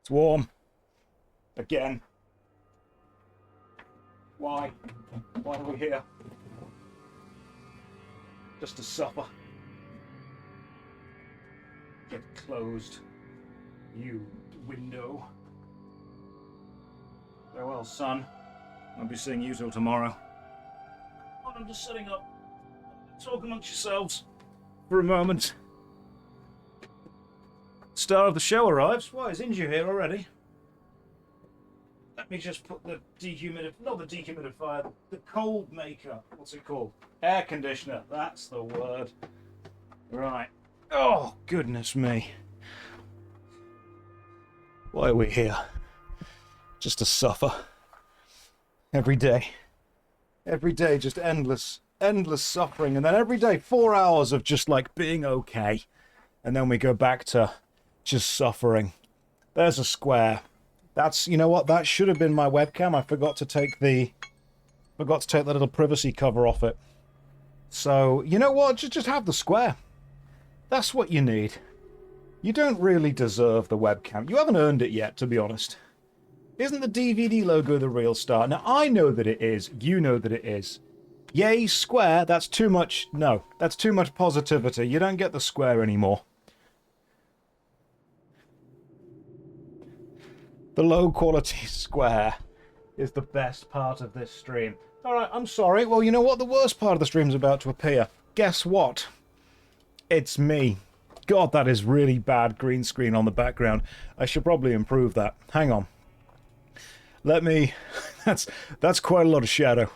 It's warm. Again. Why? Why are we here? Just to suffer. Get closed. You window. Farewell, son. I'll be seeing you till tomorrow. I'm just sitting up. Talk amongst yourselves for a moment. Star of the show arrives. Why, is Inju here already? Let me just put the not the dehumidifier, the cold maker. What's it called? Air conditioner. That's the word. Right. Oh, goodness me. Why are we here? Just to suffer. Every day. Every day, just endless suffering. And then every day, 4 hours of just like being okay. And then we go back to just suffering. There's a square. That's, you know what, that should have been my webcam. I forgot to take the little privacy cover off it. So, you know what, just have the square. That's what you need. You don't really deserve the webcam. You haven't earned it yet, to be honest. Isn't the DVD logo the real star? Now, I know that it is. You know that it is. Yay, square, that's too much... No, that's too much positivity. You don't get the square anymore. The low-quality square is the best part of this stream. Alright, I'm sorry. Well, you know what? The worst part of the stream is about to appear. Guess what? It's me. God, that is really bad green screen on the background. I should probably improve that. Hang on. Let me... That's quite a lot of shadow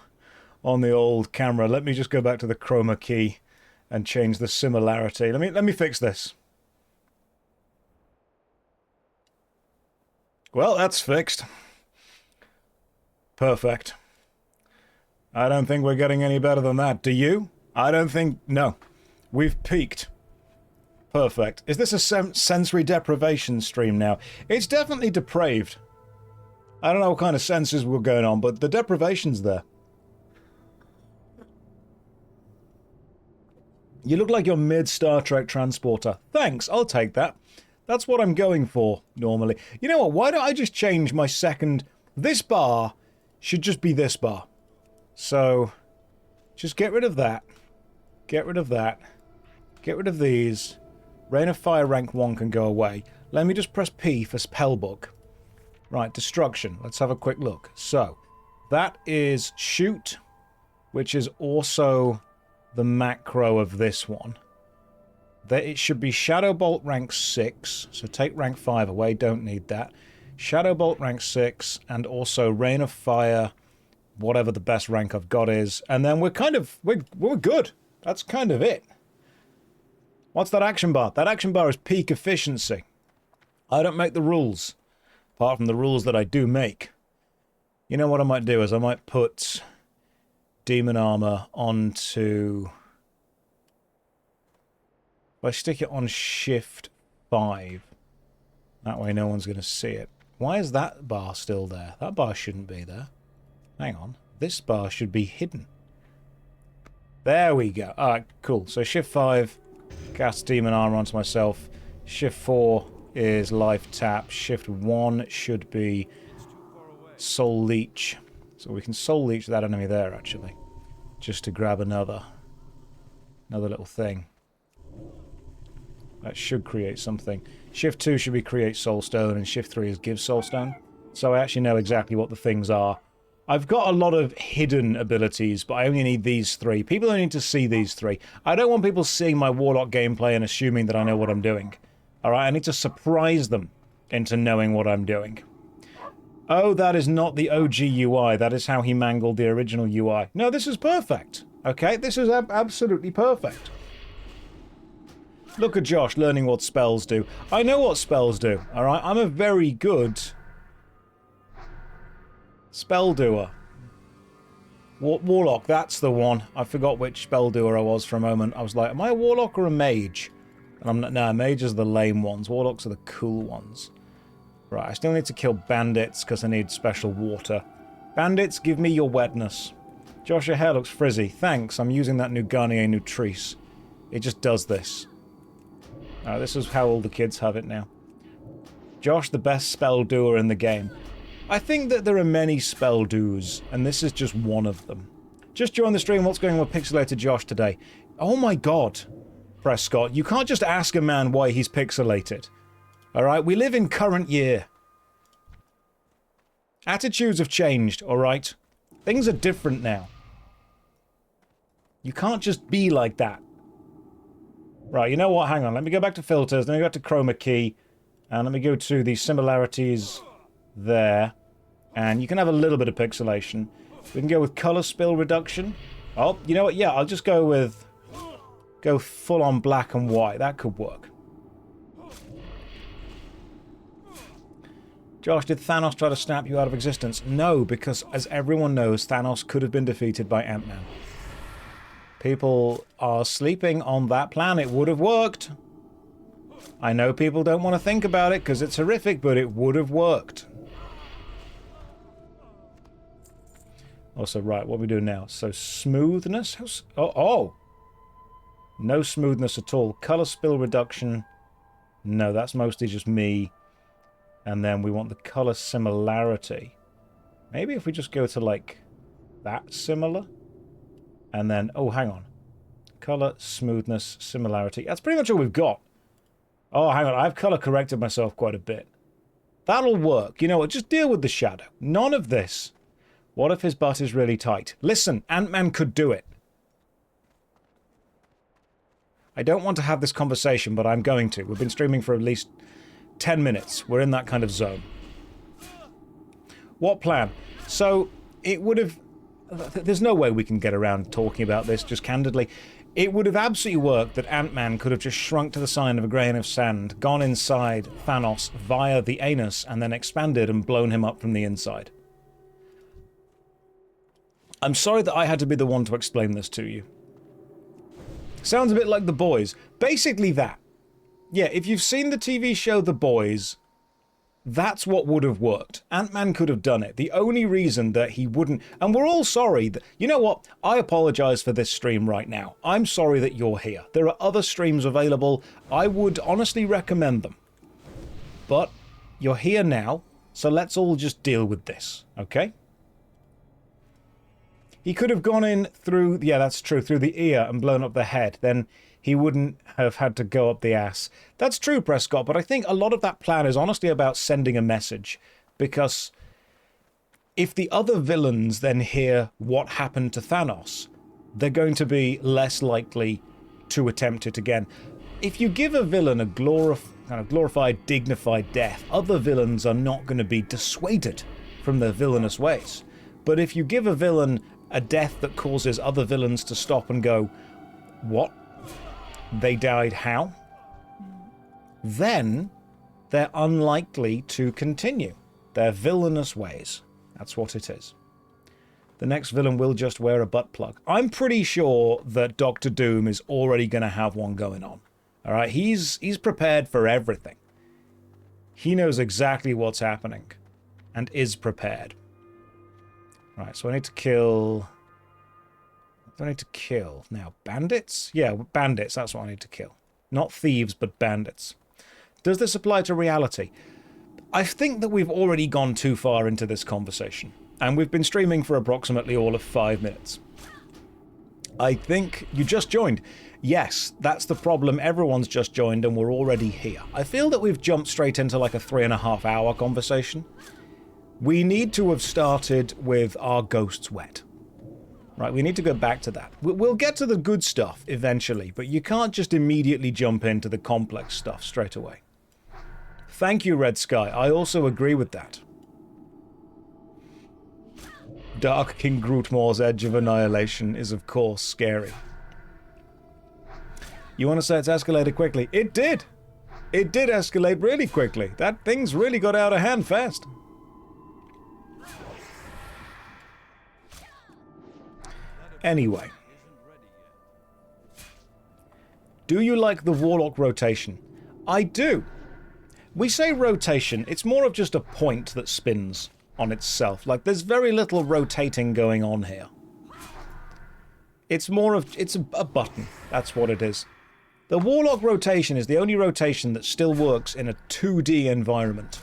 on the old camera. Let me just go back to the chroma key and change the similarity. Let me fix this. Well, that's fixed. Perfect. I don't think we're getting any better than that. Do you? I don't think... No. We've peaked. Perfect. Is this a sensory deprivation stream now? It's definitely depraved. I don't know what kind of senses were going on, but the deprivation's there. You look like you're mid-Star Trek transporter. Thanks, I'll take that. That's what I'm going for, normally. You know what, why don't I just change my second... This bar should just be this bar. So, just get rid of that. Get rid of that. Get rid of these. Rain of Fire rank 1 can go away. Let me just press P for Spellbook. Right, destruction. Let's have a quick look. So, that is shoot, which is also the macro of this one. It should be Shadow Bolt rank 6, so take rank 5 away, don't need that. Shadow Bolt rank 6, and also Rain of Fire, whatever the best rank I've got is. And then we're good. That's kind of it. What's that action bar? That action bar is peak efficiency. I don't make the rules. Apart from the rules that I do make. You know what I might do is I might put Demon Armor onto... If I stick it on Shift 5, that way no one's going to see it. Why is that bar still there? That bar shouldn't be there. Hang on. This bar should be hidden. There we go. Alright, cool. So Shift 5, cast Demon Armor onto myself. Shift 4 is Life Tap. Shift 1 should be Soul Leech. So we can Soul Leech that enemy there, actually. Just to grab another little thing. That should create something. Shift 2 should be Create Soulstone, and Shift 3 is Give Soulstone. So I actually know exactly what the things are. I've got a lot of hidden abilities, but I only need these 3. People only need to see these 3. I don't want people seeing my Warlock gameplay and assuming that I know what I'm doing. Alright, I need to surprise them into knowing what I'm doing. Oh, that is not the OG UI. That is how he mangled the original UI. No, this is perfect. Okay, this is absolutely perfect. Look at Josh learning what spells do. I know what spells do, alright? I'm a very good spell doer. Warlock, that's the one. I forgot which spell doer I was for a moment. I was like, am I a Warlock or a Mage? And I'm not, no, Mages are the lame ones. Warlocks are the cool ones. Right, I still need to kill bandits because I need special water. Bandits, give me your wetness. Josh, your hair looks frizzy. Thanks, I'm using that new Garnier Nutrice. It just does this. This is how all the kids have it now. Josh, the best spell doer in the game. I think that there are many spell doers, and this is just one of them. Just join the stream. What's going on with Pixelated Josh today? Oh my god, Prescott. You can't just ask a man why he's pixelated. Alright, we live in current year. Attitudes have changed, alright? Things are different now. You can't just be like that. Right, you know what? Hang on. Let me go back to filters. Let me go back to chroma key. And let me go to the similarities there. And you can have a little bit of pixelation. We can go with color spill reduction. Oh, you know what? Yeah, I'll just go with... Go full on black and white. That could work. Josh, did Thanos try to snap you out of existence? No, because as everyone knows, Thanos could have been defeated by Ant-Man. People are sleeping on that plan. It would have worked. I know people don't want to think about it because it's horrific, but it would have worked. Also, right, what are we doing now? So, smoothness? Oh! No smoothness at all. Color spill reduction. No, that's mostly just me. And then we want the color similarity. Maybe if we just go to, like, that similar. And then, oh, hang on. Color, smoothness, similarity. That's pretty much all we've got. Oh, hang on. I've color corrected myself quite a bit. That'll work. You know what? Just deal with the shadow. None of this. What if his butt is really tight? Listen, Ant-Man could do it. I don't want to have this conversation, but I'm going to. We've been streaming for at least 10 minutes. We're in that kind of zone. What plan? So, it would have... There's no way we can get around talking about this, just candidly. It would have absolutely worked that Ant-Man could have just shrunk to the size of a grain of sand, gone inside Thanos via the anus, and then expanded and blown him up from the inside. I'm sorry that I had to be the one to explain this to you. Sounds a bit like The Boys. Basically that. Yeah, if you've seen the TV show The Boys, that's what would have worked. Ant-Man could have done it. The only reason that he wouldn't... And we're all sorry. You know what? I apologize for this stream right now. I'm sorry that you're here. There are other streams available. I would honestly recommend them. But you're here now, so let's all just deal with this, okay? He could have gone in through... Yeah, that's true. Through the ear and blown up the head. Then he wouldn't have had to go up the ass. That's true, Prescott, but I think a lot of that plan is honestly about sending a message. Because if the other villains then hear what happened to Thanos, they're going to be less likely to attempt it again. If you give a villain a kind of glorified, dignified death, other villains are not going to be dissuaded from their villainous ways. But if you give a villain a death that causes other villains to stop and go, what? They died how? Then they're unlikely to continue their villainous ways. That's what it is. The next villain will just wear a butt plug. I'm pretty sure that Doctor Doom is already going to have one going on. All right, he's prepared for everything. He knows exactly what's happening and is prepared. Right, so I need to kill... What do I need to kill? Now, bandits? Yeah, bandits, that's what I need to kill. Not thieves, but bandits. Does this apply to reality? I think that we've already gone too far into this conversation. And we've been streaming for approximately all of 5 minutes. I think you just joined. Yes, that's the problem. Everyone's just joined and we're already here. I feel that we've jumped straight into like a 3.5 hour conversation. We need to have started with our ghosts wet. Right, we need to go back to that. We'll get to the good stuff eventually, but you can't just immediately jump into the complex stuff straight away. Thank you, Red Sky. I also agree with that. Dark King Grootmore's Edge of Annihilation is, of course, scary. You want to say it's escalated quickly? It did! It did escalate really quickly. That thing's really got out of hand fast. Anyway. Do you like the Warlock rotation? I do. We say rotation, it's more of just a point that spins on itself. Like, there's very little rotating going on here. It's more of... it's a button. That's what it is. The Warlock rotation is the only rotation that still works in a 2D environment.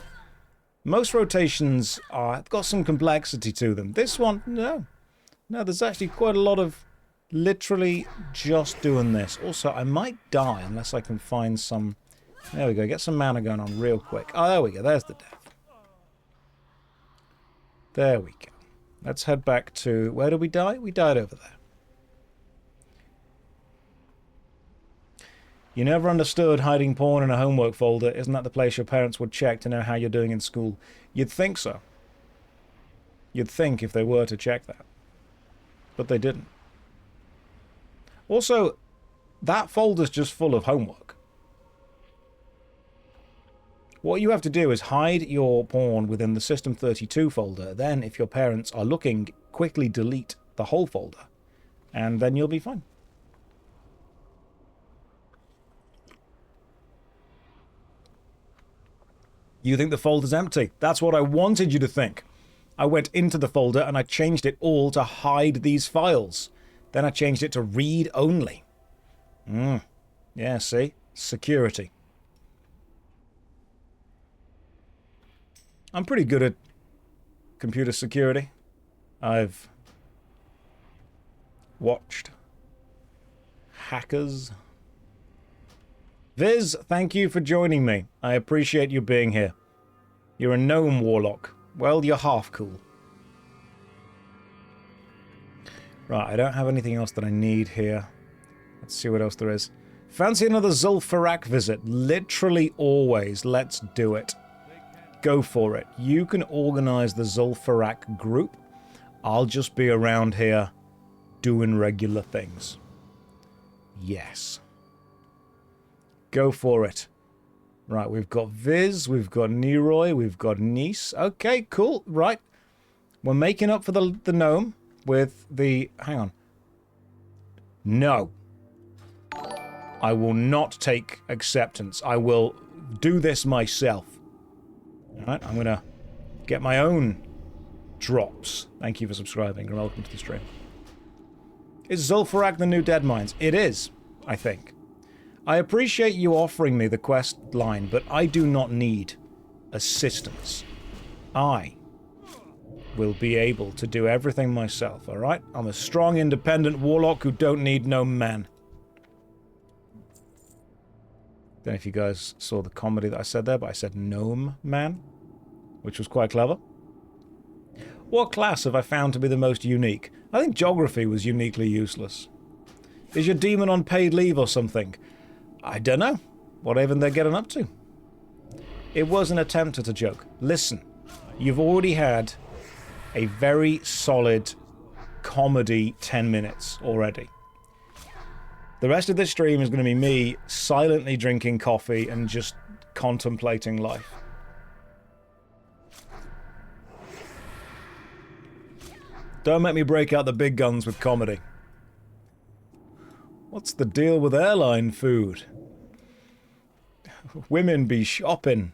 Most rotations have got some complexity to them. This one, no. No, there's actually quite a lot of literally just doing this. Also, I might die unless I can find some... There we go, get some mana going on real quick. Oh, there we go, there's the death. There we go. Let's head back to... Where did we die? We died over there. You never understood hiding porn in a homework folder. Isn't that the place your parents would check to know how you're doing in school? You'd think so. You'd think if they were to check that. But they didn't. Also, that folder's just full of homework. What you have to do is hide your porn within the System32 folder. Then, if your parents are looking, quickly delete the whole folder. And then you'll be fine. You think the folder's empty. That's what I wanted you to think. I went into the folder and I changed it all to hide these files. Then I changed it to read only. Yeah, see? Security. I'm pretty good at computer security. I've watched hackers. Viz, thank you for joining me. I appreciate you being here. You're a gnome warlock. Well, you're half cool. Right, I don't have anything else that I need here. Let's see what else there is. Fancy another Zul'Farrak visit? Literally always. Let's do it. Go for it. You can organize the Zul'Farrak group. I'll just be around here doing regular things. Yes. Go for it. Right, we've got Viz, we've got Neroy, we've got Nice. Okay, cool. Right. We're making up for the gnome with the... Hang on. No. I will not take acceptance. I will do this myself. Alright, I'm gonna get my own drops. Thank you for subscribing and welcome to the stream. Is Zul'Farrak the new Deadmines? It is, I think. I appreciate you offering me the quest line, but I do not need assistance. I will be able to do everything myself, alright? I'm a strong, independent warlock who don't need no man. Don't know if you guys saw the comedy that I said there, but I said gnome man, which was quite clever. What class have I found to be the most unique? I think geography was uniquely useless. Is your demon on paid leave or something? I don't know. Whatever they're getting up to. It was an attempt at a joke. Listen, you've already had a very solid comedy 10 minutes already. The rest of this stream is going to be me silently drinking coffee and just contemplating life. Don't make me break out the big guns with comedy. What's the deal with airline food? Women be shopping.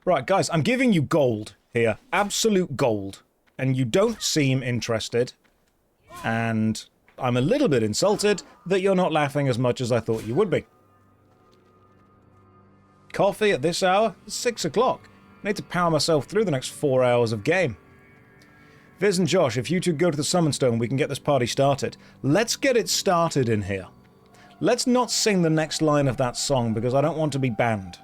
Right, guys, I'm giving you gold here. Absolute gold. And you don't seem interested. And I'm a little bit insulted that you're not laughing as much as I thought you would be. Coffee at this hour? It's 6 o'clock. I need to power myself through the next 4 hours of game. Viz and Josh, if you two go to the Summon Stone, we can get this party started. Let's get it started in here. Let's not sing the next line of that song because I don't want to be banned.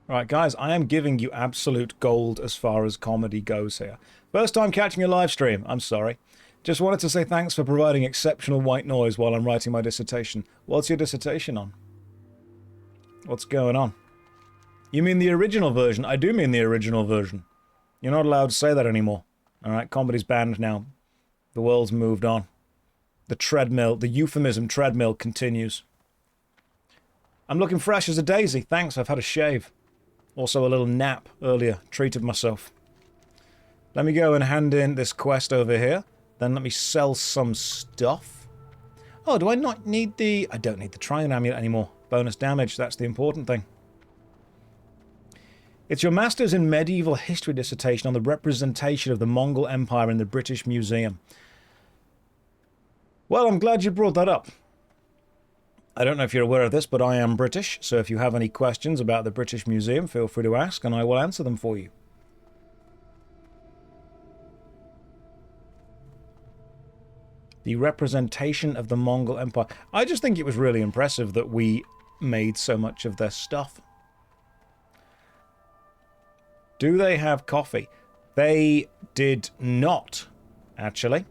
Right, guys, I am giving you absolute gold as far as comedy goes here. First time catching a live stream, I'm sorry. Just wanted to say thanks for providing exceptional white noise while I'm writing my dissertation. What's your dissertation on? What's going on? You mean the original version? I do mean the original version. You're not allowed to say that anymore. Alright, comedy's banned now. The world's moved on. The treadmill, the euphemism treadmill continues. I'm looking fresh as a daisy. Thanks, I've had a shave. Also a little nap earlier. Treated myself. Let me go and hand in this quest over here. Then let me sell some stuff. Oh, do I not need the... I don't need the Triune Amulet anymore. Bonus damage, that's the important thing. It's your Masters in Medieval History dissertation on the representation of the Mongol Empire in the British Museum. Well, I'm glad you brought that up. I don't know if you're aware of this, but I am British, so if you have any questions about the British Museum, feel free to ask and I will answer them for you. The representation of the Mongol Empire. I just think it was really impressive that we made so much of their stuff. Do they have coffee? They did not, actually.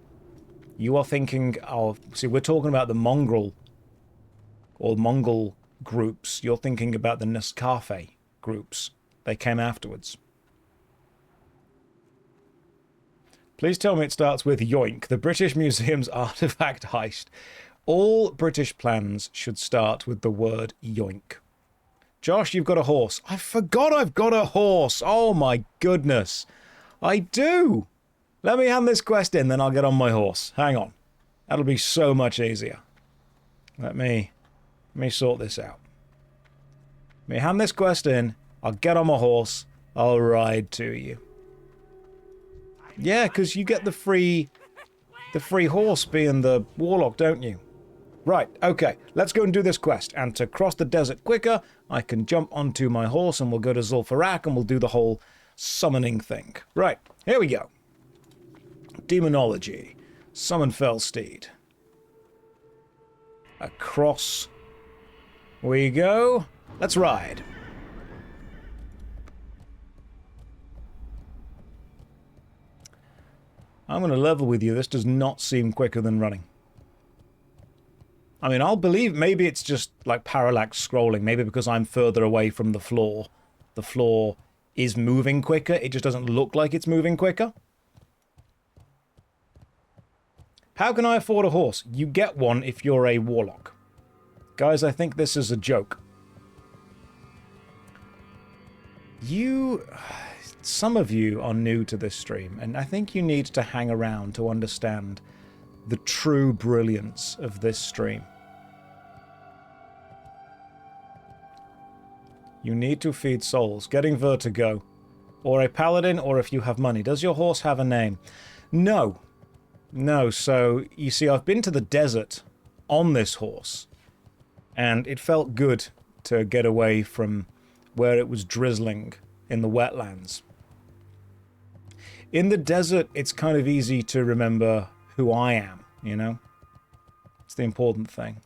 You are thinking of... See, we're talking about the Mongol groups. You're thinking about the Nescafe groups. They came afterwards. Please tell me it starts with yoink. The British Museum's artifact heist. All British plans should start with the word yoink. Josh, you've got a horse. I forgot I've got a horse. Oh my goodness. I do. Let me hand this quest in, then I'll get on my horse. Hang on. That'll be so much easier. Let me sort this out. Let me hand this quest in. I'll get on my horse. I'll ride to you. Yeah, because you get the free horse being the warlock, don't you? Right, okay, let's go and do this quest. And to cross the desert quicker, I can jump onto my horse and we'll go to Zul'Farrak and we'll do the whole summoning thing. Right, here we go. Demonology. Summon Fell Steed. Across we go. Let's ride. I'm going to level with you. This does not seem quicker than running. I mean, I'll believe maybe it's just like parallax scrolling. Maybe because I'm further away from the floor. The floor is moving quicker. It just doesn't look like it's moving quicker. How can I afford a horse? You get one if you're a warlock. Guys, I think this is a joke. Some of you are new to this stream, and I think you need to hang around to understand the true brilliance of this stream. You need to feed souls. Getting vertigo. Or a paladin, or if you have money. Does your horse have a name? No. No, so, you see, I've been to the desert on this horse. And it felt good to get away from where it was drizzling in the wetlands. In the desert, it's kind of easy to remember who I am, you know? It's the important thing.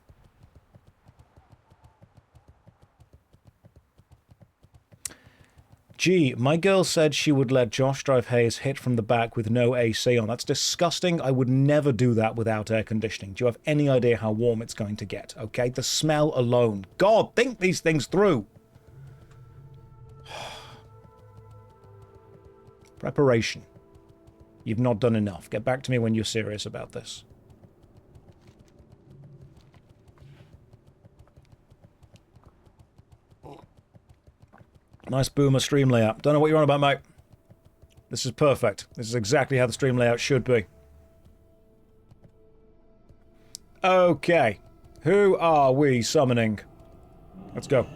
Gee, my girl said she would let JoshStrifeHayes hit from the back with no AC on. That's disgusting. I would never do that without air conditioning. Do you have any idea how warm it's going to get, okay? The smell alone. God, think these things through. Preparation. You've not done enough. Get back to me when you're serious about this. Nice boomer stream layout. Don't know what you're on about, mate. This is perfect. This is exactly how the stream layout should be. Okay. Who are we summoning? Let's go.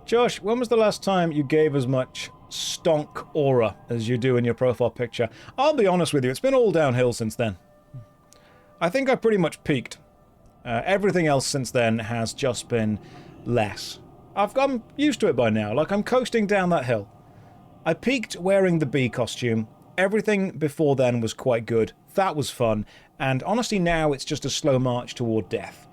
Josh, when was the last time you gave as much stonk aura as you do in your profile picture? I'll be honest with you, it's been all downhill since then. I think I pretty much peaked. Everything else since then has just been less. I'm used to it by now, like I'm coasting down that hill. I peaked wearing the bee costume. Everything before then was quite good. That was fun. And honestly now it's just a slow march toward death.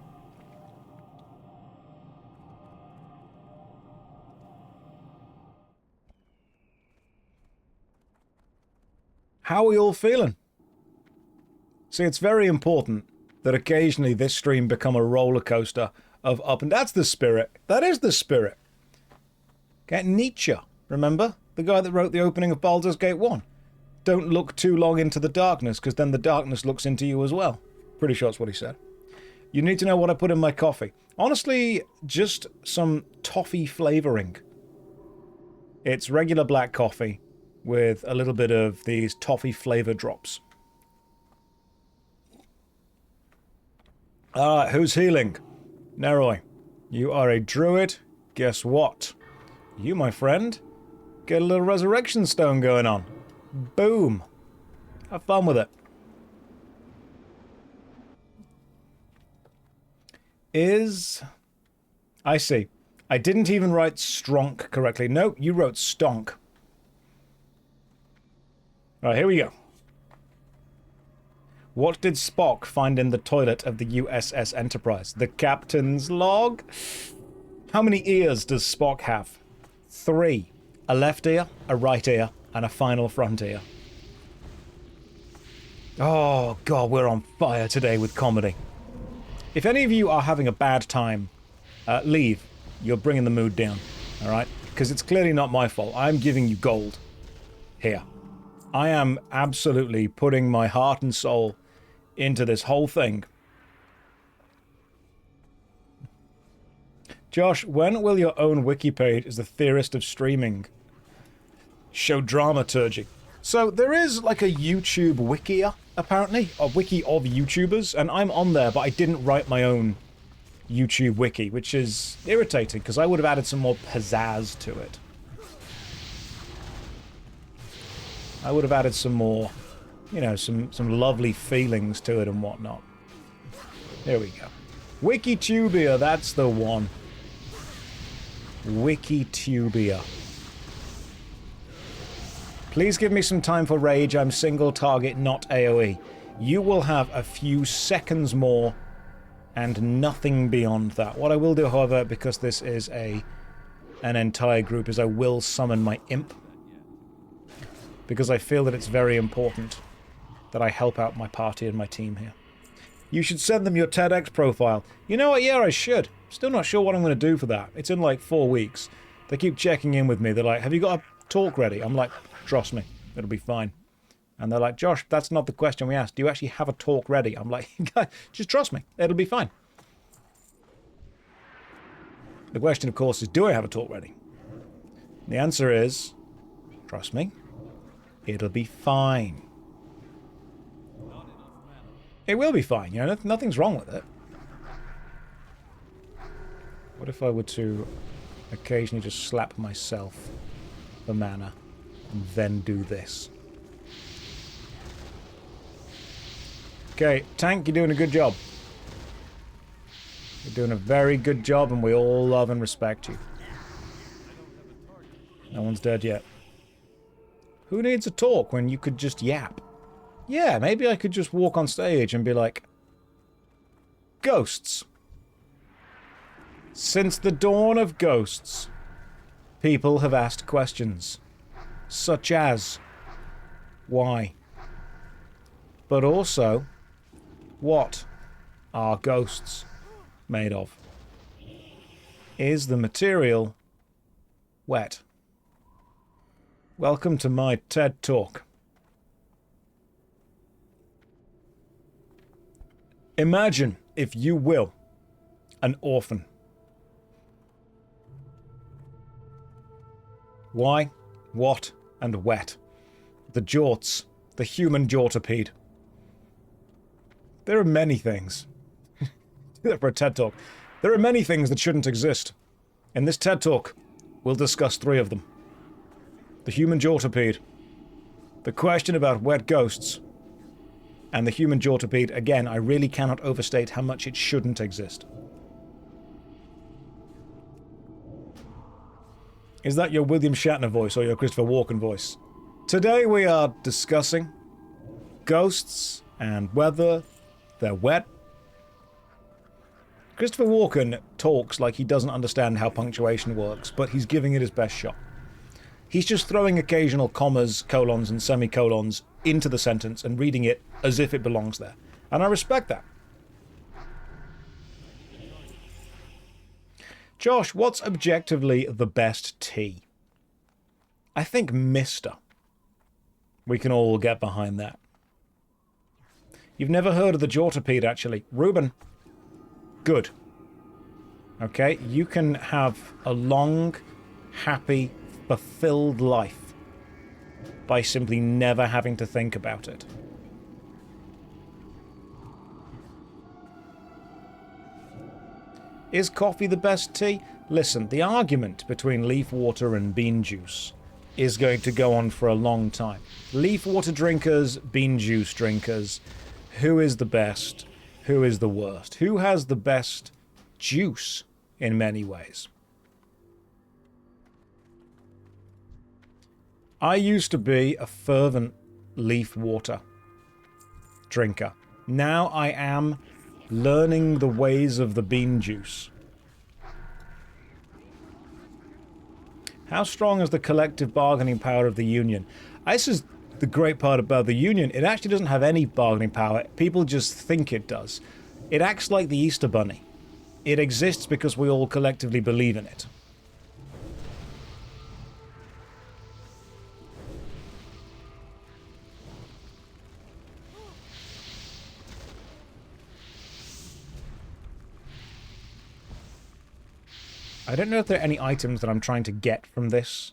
How are we all feeling? See, it's very important that occasionally this stream become a roller coaster of up and... That's the spirit. That is the spirit. Get Nietzsche, remember? The guy that wrote the opening of Baldur's Gate 1. Don't look too long into the darkness, because then the darkness looks into you as well. Pretty sure that's what he said. You need to know what I put in my coffee. Honestly, just some toffee flavouring. It's regular black coffee with a little bit of these toffee flavour drops. Alright, who's healing? Neroi, you are a druid. Guess what? You, my friend, get a little resurrection stone going on. Boom. Have fun with it. I see. I didn't even write stronk correctly. No, you wrote stonk. Alright, here we go. What did Spock find in the toilet of the USS Enterprise? The captain's log? How many ears does Spock have? 3. A left ear, a right ear, and a final front ear. Oh, God, we're on fire today with comedy. If any of you are having a bad time, leave. You're bringing the mood down, alright? Because it's clearly not my fault. I'm giving you gold. Here. I am absolutely putting my heart and soul into this whole thing. Josh, when will your own wiki page as the theorist of streaming show dramaturgy? So there is like a YouTube wiki, apparently, a wiki of YouTubers, and I'm on there, but I didn't write my own YouTube wiki, which is irritating because I would have added some more pizzazz to it. I would have added some more, you know, some lovely feelings to it and whatnot. There we go. Wikitubia, that's the one. Wikitubia. Please give me some time for rage. I'm single target, not AoE. You will have a few seconds more and nothing beyond that. What I will do, however, because this is an entire group, is I will summon my imp. Because I feel that it's very important that I help out my party and my team here. You should send them your TEDx profile. You know what? Yeah, I should. Still not sure what I'm going to do for that. It's in like 4 weeks. They keep checking in with me. They're like, have you got a talk ready? I'm like, trust me, it'll be fine. And they're like, Josh, that's not the question we asked. Do you actually have a talk ready? I'm like, just trust me, it'll be fine. The question, of course, is do I have a talk ready? The answer is, trust me, it'll be fine. It will be fine, you know, nothing's wrong with it. What if I were to occasionally just slap myself for mana and then do this? Okay, tank, you're doing a good job. You're doing a very good job and we all love and respect you. No one's dead yet. Who needs a talk when you could just yap? Yeah, maybe I could just walk on stage and be like, ghosts. Since the dawn of ghosts, people have asked questions, such as, why? But also, what are ghosts made of? Is the material wet? Welcome to my TED Talk. Imagine, if you will, an orphan. Why, what, and wet. The jorts, the human jortipede. There are many things. Do that for a TED Talk. There are many things that shouldn't exist. In this TED Talk, we'll discuss 3 of them. The human jortipede, the question about wet ghosts, and the human jortipede. Again, I really cannot overstate how much it shouldn't exist. Is that your William Shatner voice or your Christopher Walken voice? Today we are discussing ghosts and whether they're wet. Christopher Walken talks like he doesn't understand how punctuation works, but he's giving it his best shot. He's just throwing occasional commas, colons, and semicolons into the sentence and reading it as if it belongs there. And I respect that. Josh, what's objectively the best tea? I think Mister. We can all get behind that. You've never heard of the jortipede, actually. Ruben. Good. Okay, you can have a long, happy, fulfilled life by simply never having to think about it. Is coffee the best tea? Listen, the argument between leaf water and bean juice is going to go on for a long time. Leaf water drinkers, bean juice drinkers, who is the best? Who is the worst? Who has the best juice in many ways? I used to be a fervent leaf water drinker. Now I am learning the ways of the bean juice. How strong is the collective bargaining power of the union? This is the great part about the union. It actually doesn't have any bargaining power. People just think it does. It acts like the Easter Bunny. It exists because we all collectively believe in it. I don't know if there are any items that I'm trying to get from this.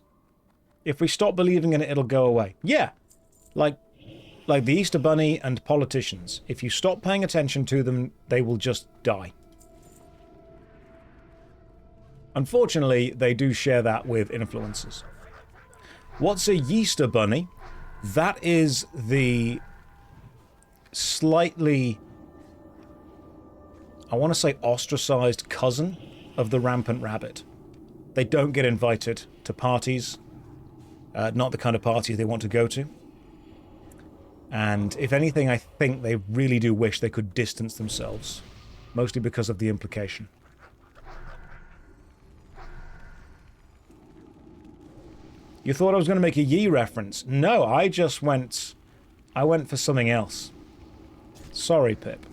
If we stop believing in it, it'll go away. Yeah, like the Easter Bunny and politicians. If you stop paying attention to them, they will just die. Unfortunately, they do share that with influencers. What's a Yeaster Bunny? That is the slightly, I want to say, ostracized cousin of the rampant rabbit. They don't get invited to parties. Not the kind of parties they want to go to. And if anything, I think they really do wish they could distance themselves. Mostly because of the implication. You thought I was going to make a Yi reference? No, I just went... I went for something else. Sorry, Pip.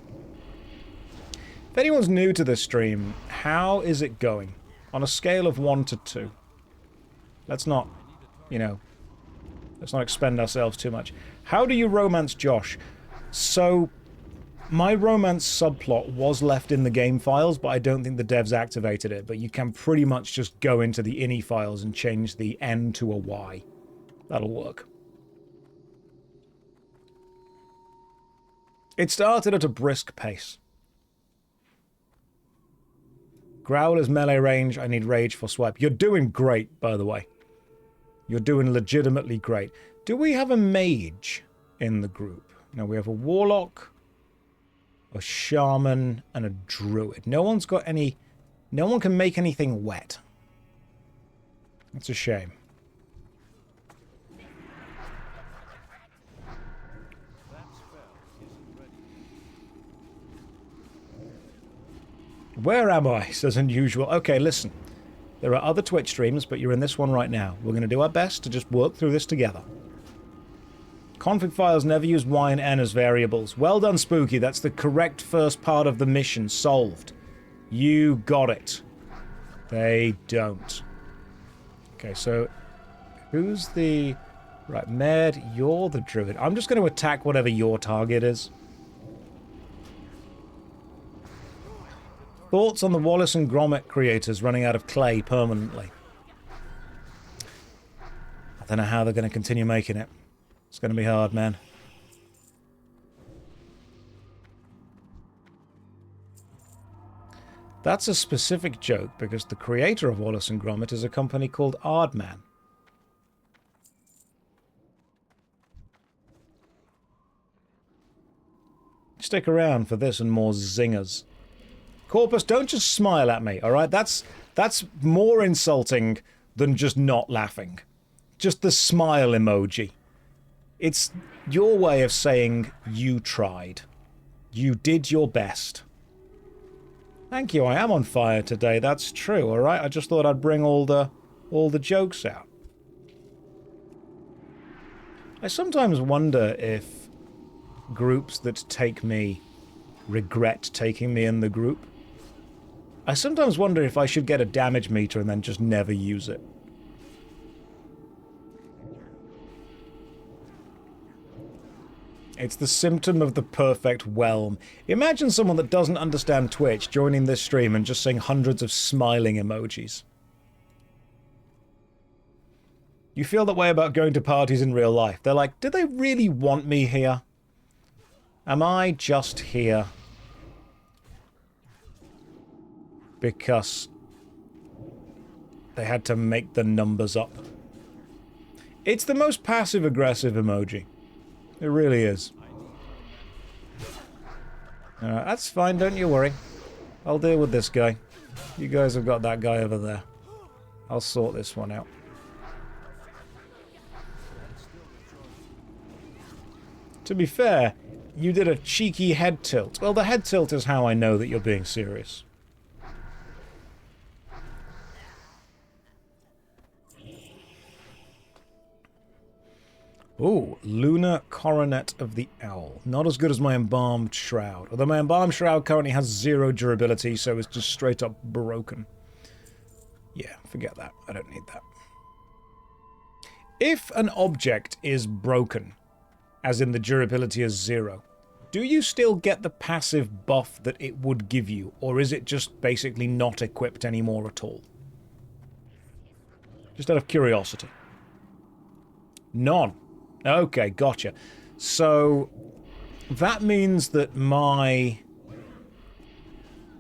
If anyone's new to this stream, how is it going? On a scale of 1 to 2. Let's not, you know, let's not expend ourselves too much. How do you romance Josh? So, my romance subplot was left in the game files, but I don't think the devs activated it. But you can pretty much just go into the ini files and change the N to a Y. That'll work. It started at a brisk pace. Growler's melee range, I need rage for swipe. You're doing great, by the way. You're doing legitimately great. Do we have a mage in the group? No, we have a warlock, a shaman, and a druid. No one's got any... No one can make anything wet. That's a shame. Where am I? Says unusual. Okay, listen. There are other Twitch streams, but you're in this one right now. We're going to do our best to just work through this together. Config files never use Y and N as variables. Well done, Spooky. That's the correct first part of the mission. Solved. You got it. They don't. Okay, so who's the... Right, Med, you're the druid. I'm just going to attack whatever your target is. Thoughts on the Wallace and Gromit creators running out of clay permanently? I don't know how they're going to continue making it. It's going to be hard, man. That's a specific joke because the creator of Wallace and Gromit is a company called Aardman. Stick around for this and more zingers. Corpus, don't just smile at me, alright? That's more insulting than just not laughing. Just the smile emoji. It's your way of saying you tried. You did your best. Thank you, I am on fire today, that's true, alright? I just thought I'd bring all the jokes out. I sometimes wonder if groups that take me regret taking me in the group. I sometimes wonder if I should get a damage meter and then just never use it. It's the symptom of the perfect whelm. Imagine someone that doesn't understand Twitch joining this stream and just saying hundreds of smiling emojis. You feel that way about going to parties in real life. They're like, do they really want me here? Am I just here? because they had to make the numbers up. It's the most passive-aggressive emoji. It really is. Alright, that's fine, don't you worry. I'll deal with this guy. You guys have got that guy over there. I'll sort this one out. To be fair, you did a cheeky head tilt. Well, the head tilt is how I know that you're being serious. Ooh, Lunar Coronet of the Owl. Not as good as my Embalmed Shroud. Although my Embalmed Shroud currently has 0 durability, so it's just straight up broken. Yeah, forget that. I don't need that. If an object is broken, as in the durability is 0, do you still get the passive buff that it would give you, or is it just basically not equipped anymore at all? Just out of curiosity. None. Okay, gotcha. So, that means that my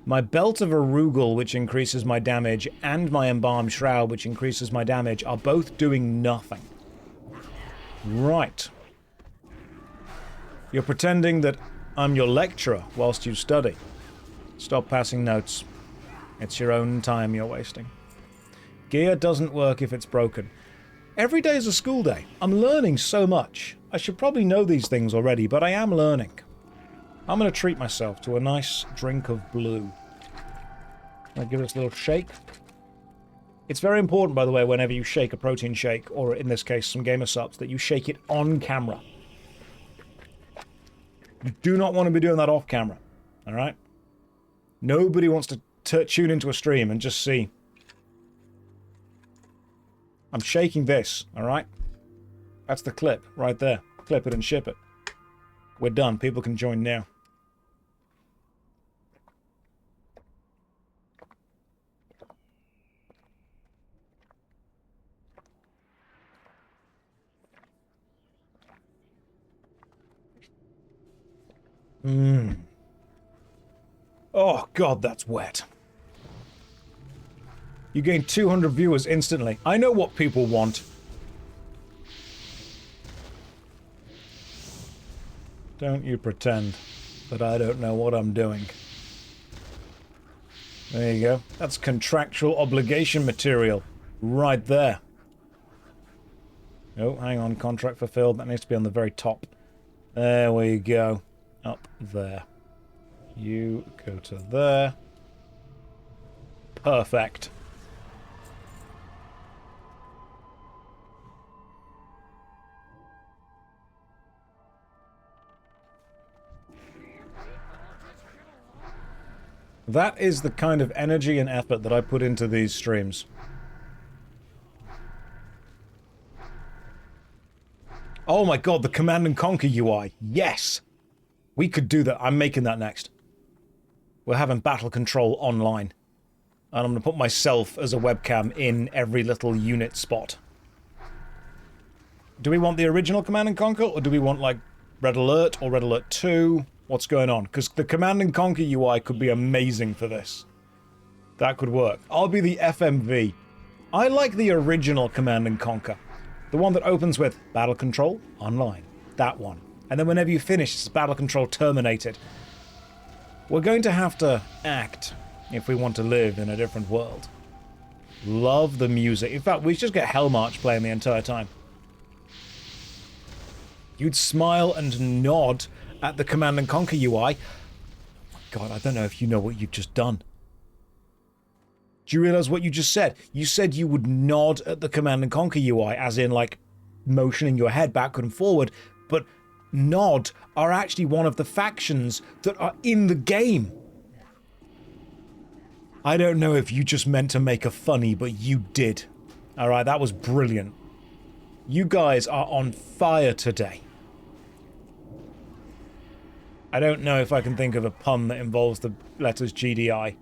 Belt of Arugel, which increases my damage, and my Embalmed Shroud, which increases my damage, are both doing nothing. Right. You're pretending that I'm your lecturer whilst you study. Stop passing notes. It's your own time you're wasting. Gear doesn't work if it's broken. Every day is a school day. I'm learning so much. I should probably know these things already, but I am learning. I'm going to treat myself to a nice drink of blue. I'll give this a little shake. It's very important, by the way, whenever you shake a protein shake, or in this case, some gamer subs, that you shake it on camera. You do not want to be doing that off camera. Alright? Nobody wants to tune into a stream and just see. I'm shaking this, alright? That's the clip, right there. Clip it and ship it. We're done. People can join now. Oh, God, that's wet. You gain 200 viewers instantly. I know what people want. Don't you pretend that I don't know what I'm doing. There you go. That's contractual obligation material. Right there. Oh, hang on. Contract fulfilled. That needs to be on the very top. There we go. Up there. You go to there. Perfect. That is the kind of energy and effort that I put into these streams. Oh my god, the Command & Conquer UI. Yes! We could do that. I'm making that next. We're having battle control online. And I'm going to put myself as a webcam in every little unit spot. Do we want the original Command & Conquer, or do we want, like, Red Alert or Red Alert 2? What's going on? Because the Command & Conquer UI could be amazing for this. That could work. I'll be the FMV. I like the original Command & Conquer. The one that opens with Battle Control Online. That one. And then whenever you finish, it's Battle Control Terminated. We're going to have to act if we want to live in a different world. Love the music. In fact, we should just get Hell March playing the entire time. You'd smile and nod at the Command & Conquer UI. Oh my god, I don't know if you know what you've just done. Do you realize what you just said? You said you would nod at the Command & Conquer UI, as in, like, motioning your head backward and forward, but Nod are actually one of the factions that are in the game. I don't know if you just meant to make a funny, but you did. Alright, that was brilliant. You guys are on fire today. I don't know if I can think of a pun that involves the letters GDI.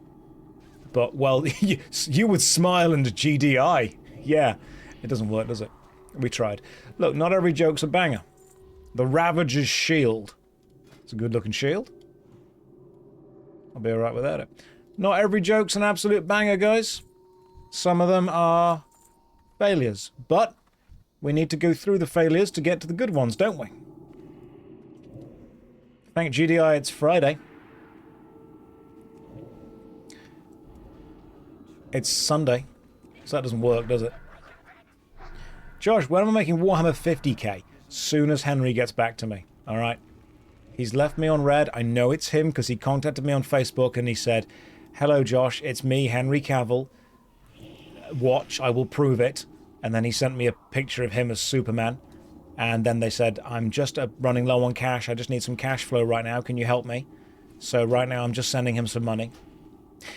But, well, you would smile and GDI. Yeah, it doesn't work, does it? We tried. Look, not every joke's a banger. The Ravager's Shield. It's a good-looking shield. I'll be alright without it. Not every joke's an absolute banger, guys. Some of them are failures. But we need to go through the failures to get to the good ones, don't we? Thank GDI, it's Friday. It's Sunday. So that doesn't work, does it? Josh, when am I making Warhammer 50k? Soon as Henry gets back to me. Alright? He's left me on red. I know it's him because he contacted me on Facebook and he said, "Hello Josh, it's me, Henry Cavill. Watch, I will prove it." And then he sent me a picture of him as Superman. And then they said, "I'm just running low on cash. I just need some cash flow right now. Can you help me?" So right now I'm just sending him some money.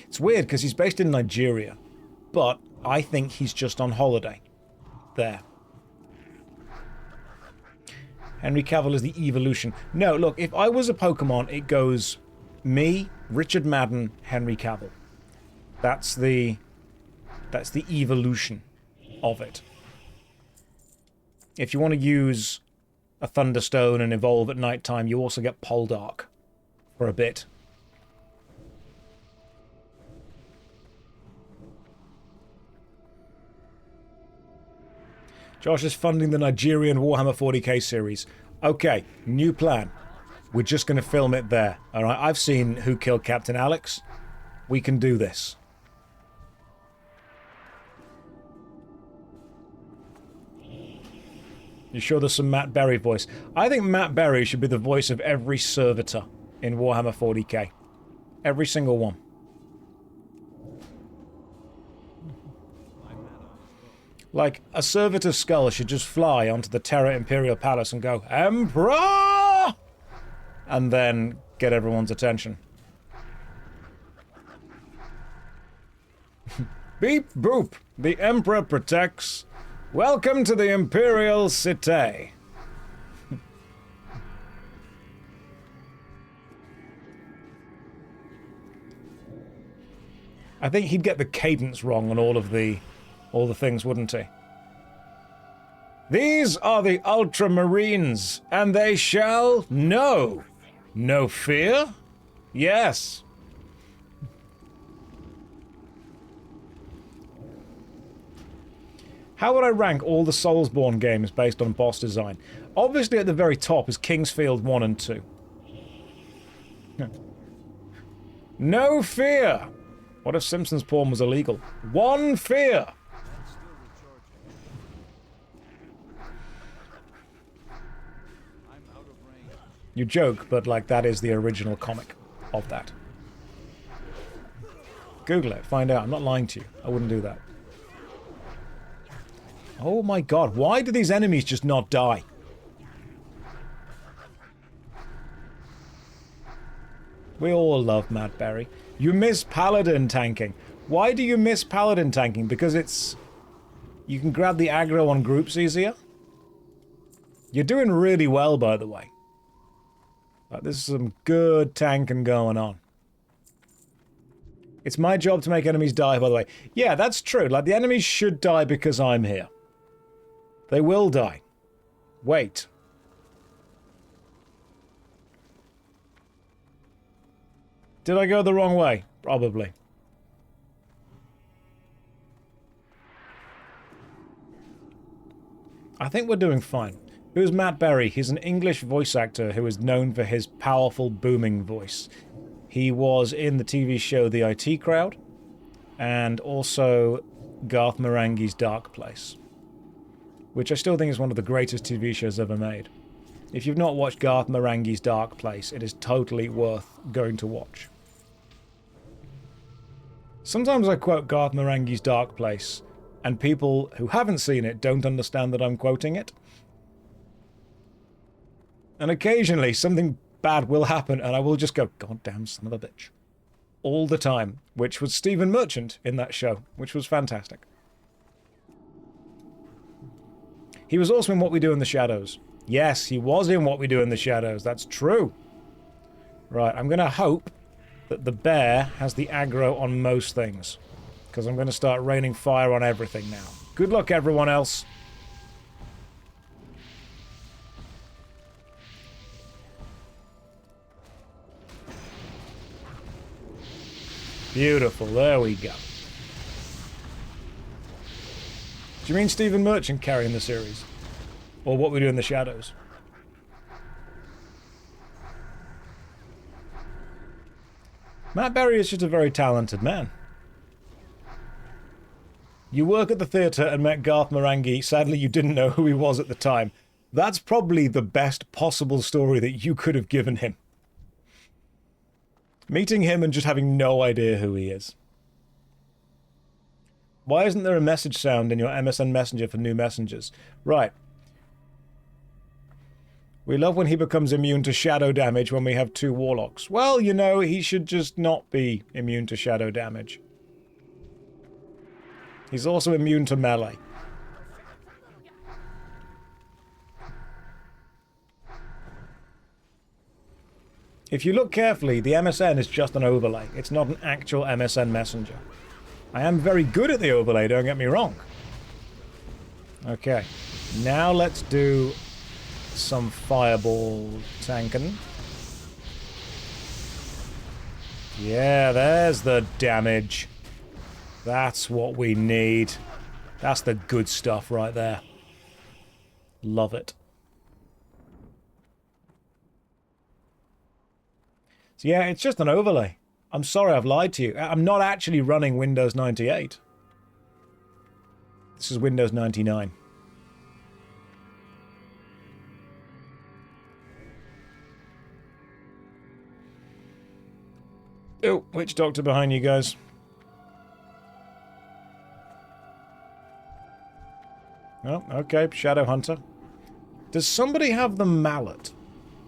It's weird because he's based in Nigeria. But I think he's just on holiday. There. Henry Cavill is the evolution. No, look, if I was a Pokemon, it goes me, Richard Madden, Henry Cavill. That's the evolution of it. If you want to use a Thunderstone and evolve at night time, you also get Poldark for a bit. Josh is funding the Nigerian Warhammer 40k series. Okay, new plan. We're just going to film it there. Alright, I've seen Who Killed Captain Alex. We can do this. You sure there's some Matt Berry voice? I think Matt Berry should be the voice of every servitor in Warhammer 40k. Every single one. Like, a servitor's skull should just fly onto the Terra Imperial Palace and go, "Emperor!" And then get everyone's attention. Beep boop, the Emperor protects. Welcome to the Imperial City. I think he'd get the cadence wrong on all the things, wouldn't he? These are the Ultramarines, and they shall know. No fear? Yes. How would I rank all the Soulsborne games based on boss design? Obviously at the very top is Kingsfield 1 and 2. No fear! What if Simpsons porn was illegal? One fear! You joke, but like that is the original comic of that. Google it, find out. I'm not lying to you. I wouldn't do that. Oh my god, why do these enemies just not die? We all love Matt Berry. You miss Paladin tanking. Why do you miss Paladin tanking? Because it's... you can grab the aggro on groups easier? You're doing really well, by the way. This is some good tanking going on. It's my job to make enemies die, by the way. Yeah, that's true. Like, the enemies should die because I'm here. They will die. Wait. Did I go the wrong way? Probably. I think we're doing fine. Who's Matt Berry? He's an English voice actor who is known for his powerful, booming voice. He was in the TV show The IT Crowd, and also Garth Marenghi's Dark Place, which I still think is one of the greatest TV shows ever made. If you've not watched Garth Marenghi's Dark Place, it is totally worth going to watch. Sometimes I quote Garth Marenghi's Dark Place, and people who haven't seen it don't understand that I'm quoting it. And occasionally something bad will happen and I will just go, "God damn son of a bitch." All the time. Which was Stephen Merchant in that show, which was fantastic. He was also in What We Do in the Shadows. Yes, he was in What We Do in the Shadows. That's true. Right, I'm going to hope that the bear has the aggro on most things. Because I'm going to start raining fire on everything now. Good luck, everyone else. Beautiful. There we go. Do you mean Stephen Merchant carrying the series? Or what we do in the shadows? Matt Berry is just a very talented man. You work at the theatre and met Garth Marenghi. Sadly, you didn't know who he was at the time. That's probably the best possible story that you could have given him. Meeting him and just having no idea who he is. Why isn't there a message sound in your MSN Messenger for new messengers? Right. We love when he becomes immune to shadow damage when we have 2 warlocks. Well, you know, he should just not be immune to shadow damage. He's also immune to melee. If you look carefully, the MSN is just an overlay. It's not an actual MSN messenger. I am very good at the overlay, don't get me wrong. Okay, now let's do some fireball tanking. Yeah, there's the damage. That's what we need. That's the good stuff right there. Love it. So yeah, it's just an overlay. I'm sorry I've lied to you. I'm not actually running Windows 98. This is Windows 99. Oh, witch doctor behind you guys. Oh, okay, Shadow Hunter. Does somebody have the mallet?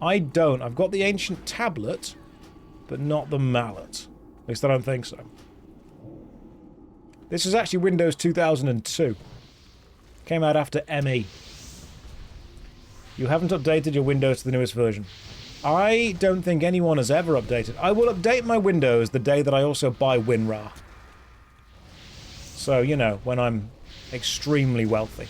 I don't. I've got the ancient tablet, but not the mallet. At least I don't think so. This is actually Windows 2002. Came out after ME. You haven't updated your Windows to the newest version. I don't think anyone has ever updated. I will update my Windows the day that I also buy WinRAR. So, you know, when I'm extremely wealthy.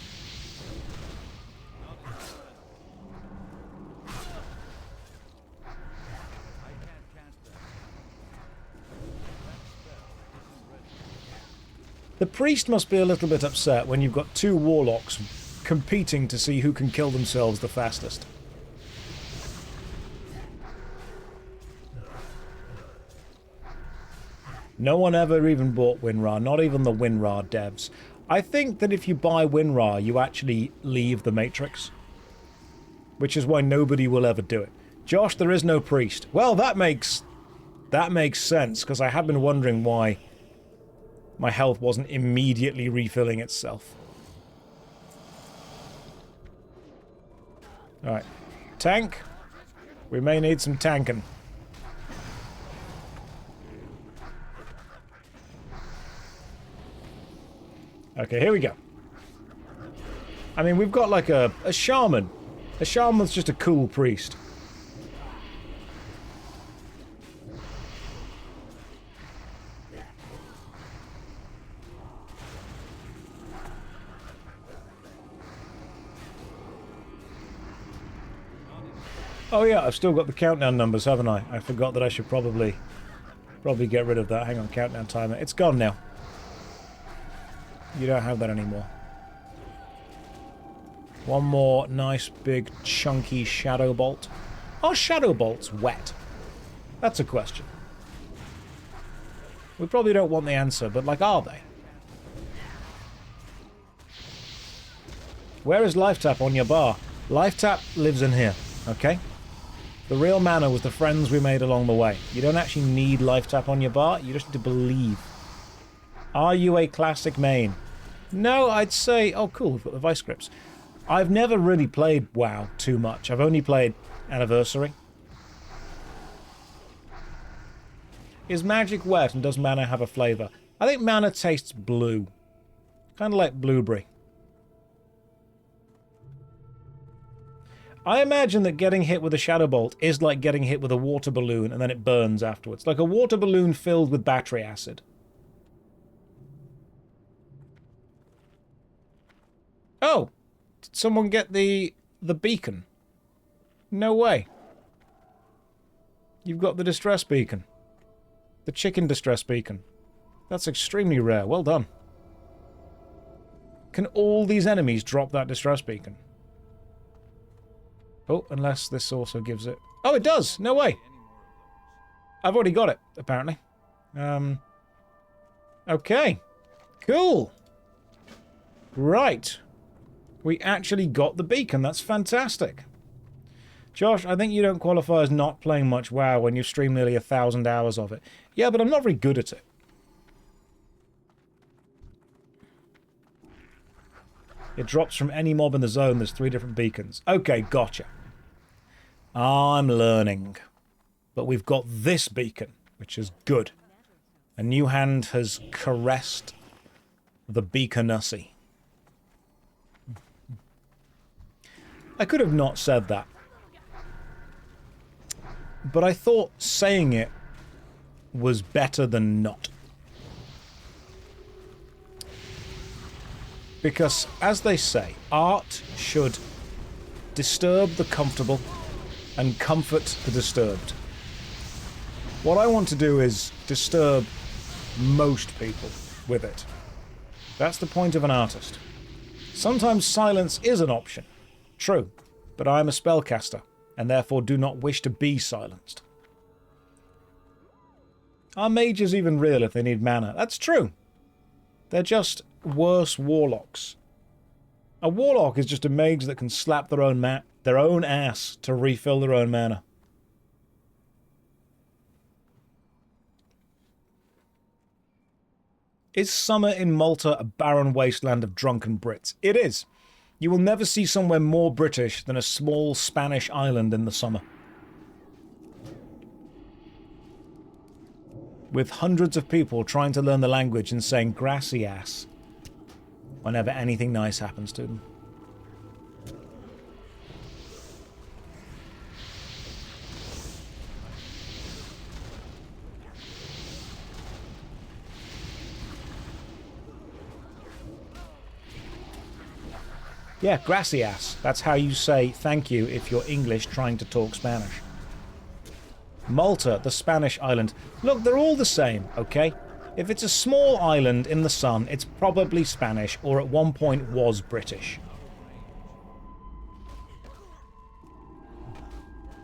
The priest must be a little bit upset when you've got 2 warlocks competing to see who can kill themselves the fastest. No one ever even bought WinRAR, not even the WinRAR devs. I think that if you buy WinRAR, you actually leave the Matrix. Which is why nobody will ever do it. Josh, there is no priest. Well, that makes sense, because I had been wondering why my health wasn't immediately refilling itself. Alright. Tank. We may need some tanking. Okay, here we go. I mean, we've got like a shaman. A shaman's just a cool priest. Oh yeah, I've still got the countdown numbers, haven't I? I forgot that I should probably get rid of that. Hang on, countdown timer. It's gone now. You don't have that anymore. One more nice big chunky shadow bolt. Are shadow bolts wet? That's a question. We probably don't want the answer, but like, are they? Where is Life Tap on your bar? Life Tap lives in here, okay? The real mana was the friends we made along the way. You don't actually need Life Tap on your bar, you just need to believe. Are you a classic main? No, I'd say... Oh, cool, we've got the vice grips. I've never really played WoW too much. I've only played Anniversary. Is magic wet and does mana have a flavour? I think mana tastes blue. Kind of like blueberry. I imagine that getting hit with a shadow bolt is like getting hit with a water balloon and then it burns afterwards. Like a water balloon filled with battery acid. Oh! Did someone get the beacon? No way. You've got the distress beacon. The chicken distress beacon. That's extremely rare. Well done. Can all these enemies drop that distress beacon? Oh, unless this also gives it... Oh, it does! No way! I've already got it, apparently. Okay. Cool. Right. We actually got the beacon. That's fantastic. Josh, I think you don't qualify as not playing much WoW when you've streamed nearly 1,000 hours of it. Yeah, but I'm not very good at it. It drops from any mob in the zone. There's 3 different beacons. Okay, gotcha. I'm learning. But we've got this beacon, which is good. A new hand has caressed the beaconussy. I could have not said that. But I thought saying it was better than not. Because, as they say, art should disturb the comfortable and comfort the disturbed. What I want to do is disturb most people with it. That's the point of an artist. Sometimes silence is an option. True, but I am a spellcaster, and therefore do not wish to be silenced. Are mages even real if they need mana? That's true. They're just worse warlocks. A warlock is just a mage that can slap their own ass to refill their own mana. Is summer in Malta a barren wasteland of drunken Brits? It is. You will never see somewhere more British than a small Spanish island in the summer. With hundreds of people trying to learn the language and saying gracias whenever anything nice happens to them. Yeah, gracias. That's how you say thank you if you're English trying to talk Spanish. Malta, the Spanish island. Look, they're all the same, okay? If it's a small island in the sun, it's probably Spanish, or at one point was British.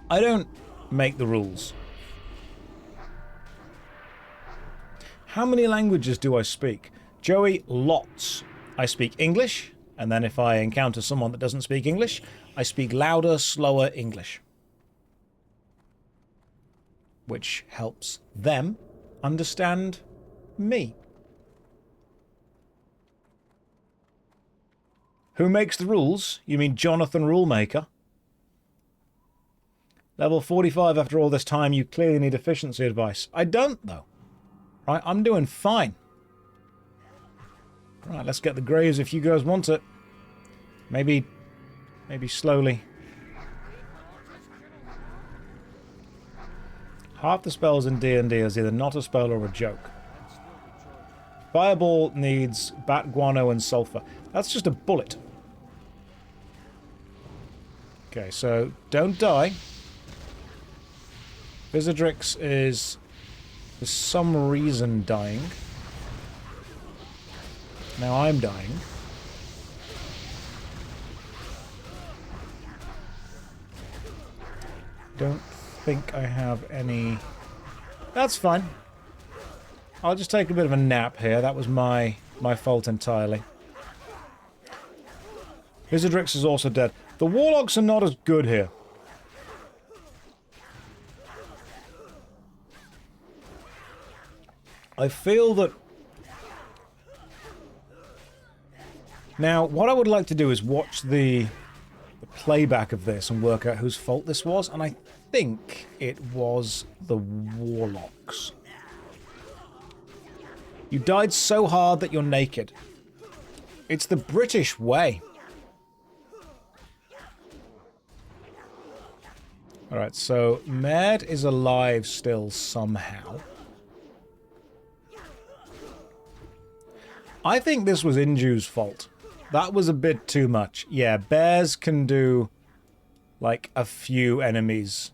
I don't make the rules. How many languages do I speak? Joey, lots. I speak English, and then if I encounter someone that doesn't speak English, I speak louder, slower English. Which helps them understand me. Who makes the rules? You mean Jonathan Rulemaker? Level 45 after all this time, you clearly need efficiency advice. I don't, though. Right, I'm doing fine. Right, let's get the graves if you guys want it. Maybe slowly. Half the spells in D&D is either not a spell or a joke. Fireball needs bat guano and sulfur. That's just a bullet. Okay, so don't die. Vizardrix is, for some reason, dying. Now I'm dying. Don't think I have any... That's fine. I'll just take a bit of a nap here. That was my fault entirely. Vizardrix is also dead. The Warlocks are not as good here. I feel that... Now, what I would like to do is watch the playback of this and work out whose fault this was, and I think it was the Warlocks. You died so hard that you're naked. It's the British way. Alright, so Med is alive still somehow. I think this was Inju's fault. That was a bit too much. Yeah, bears can do, like, a few enemies.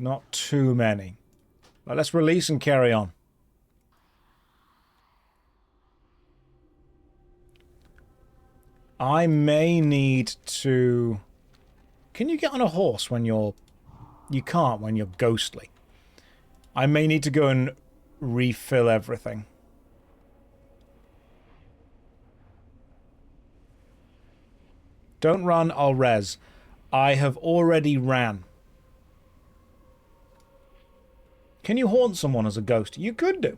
Not too many. Right, let's release and carry on. I may need to... Can you get on a horse when you're... You can't when you're ghostly. I may need to go and refill everything. Don't run, I'll res. I have already ran. Can you haunt someone as a ghost? You could do.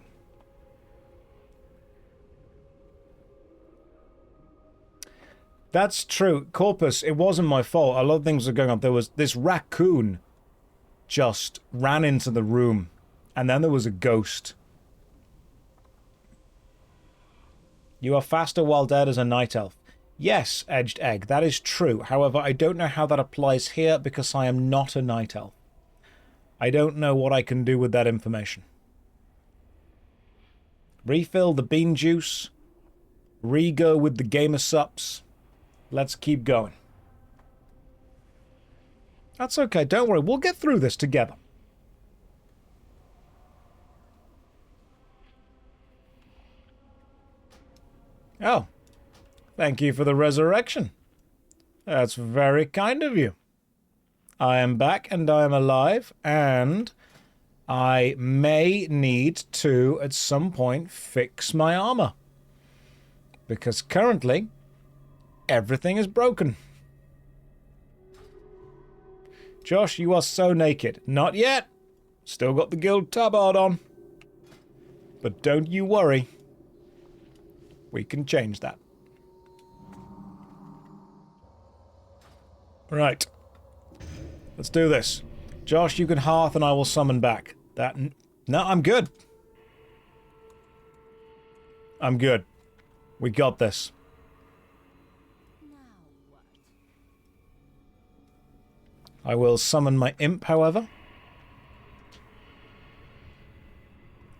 That's true. Corpus, it wasn't my fault. A lot of things were going on. There was this raccoon just ran into the room. And then there was a ghost. You are faster while dead as a night elf. Yes, Edged Egg, that is true. However, I don't know how that applies here because I am not a night elf. I don't know what I can do with that information. Refill the bean juice. Re-go with the gamer sups. Let's keep going. That's okay, don't worry. We'll get through this together. Oh. Thank you for the resurrection. That's very kind of you. I am back and I am alive, and I may need to, at some point, fix my armor. Because currently, everything is broken. Josh, you are so naked. Not yet. Still got the guild tabard on. But don't you worry. We can change that. Right. Let's do this. Josh, you can hearth and I will summon back. That... No, I'm good. I'm good. We got this. I will summon my imp, however.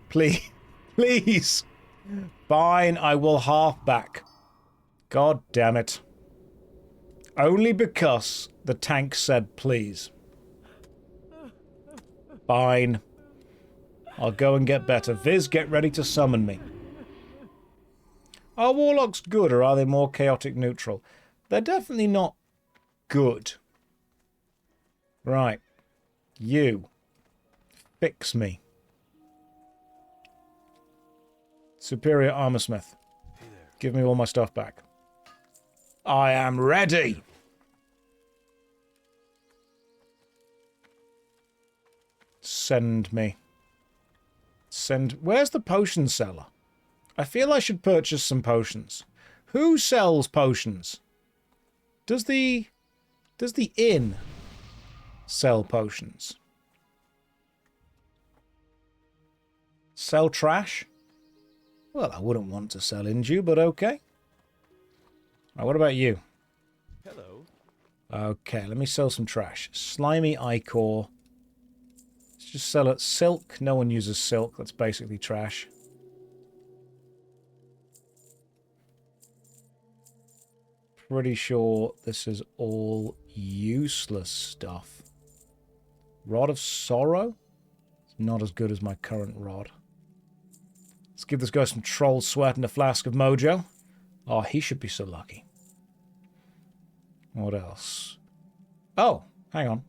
Please. Please. Fine, I will hearth back. God damn it. Only because the tank said please. Fine. I'll go and get better. Viz, get ready to summon me. Are warlocks good, or are they more chaotic neutral? They're definitely not good. Right. You. Fix me. Superior Armorsmith. Hey there. Give me all my stuff back. I am ready! Send me. Send... Where's the potion seller? I feel I should purchase some potions. Who sells potions? Does the inn sell potions? Sell trash? Well, I wouldn't want to sell Inju, but okay. Right, what about you? Hello. Okay, let me sell some trash. Slimy Ichor. Let's just sell it. Silk. No one uses silk. That's basically trash. Pretty sure this is all useless stuff. Rod of Sorrow? It's not as good as my current rod. Let's give this guy some troll sweat and a flask of mojo. Oh, he should be so lucky. What else? Oh, hang on.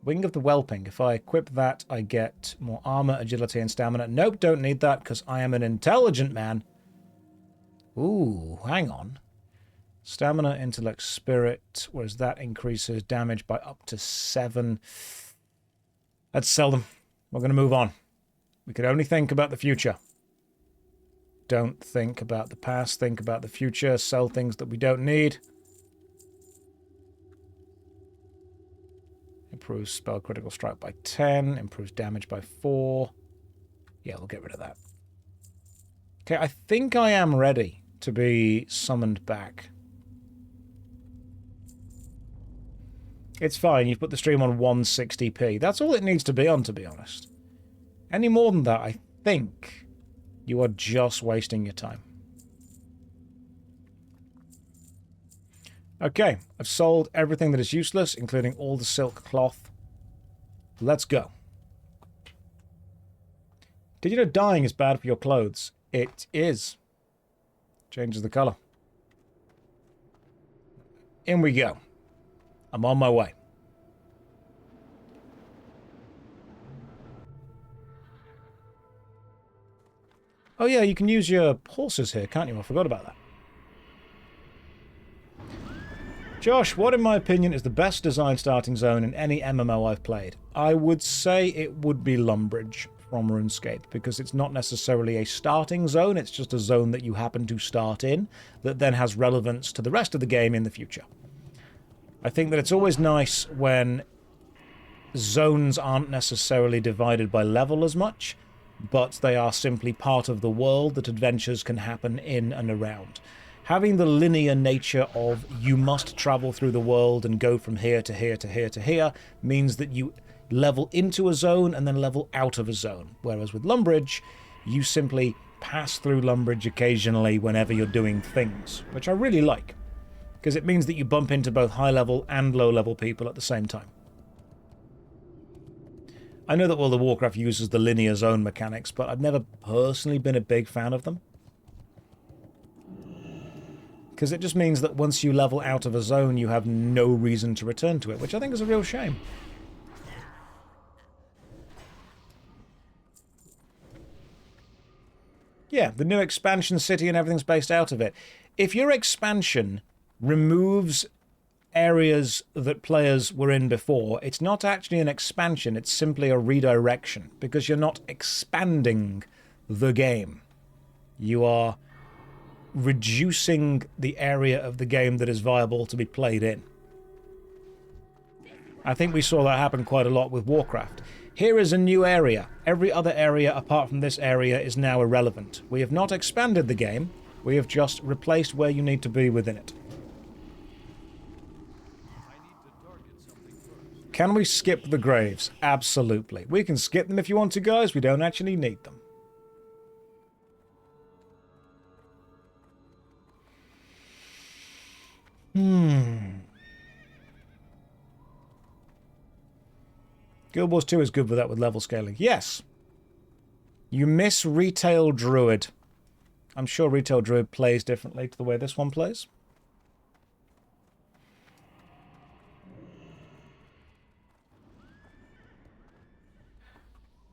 Wing of the Whelping. If I equip that, I get more armor, agility, and stamina. Nope, don't need that, because I am an intelligent man. Ooh, hang on. Stamina, intellect, spirit, whereas that increases damage by up to 7. Let's sell them. We're going to move on. We can only think about the future. Don't think about the past, think about the future. Sell things that we don't need. Improves spell critical strike by 10. Improves damage by 4. Yeah, we'll get rid of that. Okay, I think I am ready to be summoned back. It's fine, you've put the stream on 160p. That's all it needs to be on, to be honest. Any more than that, I think you are just wasting your time. Okay, I've sold everything that is useless, including all the silk cloth. Let's go. Did you know dyeing is bad for your clothes? It is. Changes the colour. In we go. I'm on my way. Oh yeah, you can use your horses here, can't you? I forgot about that. Josh, what in my opinion is the best design starting zone in any MMO I've played? I would say it would be Lumbridge from RuneScape, because it's not necessarily a starting zone, it's just a zone that you happen to start in that then has relevance to the rest of the game in the future. I think that it's always nice when zones aren't necessarily divided by level as much, but they are simply part of the world that adventures can happen in and around. Having the linear nature of you must travel through the world and go from here to here to here to here means that you level into a zone and then level out of a zone. Whereas with Lumbridge, you simply pass through Lumbridge occasionally whenever you're doing things, which I really like, because it means that you bump into both high-level and low-level people at the same time. I know that World of Warcraft uses the linear zone mechanics, but I've never personally been a big fan of them. Because it just means that once you level out of a zone, you have no reason to return to it, which I think is a real shame. Yeah, the new expansion city and everything's based out of it. If your expansion removes areas that players were in before, it's not actually an expansion, it's simply a redirection, because you're not expanding the game. You are reducing the area of the game that is viable to be played in. I think we saw that happen quite a lot with Warcraft. Here is a new area. Every other area apart from this area is now irrelevant. We have not expanded the game, we have just replaced where you need to be within it. Can we skip the graves? Absolutely. We can skip them if you want to, guys. We don't actually need them. Guild Wars 2 is good for that with level scaling. Yes. You miss Retail Druid. I'm sure Retail Druid plays differently to the way this one plays.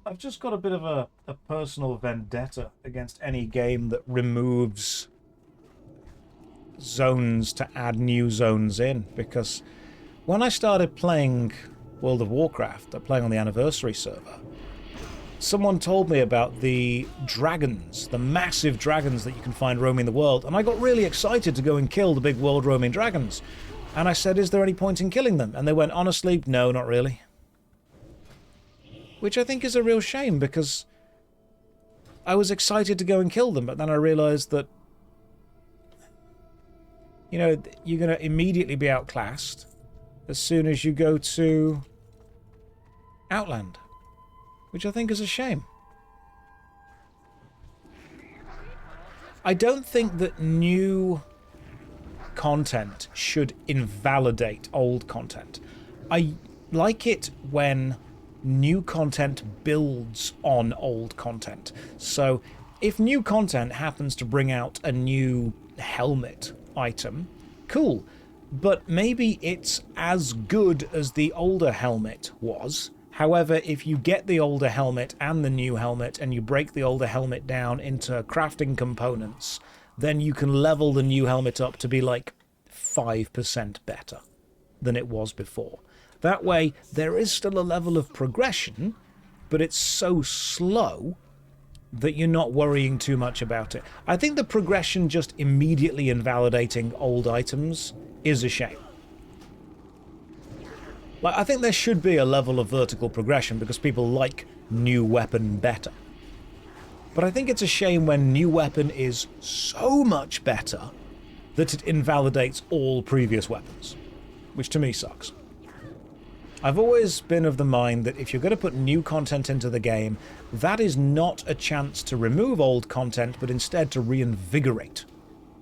I've just got a bit of a personal vendetta against any game that removes zones to add new zones in, because when I started playing World of Warcraft, playing on the Anniversary server, someone told me about the dragons, the massive dragons that you can find roaming the world, and I got really excited to go and kill the big world-roaming dragons. And I said, is there any point in killing them? And they went, honestly, no, not really. Which I think is a real shame, because I was excited to go and kill them, but then I realised that, you know, you're going to immediately be outclassed as soon as you go to Outland, which I think is a shame. I don't think that new content should invalidate old content. I like it when new content builds on old content. So if new content happens to bring out a new helmet item, cool. But maybe it's as good as the older helmet was. However, if you get the older helmet and the new helmet and you break the older helmet down into crafting components, then you can level the new helmet up to be like 5% better than it was before. That way, there is still a level of progression, but it's so slow that you're not worrying too much about it. I think the progression just immediately invalidating old items is a shame. Like, I think there should be a level of vertical progression because people like new weapon better. But I think it's a shame when new weapon is so much better that it invalidates all previous weapons, which to me sucks. I've always been of the mind that if you're going to put new content into the game, that is not a chance to remove old content, but instead to reinvigorate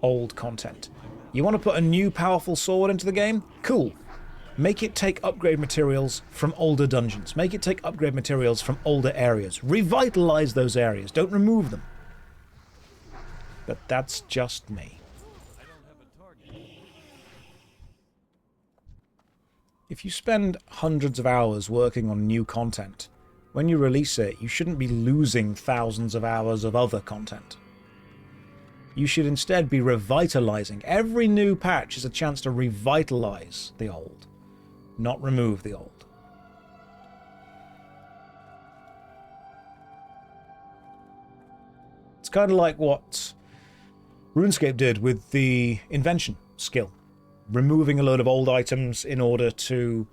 old content. You want to put a new powerful sword into the game? Cool. Make it take upgrade materials from older dungeons. Make it take upgrade materials from older areas. Revitalize those areas. Don't remove them. But that's just me. If you spend hundreds of hours working on new content, when you release it, you shouldn't be losing thousands of hours of other content. You should instead be revitalizing. Every new patch is a chance to revitalize the old, not remove the old. It's kind of like what RuneScape did with the invention skill. Removing a load of old items in order to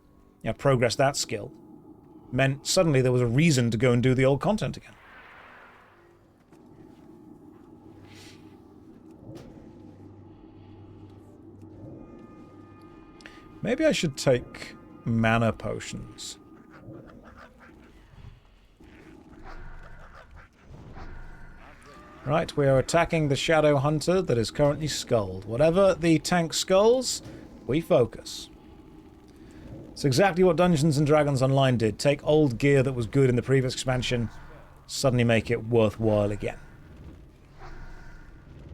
progress that skill meant suddenly there was a reason to go and do the old content again. Maybe I should take mana potions. Right, we are attacking the Shadow Hunter that is currently skulled. Whatever the tank skulls, we focus. It's exactly what Dungeons & Dragons Online did. Take old gear that was good in the previous expansion, suddenly make it worthwhile again.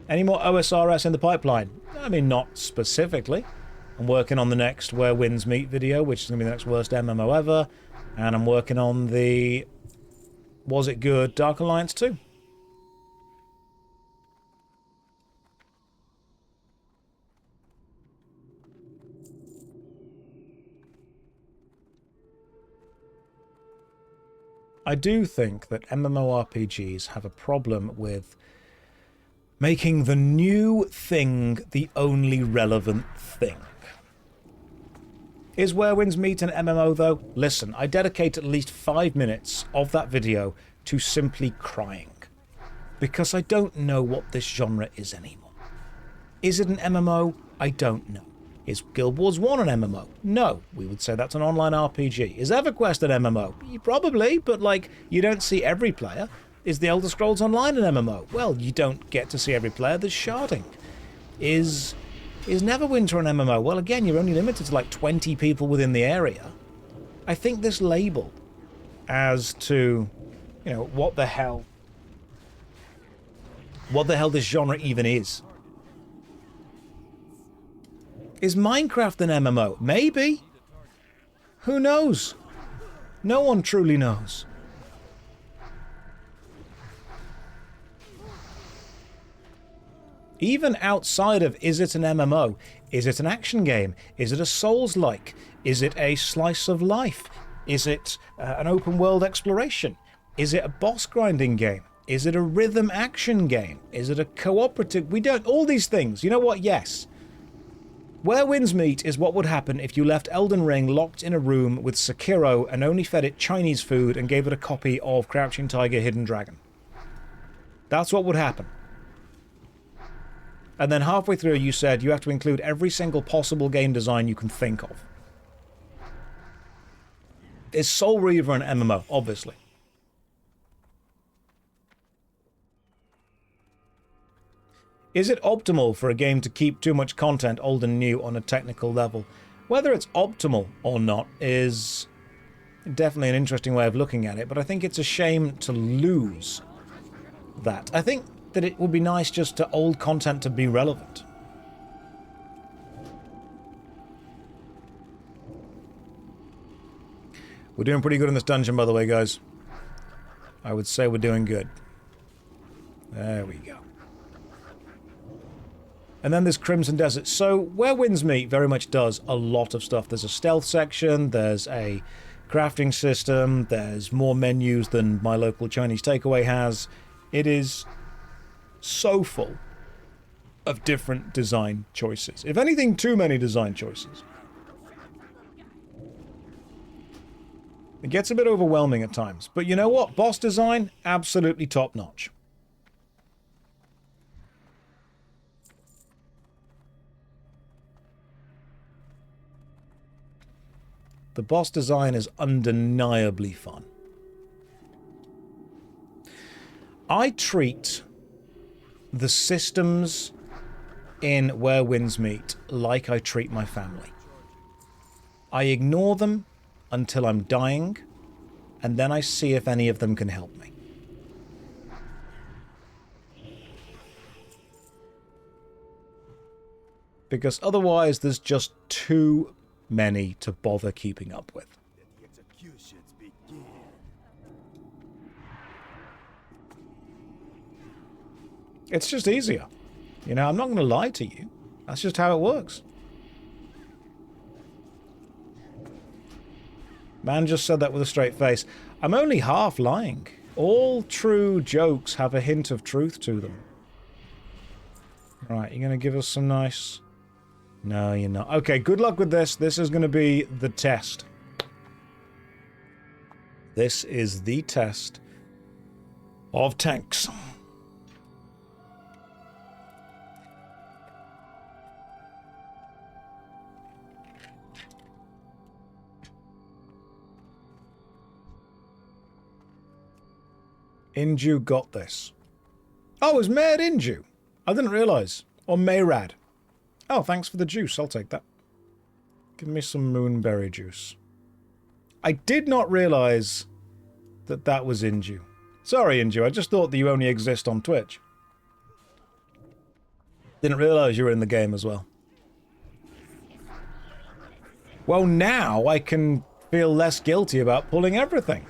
Any more OSRS in the pipeline? I mean, not specifically. I'm working on the next Where Winds Meet video, which is going to be the next worst MMO ever. And I'm working on the Was It Good Dark Alliance 2. I do think that MMORPGs have a problem with making the new thing the only relevant thing. Is Where Winds Meet an MMO, though? Listen, I dedicate at least 5 minutes of that video to simply crying. Because I don't know what this genre is anymore. Is it an MMO? I don't know. Is Guild Wars 1 an MMO? No. We would say that's an online RPG. Is EverQuest an MMO? Probably, but you don't see every player. Is The Elder Scrolls Online an MMO? Well, you don't get to see every player. There's sharding. Is Neverwinter an MMO? Well, again, you're only limited to 20 people within the area. I think this label as to, what the hell this genre even is. Is Minecraft an MMO? Maybe. Who knows? No one truly knows. Even outside of, is it an MMO? Is it an action game? Is it a Souls-like? Is it a slice of life? Is it an open world exploration? Is it a boss grinding game? Is it a rhythm action game? Is it a cooperative? We don't... All these things. You know what? Yes. Where Winds Meet is what would happen if you left Elden Ring locked in a room with Sekiro and only fed it Chinese food and gave it a copy of Crouching Tiger, Hidden Dragon. That's what would happen. And then halfway through you said you have to include every single possible game design you can think of. Is Soul Reaver an MMO? Obviously. Is it optimal for a game to keep too much content old and new on a technical level? Whether it's optimal or not is definitely an interesting way of looking at it, but I think it's a shame to lose that. I think that it would be nice just to old content to be relevant. We're doing pretty good in this dungeon, by the way, guys. I would say we're doing good. There we go. And then there's Crimson Desert. So Where Winds Meet very much does a lot of stuff. There's a stealth section, there's a crafting system, there's more menus than my local Chinese takeaway has. It is so full of different design choices. If anything, too many design choices. It gets a bit overwhelming at times. But you know what? Boss design, absolutely top-notch. The boss design is undeniably fun. I treat the systems in Where Winds Meet like I treat my family. I ignore them until I'm dying, and then I see if any of them can help me. Because otherwise there's just too many to bother keeping up with. It's just easier. You know, I'm not going to lie to you. That's just how it works. Man just said that with a straight face. I'm only half lying. All true jokes have a hint of truth to them. Right, you're going to give us some nice... No, you're not. Okay, good luck with this. This is going to be the test. This is the test of tanks. Inju got this. Oh, it's Mayor Inju. I didn't realise. Or Mayrad. Oh, thanks for the juice. I'll take that. Give me some moonberry juice. I did not realise that that was Inju. Sorry, Inju. I just thought that you only exist on Twitch. Didn't realise you were in the game as well. Well, now I can feel less guilty about pulling everything.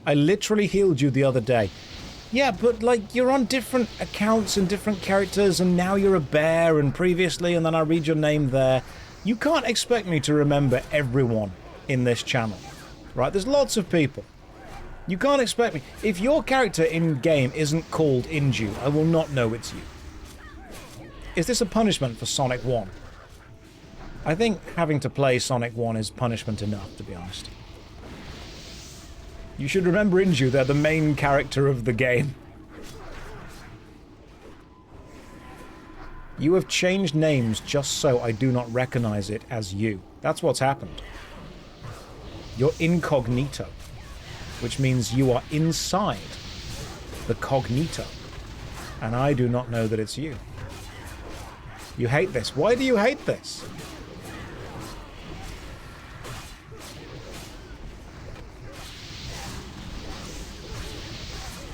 I literally healed you the other day. Yeah, but, like, you're on different accounts and different characters, and now you're a bear, and previously, and then I read your name there. You can't expect me to remember everyone in this channel, right? There's lots of people. You can't expect me. If your character in-game isn't called Inju, I will not know it's you. Is this a punishment for Sonic 1? I think having to play Sonic 1 is punishment enough, to be honest. You should remember Inju, they're the main character of the game. You have changed names just so I do not recognize it as you. That's what's happened. You're incognito, which means you are inside the cognito. And I do not know that it's you. You hate this. Why do you hate this?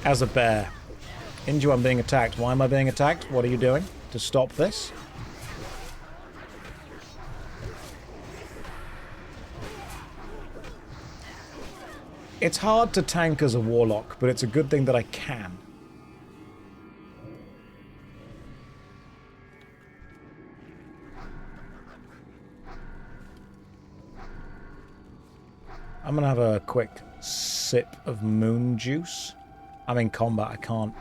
As a bear. Inju, I'm being attacked. Why am I being attacked? What are you doing to stop this? It's hard to tank as a warlock, but it's a good thing that I can. I'm gonna have a quick sip of moon juice. I'm in combat, I can't.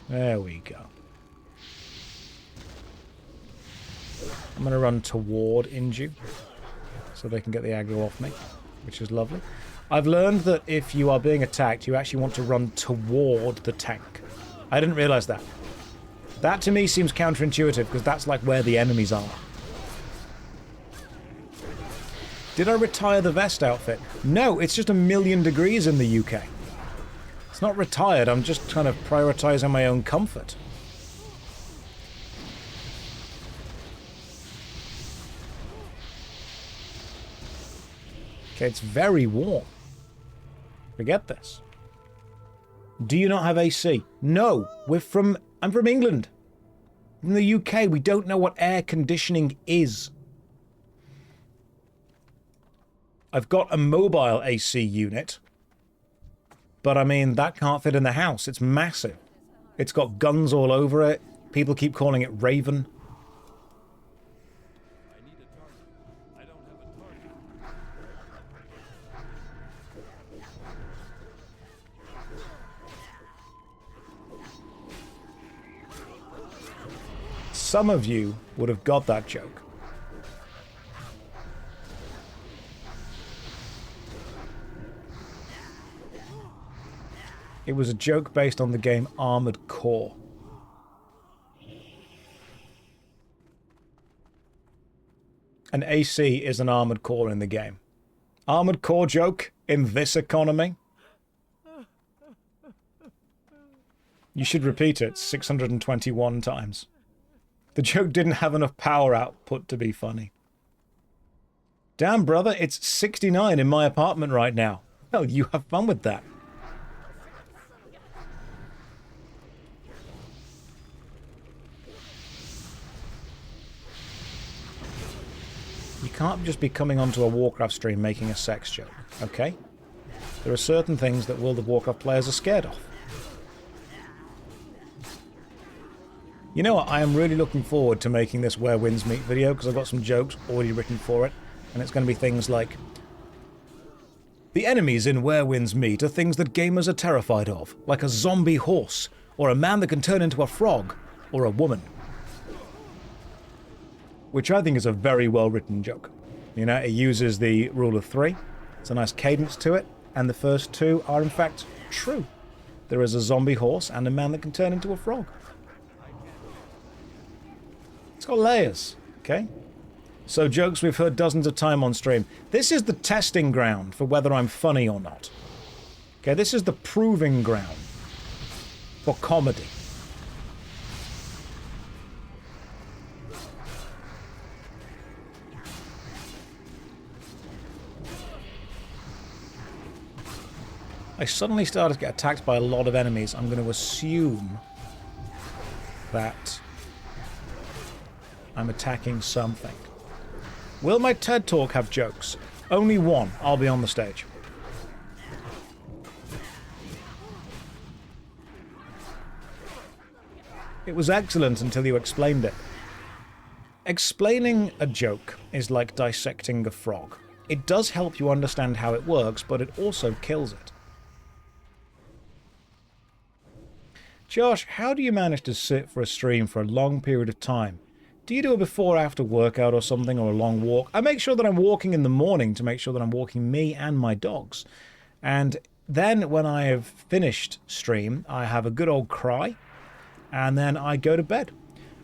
There we go. I'm going to run toward Inju, so they can get the aggro off me, which is lovely. I've learned that if you are being attacked, you actually want to run toward the tank. I didn't realise that. That to me seems counterintuitive, because that's like where the enemies are. Did I retire the vest outfit? No, it's just 1,000,000 degrees in the UK. It's not retired, I'm just kind of prioritising my own comfort. Okay, it's very warm. Forget this. Do you not have AC? No, I'm from England. In the UK, we don't know what air conditioning is. I've got a mobile AC unit, but I mean, that can't fit in the house. It's massive. It's got guns all over it. People keep calling it Raven. I don't have a target. Some of you would have got that joke. It was a joke based on the game Armored Core. An AC is an Armored Core in the game. Armored Core joke? in this economy. You should repeat it 621 times. The joke didn't have enough power output to be funny. Damn, brother, it's 69 in my apartment right now. Well, you have fun with that. You can't just be coming onto a Warcraft stream making a sex joke, okay? There are certain things that World of Warcraft players are scared of. You know what, I am really looking forward to making this Where Winds Meet video because I've got some jokes already written for it, and it's going to be things like, the enemies in Where Winds Meet are things that gamers are terrified of, like a zombie horse, or a man that can turn into a frog, or a woman. Which I think is a very well written joke. You know, it uses the rule of 3, it's a nice cadence to it, and the first two are in fact true. There is a zombie horse and a man that can turn into a frog. It's got layers, okay? So jokes we've heard dozens of times on stream. This is the testing ground for whether I'm funny or not. Okay, this is the proving ground for comedy. I suddenly started to get attacked by a lot of enemies. I'm going to assume that I'm attacking something. Will my TED Talk have jokes? Only one. I'll be on the stage. It was excellent until you explained it. Explaining a joke is like dissecting a frog. It does help you understand how it works, but it also kills it. Josh, how do you manage to sit for a stream for a long period of time? Do you do a before-after workout or something, or a long walk? I make sure that I'm walking in the morning to make sure that I'm walking me and my dogs. And then when I have finished stream, I have a good old cry, and then I go to bed.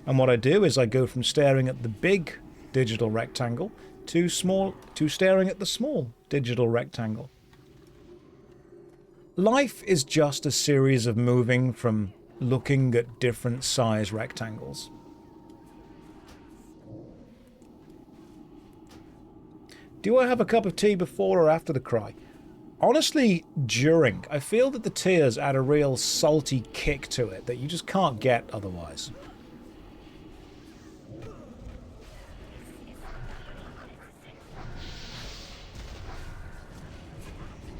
And what I do is I go from staring at the big digital rectangle to staring at the small digital rectangle. Life is just a series of moving from looking at different size rectangles. Do I have a cup of tea before or after the cry? Honestly, during. I feel that the tears add a real salty kick to it that you just can't get otherwise.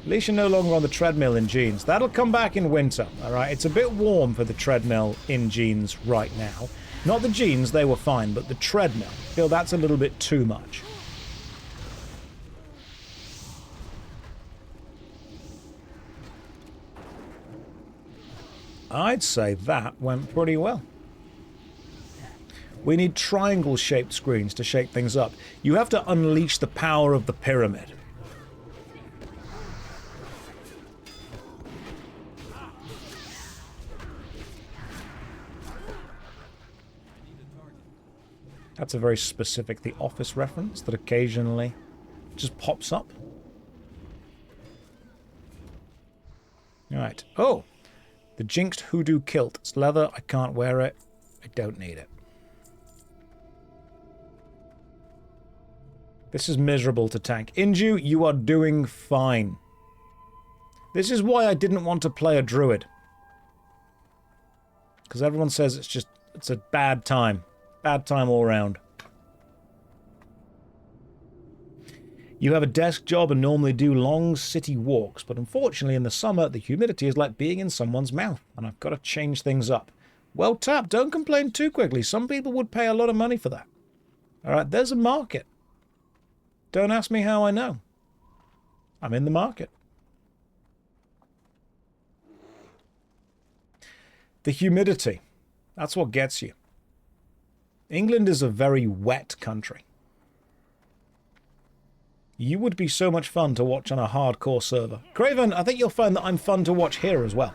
At least you're no longer on the treadmill in jeans. That'll come back in winter, alright? It's a bit warm for the treadmill in jeans right now. Not the jeans, they were fine, but the treadmill. I feel that's a little bit too much. I'd say that went pretty well. We need triangle-shaped screens to shake things up. You have to unleash the power of the pyramid. That's a very specific The Office reference that occasionally just pops up. Alright. Oh! The jinxed hoodoo kilt. It's leather. I can't wear it. I don't need it. This is miserable to tank. Inju, you are doing fine. This is why I didn't want to play a druid. Because everyone says it's a bad time. Bad time all round. You have a desk job and normally do long city walks, but unfortunately in the summer the humidity is like being in someone's mouth, and I've got to change things up. Well tapped, don't complain too quickly. Some people would pay a lot of money for that. Alright, there's a market. Don't ask me how I know. I'm in the market. The humidity. That's what gets you. England is a very wet country. You would be so much fun to watch on a hardcore server. Craven, I think you'll find that I'm fun to watch here as well.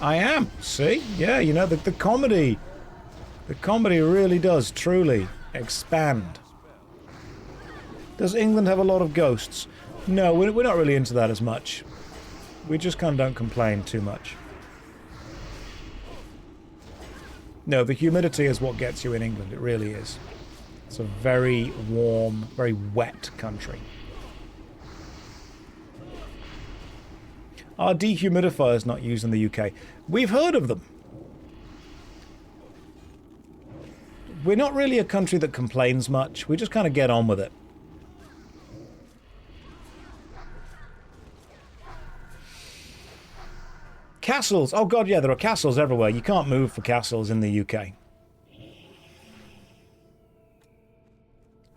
I am. See? Yeah, you know, the comedy... The comedy really does, truly, expand. Does England have a lot of ghosts? No, we're not really into that as much. We just kind of don't complain too much. No, the humidity is what gets you in England. It really is. It's a very warm, very wet country. Are dehumidifiers not used in the UK? We've heard of them. We're not really a country that complains much. We just kind of get on with it. Castles. Oh god, yeah, there are castles everywhere. You can't move for castles in the UK.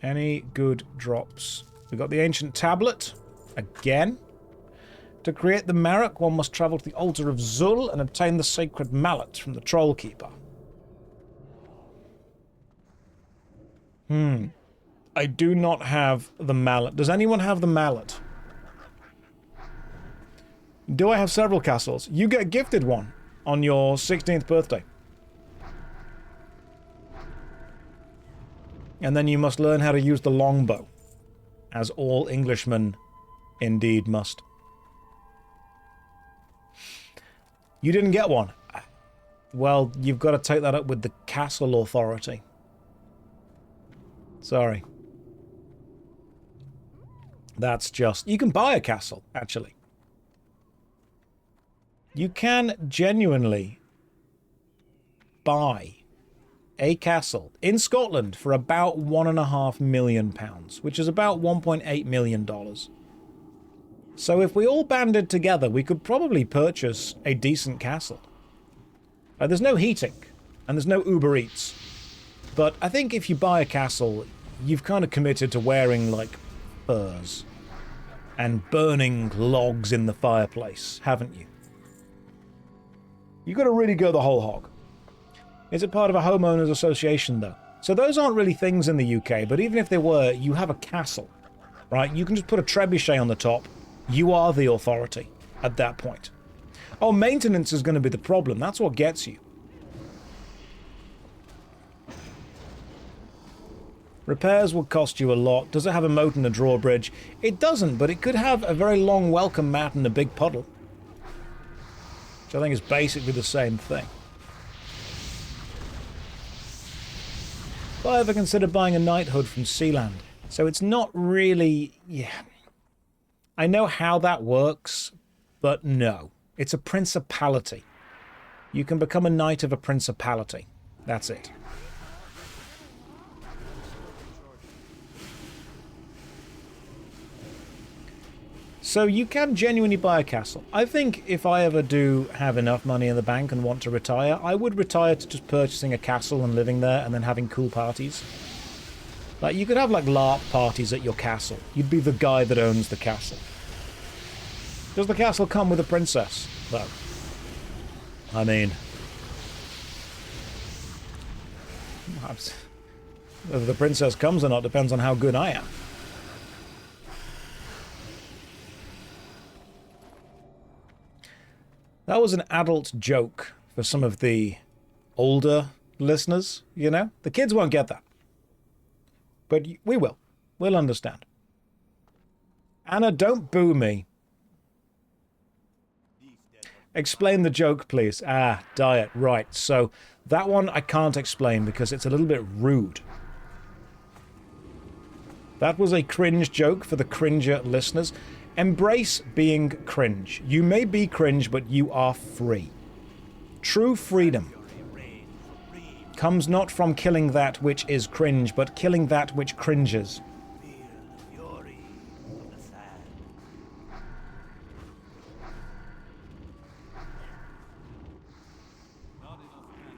Any good drops? We've got the ancient tablet. Again. To create the Marek, one must travel to the altar of Zul and obtain the sacred mallet from the troll keeper. I do not have the mallet. Does anyone have the mallet? Do I have several castles? You get gifted one on your 16th birthday. And then you must learn how to use the longbow, as all Englishmen indeed must. You didn't get one. Well, you've got to take that up with the castle authority. Sorry. That's just... You can buy a castle, actually. You can genuinely buy a castle in Scotland for about £1.5 million, which is about $1.8 million. So if we all banded together, we could probably purchase a decent castle. There's no heating, and there's no Uber Eats. But I think if you buy a castle, you've kind of committed to wearing, like, furs and burning logs in the fireplace, haven't you? You've got to really go the whole hog. Is it part of a homeowners association, though? So those aren't really things in the UK, but even if they were, you have a castle, right? You can just put a trebuchet on the top. You are the authority at that point. Oh, maintenance is going to be the problem. That's what gets you. Repairs will cost you a lot. Does it have a moat and a drawbridge? It doesn't, but it could have a very long welcome mat and a big puddle. Which I think is basically the same thing. Have I ever considered buying a knighthood from Sealand? So it's not really... Yeah. I know how that works, but no. It's a principality. You can become a knight of a principality. That's it. So you can genuinely buy a castle. I think if I ever do have enough money in the bank and want to retire, I would retire to just purchasing a castle and living there and then having cool parties. Like, you could have, like, LARP parties at your castle. You'd be the guy that owns the castle. Does the castle come with a princess, though? I mean... whether the princess comes or not depends on how good I am. That was an adult joke for some of the older listeners, you know? The kids won't get that. But we will. We'll understand. Anna, don't boo me. Explain the joke, please. Ah, diet. Right. So that one I can't explain because it's a little bit rude. That was a cringe joke for the cringer listeners. Embrace being cringe. You may be cringe, but you are free. True freedom comes not from killing that which is cringe, but killing that which cringes.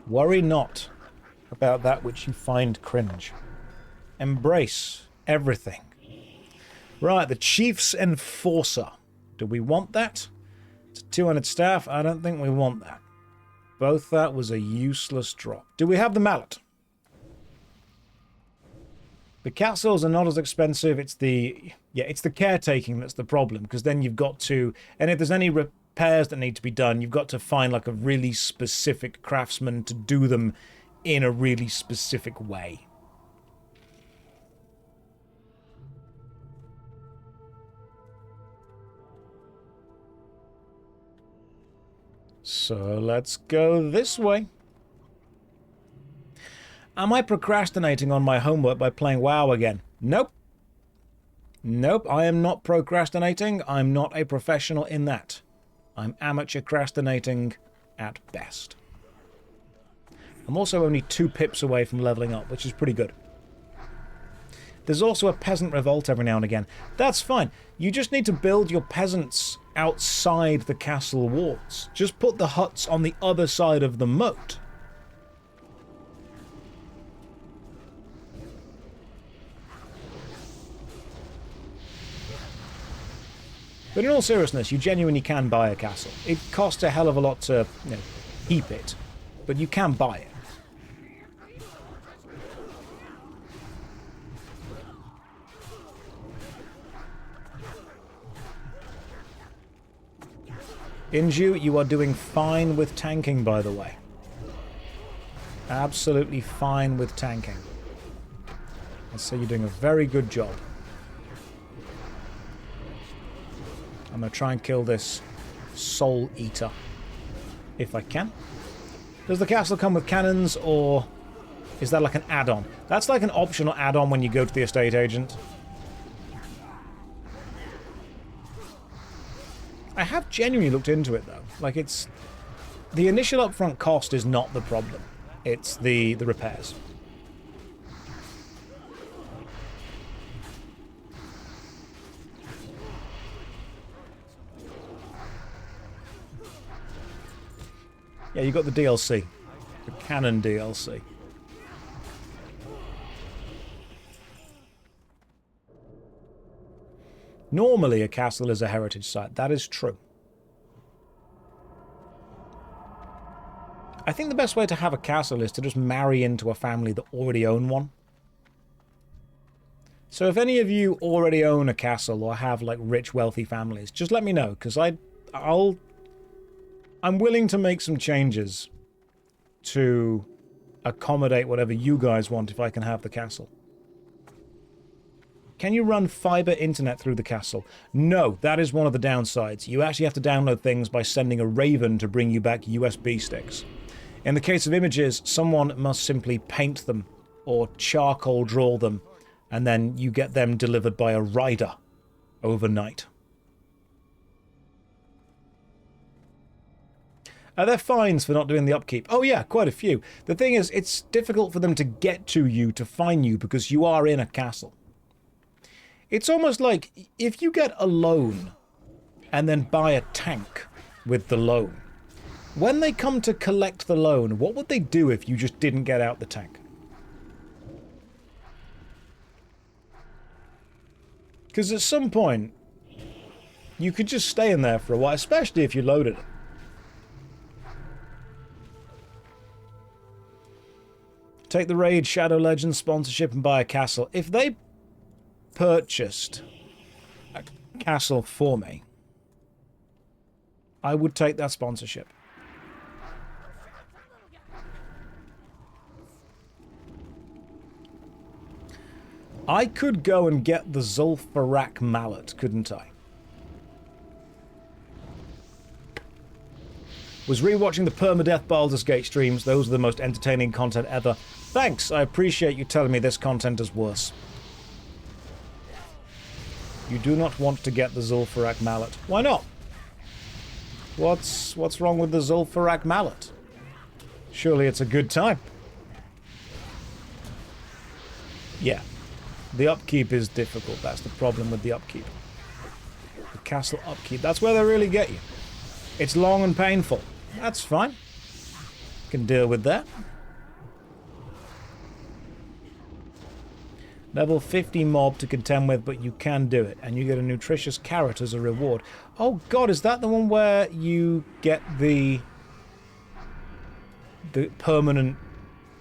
Worry not about that which you find cringe. Embrace everything. Right, the Chief's Enforcer. Do we want that? It's 200 staff. I don't think we want that. Both that was a useless drop. Do we have the mallet? The castles are not as expensive. It's the... Yeah, it's the caretaking that's the problem. Because then you've got to... And if there's any repairs that need to be done, you've got to find like a really specific craftsman to do them in a really specific way. So let's go this way. Am I procrastinating on my homework by playing WoW again? Nope. Nope, I am not procrastinating. I'm not a professional in that. I'm amateur-crastinating at best. I'm also only 2 pips away from leveling up, which is pretty good. There's also a peasant revolt every now and again. That's fine. You just need to build your peasants outside the castle walls. Just put the huts on the other side of the moat. But in all seriousness, you genuinely can buy a castle. It costs a hell of a lot to, you know, heap it, but you can buy it. Inju, you are doing fine with tanking, by the way. Absolutely fine with tanking. I'd say you're doing a very good job. I'm going to try and kill this Soul Eater, if I can. Does the castle come with cannons, or is that like an add-on? That's like an optional add-on when you go to the estate agent. I have genuinely looked into it, though. Like, it's... the initial upfront cost is not the problem. It's the repairs. Yeah, you got the DLC. The canon DLC. Normally, a castle is a heritage site. That is true. I think the best way to have a castle is to just marry into a family that already own one. So if any of you already own a castle or have, like, rich, wealthy families, just let me know, because I'm willing to make some changes to accommodate whatever you guys want if I can have the castle. Can you run fiber internet through the castle? No, that is one of the downsides. You actually have to download things by sending a raven to bring you back USB sticks. In the case of images, someone must simply paint them or charcoal draw them, and then you get them delivered by a rider overnight. Are there fines for not doing the upkeep? Oh yeah, quite a few. The thing is, it's difficult for them to get to you, to find you, because you are in a castle. It's almost like if you get a loan and then buy a tank with the loan, when they come to collect the loan, what would they do if you just didn't get out the tank? Because at some point, you could just stay in there for a while, especially if you loaded it. Take the Raid Shadow Legends sponsorship and buy a castle. If they purchased a castle for me, I would take that sponsorship. I could go and get the Zul'Farrak mallet, couldn't I? Was rewatching the permadeath Baldur's Gate streams. Those are the most entertaining content ever. Thanks, I appreciate you telling me this content is worse. You do not want to get the Zul'Farrak mallet. Why not? What's wrong with the Zul'Farrak mallet? Surely it's a good time. Yeah. The upkeep is difficult. That's the problem with the upkeep. The castle upkeep. That's where they really get you. It's long and painful. That's fine. Can deal with that. Level 50 mob to contend with, but you can do it. And you get a nutritious carrot as a reward. Oh god, is that the one where you get the permanent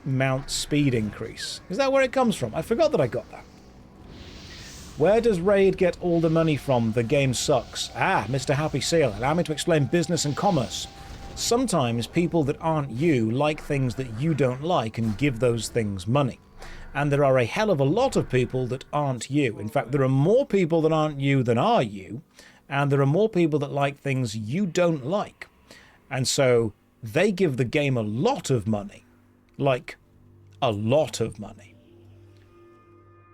mount speed increase? Is that where it comes from? I forgot that I got that. Where does Raid get all the money from? The game sucks. Ah, Mr. Happy Seal, allow me to explain business and commerce. Sometimes people that aren't you like things that you don't like and give those things money. And there are a hell of a lot of people that aren't you. In fact, there are more people that aren't you than are you. And there are more people that like things you don't like. And so they give the game a lot of money. Like, a lot of money.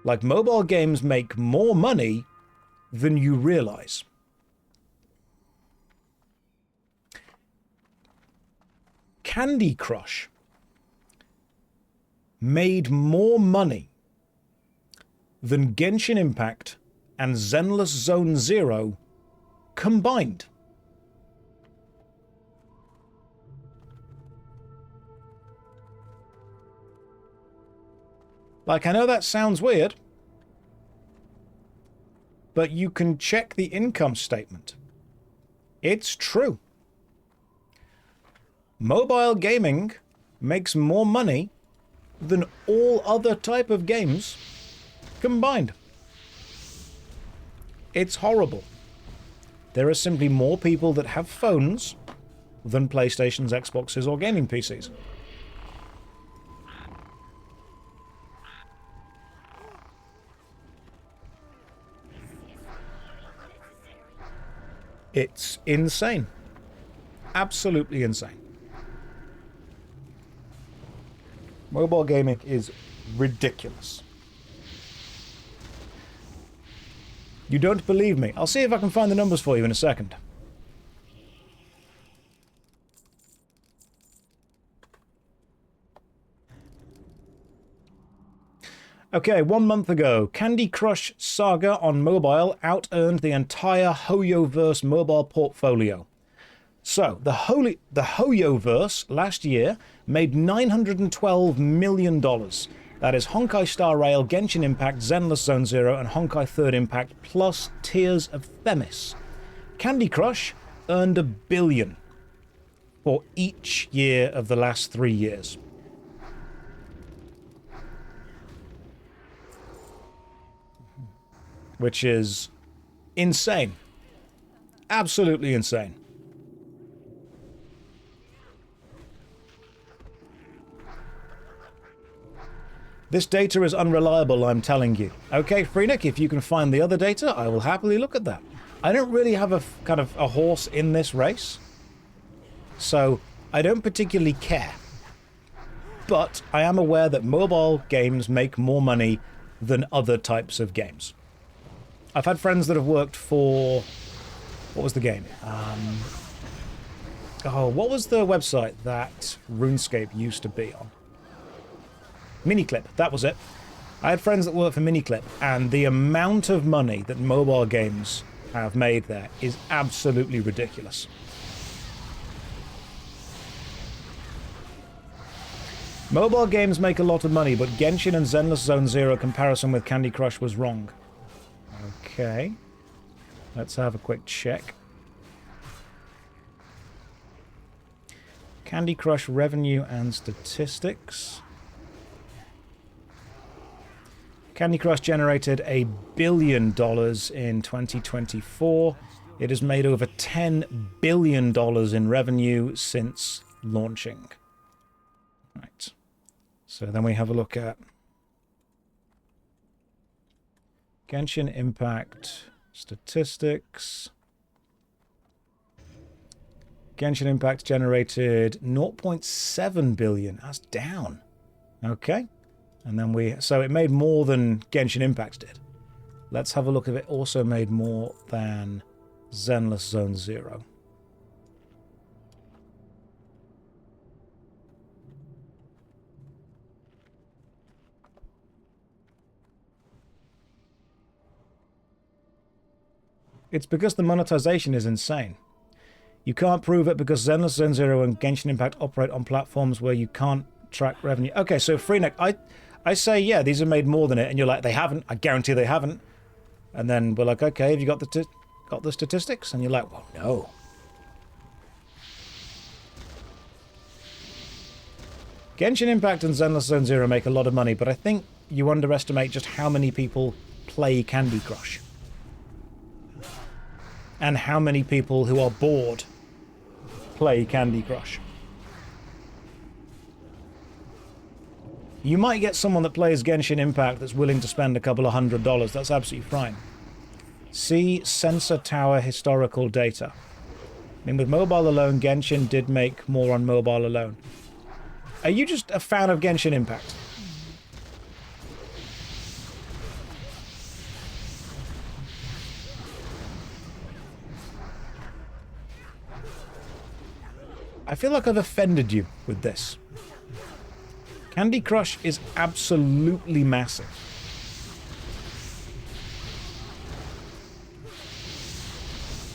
Like, mobile games make more money than you realize. Candy Crush made more money than Genshin Impact and Zenless Zone Zero combined. Like, I know that sounds weird, but you can check the income statement. It's true. Mobile gaming makes more money than all other type of games combined. It's horrible. There are simply more people that have phones than PlayStations, Xboxes, or gaming PCs. It's insane. Absolutely insane. Mobile gaming is ridiculous. You don't believe me? I'll see if I can find the numbers for you in a second. Okay, 1 month ago, Candy Crush Saga on mobile out-earned the entire Hoyoverse mobile portfolio. So, the Hoyoverse last year made $912 million. That is Honkai Star Rail, Genshin Impact, Zenless Zone Zero, and Honkai Third Impact, plus Tears of Themis. Candy Crush earned $1 billion for each year of the last 3 years. Which is insane. Absolutely insane. This data is unreliable, I'm telling you. Okay, Freenik, if you can find the other data, I will happily look at that. I don't really have a kind of a horse in this race, so I don't particularly care. But I am aware that mobile games make more money than other types of games. I've had friends that have worked for... What was the game? What was the website that RuneScape used to be on? Miniclip, that was it. I had friends that worked for Miniclip, and the amount of money that mobile games have made there is absolutely ridiculous. Mobile games make a lot of money, but Genshin and Zenless Zone Zero comparison with Candy Crush was wrong. Okay. Let's have a quick check. Candy Crush revenue and statistics. Candy Crush generated $1 billion in 2024. It has made over $10 billion in revenue since launching. Right. So then we have a look at Genshin Impact statistics. Genshin Impact generated 0.7 billion. That's down. Okay. And then so it made more than Genshin Impact did. Let's have a look if it also made more than Zenless Zone Zero. It's because the monetization is insane. You can't prove it because Zenless Zone Zero and Genshin Impact operate on platforms where you can't track revenue. Okay, so Freenik, I say, yeah, these have made more than it, and you're like, they haven't. I guarantee they haven't. And then we're like, okay, have you got the statistics? And you're like, well, no. Genshin Impact and Zenless Zone Zero make a lot of money, but I think you underestimate just how many people play Candy Crush. And how many people who are bored play Candy Crush. You might get someone that plays Genshin Impact that's willing to spend a couple of $100. That's absolutely fine. See Sensor Tower historical data. I mean, with mobile alone, Genshin did make more on mobile alone. Are you just a fan of Genshin Impact? I feel like I've offended you with this. Candy Crush is absolutely massive.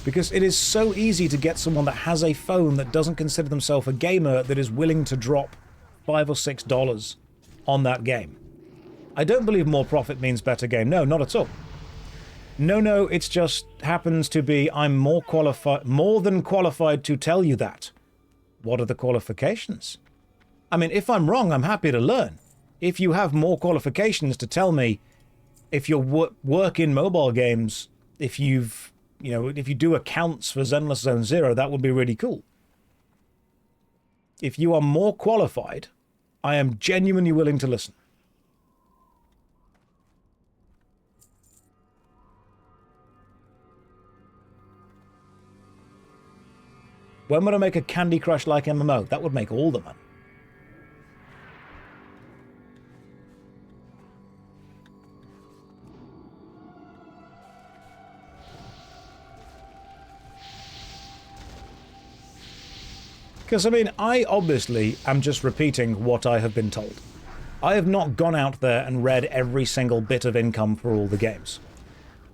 Because it is so easy to get someone that has a phone that doesn't consider themselves a gamer that is willing to drop $5 or $6 on that game. I don't believe more profit means better game. No, not at all. No, it just happens to be I'm more than qualified to tell you that. What are the qualifications? I mean, if I'm wrong, I'm happy to learn. If you have more qualifications to tell me, if you work in mobile games, if you do accounts for Zenless Zone Zero, that would be really cool. If you are more qualified, I am genuinely willing to listen. When would I make a Candy Crush-like MMO? That would make all the money. Because, I mean, I obviously am just repeating what I have been told. I have not gone out there and read every single bit of income for all the games.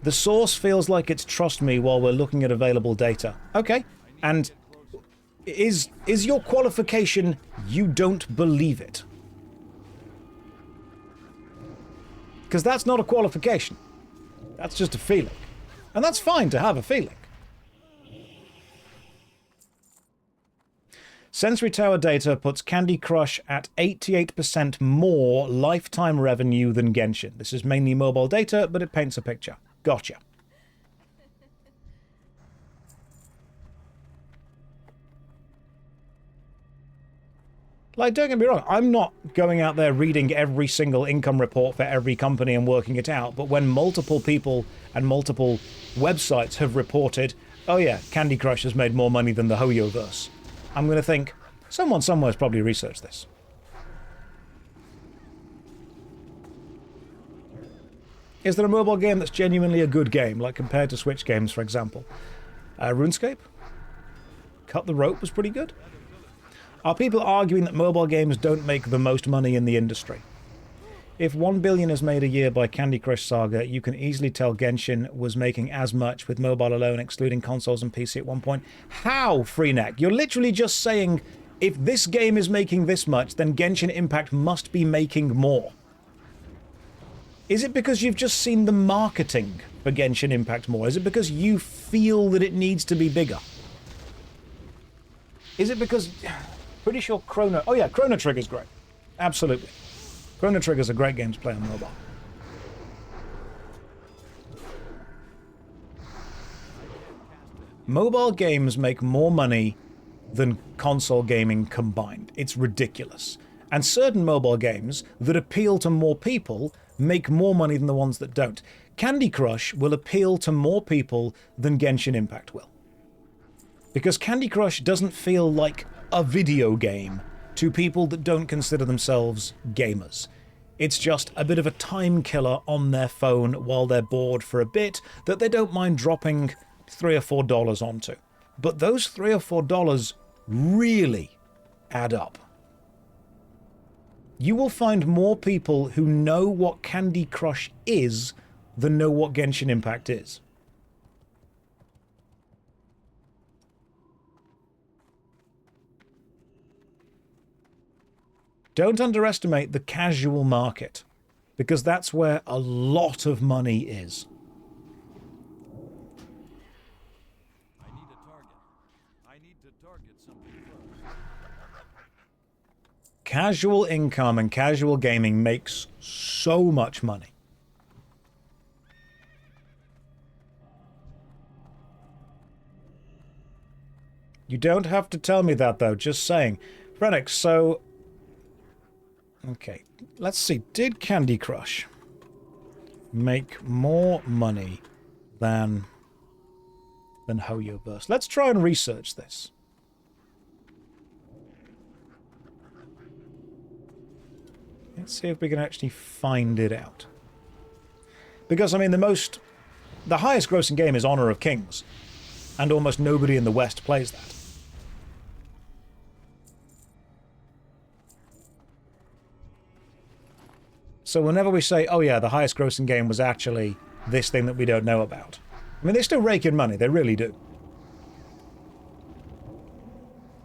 The source feels like it's trust me while we're looking at available data. Okay, and is your qualification you don't believe it? Because that's not a qualification. That's just a feeling. And that's fine to have a feeling. Sensory Tower data puts Candy Crush at 88% more lifetime revenue than Genshin. This is mainly mobile data, but it paints a picture. Gotcha. Like, don't get me wrong, I'm not going out there reading every single income report for every company and working it out, but when multiple people and multiple websites have reported, oh yeah, Candy Crush has made more money than the Hoyoverse, I'm going to think, someone somewhere has probably researched this. Is there a mobile game that's genuinely a good game, like compared to Switch games, for example? RuneScape? Cut the Rope was pretty good. Are people arguing that mobile games don't make the most money in the industry? If 1 billion is made a year by Candy Crush Saga, you can easily tell Genshin was making as much with mobile alone, excluding consoles and PC at one point. How, Freeneck? You're literally just saying, if this game is making this much, then Genshin Impact must be making more. Is it because you've just seen the marketing for Genshin Impact more? Is it because you feel that it needs to be bigger? Is it because... Pretty sure Chrono... Oh yeah, Chrono Trigger's great. Absolutely. Chrono Trigger's a great game to play on mobile. Mobile games make more money than console gaming combined. It's ridiculous. And certain mobile games that appeal to more people make more money than the ones that don't. Candy Crush will appeal to more people than Genshin Impact will. Because Candy Crush doesn't feel like a video game to people that don't consider themselves gamers. It's just a bit of a time killer on their phone while they're bored for a bit that they don't mind dropping $3 or $4 onto. But those $3 or $4 really add up. You will find more people who know what Candy Crush is than know what Genshin Impact is. Don't underestimate the casual market, because that's where a lot of money is. I need a target. I need to target something first. Casual income and casual gaming makes so much money. You don't have to tell me that, though. Just saying. Phoenix, so... Okay, let's see. Did Candy Crush make more money than Hoyoverse? Let's try and research this. Let's see if we can actually find it out. Because, I mean, the highest grossing game is Honor of Kings. And almost nobody in the West plays that. So whenever we say, oh yeah, the highest grossing game was actually this thing that we don't know about. I mean, they still rake in money, they really do.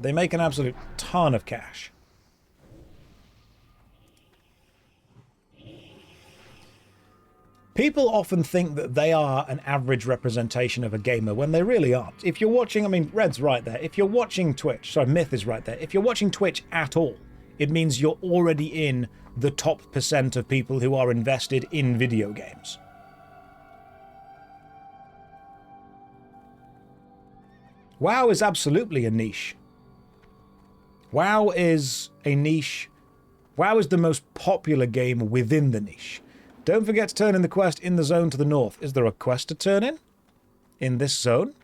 They make an absolute ton of cash. People often think that they are an average representation of a gamer when they really aren't. If you're watching, I mean, Red's right there. If you're watching Twitch, sorry, Myth is right there. If you're watching Twitch at all, it means you're already in the top % of people who are invested in video games. WoW is absolutely a niche. WoW is a niche. WoW is the most popular game within the niche. Don't forget to turn in the quest in the zone to the north. Is there a quest to turn in? In this zone?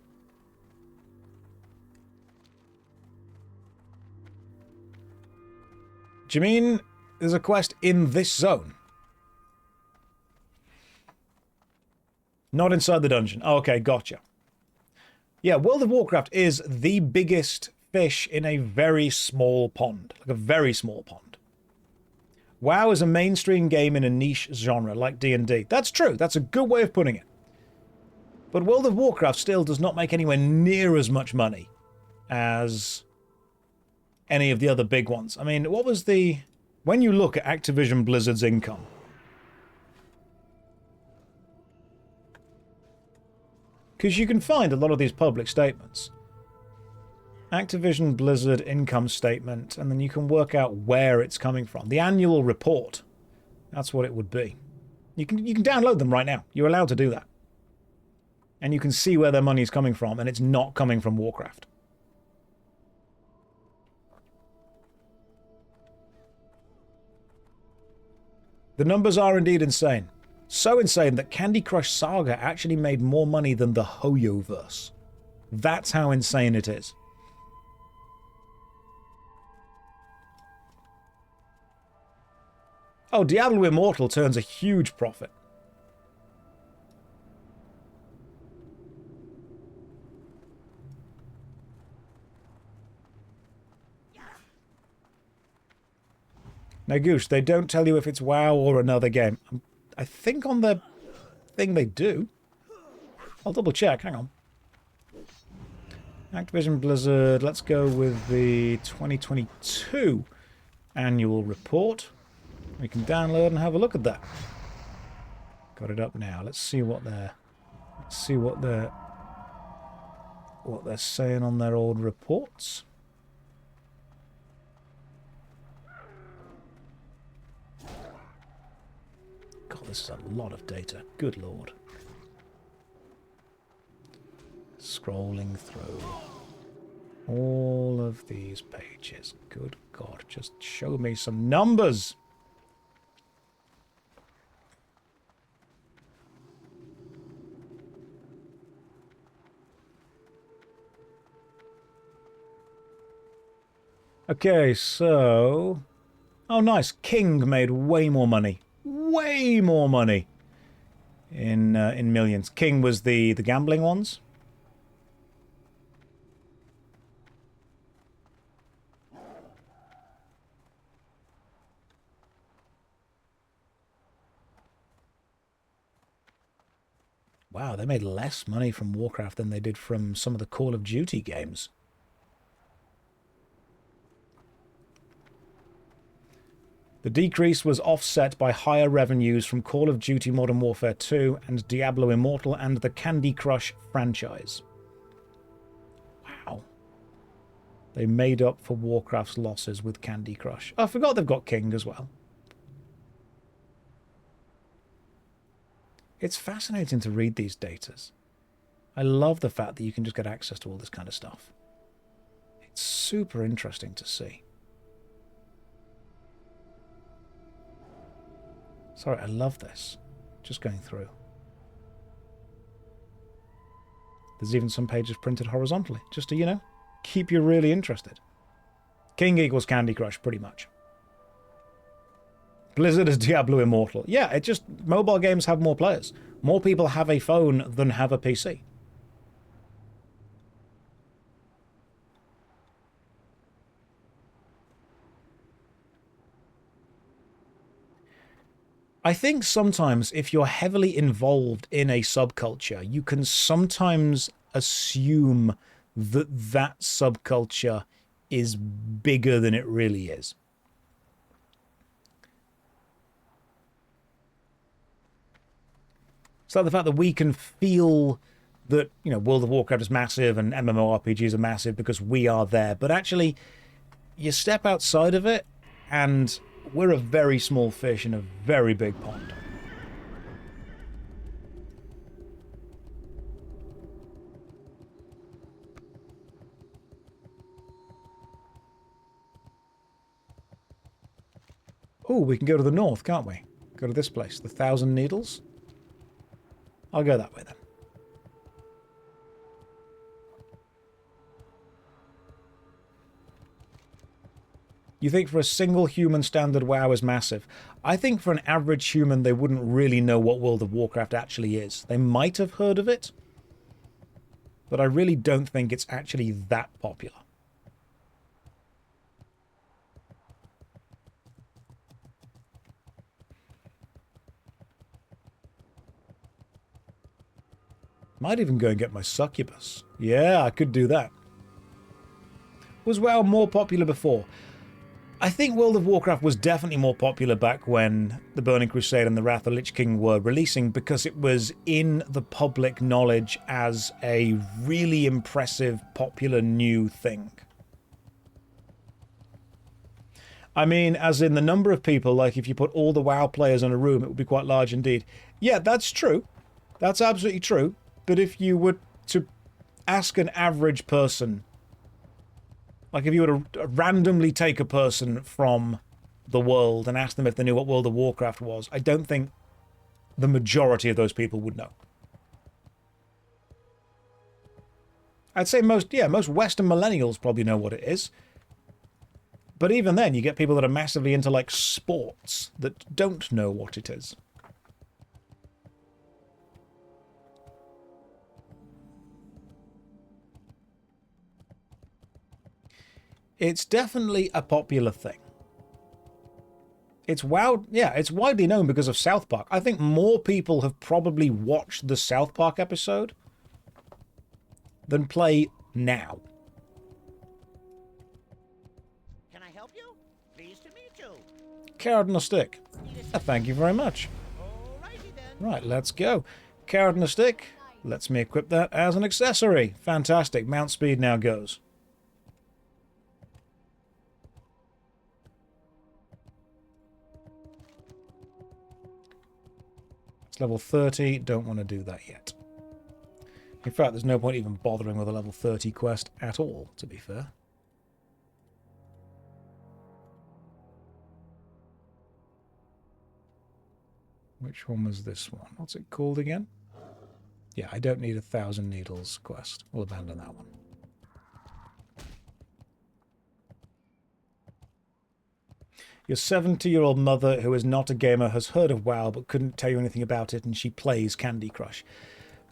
Do you mean there's a quest in this zone? Not inside the dungeon. Oh, okay, gotcha. Yeah, World of Warcraft is the biggest fish in a very small pond. Like a very small pond. WoW is a mainstream game in a niche genre like D&D. That's true. That's a good way of putting it. But World of Warcraft still does not make anywhere near as much money as any of the other big ones. I mean, what was the... When you look at Activision Blizzard's income... Because you can find a lot of these public statements. Activision Blizzard income statement, and then you can work out where it's coming from. The annual report. That's what it would be. You can download them right now. You're allowed to do that. And you can see where their money is coming from, and it's not coming from Warcraft. The numbers are indeed insane. So insane that Candy Crush Saga actually made more money than the Hoyoverse. That's how insane it is. Oh, Diablo Immortal turns a huge profit. Now, Goose, they don't tell you if it's WoW or another game. I think on the thing they do. I'll double check, hang on. Activision Blizzard, let's go with the 2022 annual report. We can download and have a look at that. Got it up now. Let's see what they're saying on their old reports. God, this is a lot of data. Good lord. Scrolling through all of these pages. Good God, just show me some numbers. Okay, so... Oh, nice. King made way more money. Way more money in millions. King was the gambling ones. Wow, they made less money from Warcraft than they did from some of the Call of Duty games. The decrease was offset by higher revenues from Call of Duty Modern Warfare 2 and Diablo Immortal and the Candy Crush franchise. Wow. They made up for Warcraft's losses with Candy Crush. Oh, I forgot they've got King as well. It's fascinating to read these datas. I love the fact that you can just get access to all this kind of stuff. It's super interesting to see. Sorry, I love this. Just going through. There's even some pages printed horizontally, just to, you know, keep you really interested. King equals Candy Crush, pretty much. Blizzard is Diablo Immortal. Yeah, it just... Mobile games have more players. More people have a phone than have a PC. I think sometimes if you're heavily involved in a subculture, you can sometimes assume that that subculture is bigger than it really is. It's like the fact that we can feel that, you know, World of Warcraft is massive and MMORPGs are massive because we are there. But actually, you step outside of it and we're a very small fish in a very big pond. Oh, we can go to the north, can't we? Go to this place, the Thousand Needles. I'll go that way then. You think for a single human standard WoW is massive. I think for an average human they wouldn't really know what World of Warcraft actually is. They might have heard of it, but I really don't think it's actually that popular. Might even go and get my succubus. Yeah, I could do that. Was WoW more popular before? I think World of Warcraft was definitely more popular back when the Burning Crusade and the Wrath of the Lich King were releasing because it was in the public knowledge as a really impressive, popular new thing. I mean, as in the number of people, like if you put all the WoW players in a room, it would be quite large indeed. Yeah, that's true. That's absolutely true. But if you were to ask an average person, like if you were to randomly take a person from the world and ask them if they knew what World of Warcraft was, I don't think the majority of those people would know. I'd say most Western millennials probably know what it is. But even then, you get people that are massively into, like, sports that don't know what it is. It's definitely a popular thing. It's it's widely known because of South Park. I think more people have probably watched the South Park episode than play now. Can I help you? Pleased to meet you. Carrot and a stick. Thank you very much. Alrighty then. Right, let's go. Carrot and a stick. Lets me equip that as an accessory. Fantastic. Mount speed now goes. Level 30, don't want to do that yet. In fact, there's no point even bothering with a level 30 quest at all, to be fair. Which one was this one? What's it called again? Yeah, I don't need a 1,000 Needles quest. We'll abandon that one. Your 70-year-old mother, who is not a gamer, has heard of WoW but couldn't tell you anything about it, and she plays Candy Crush.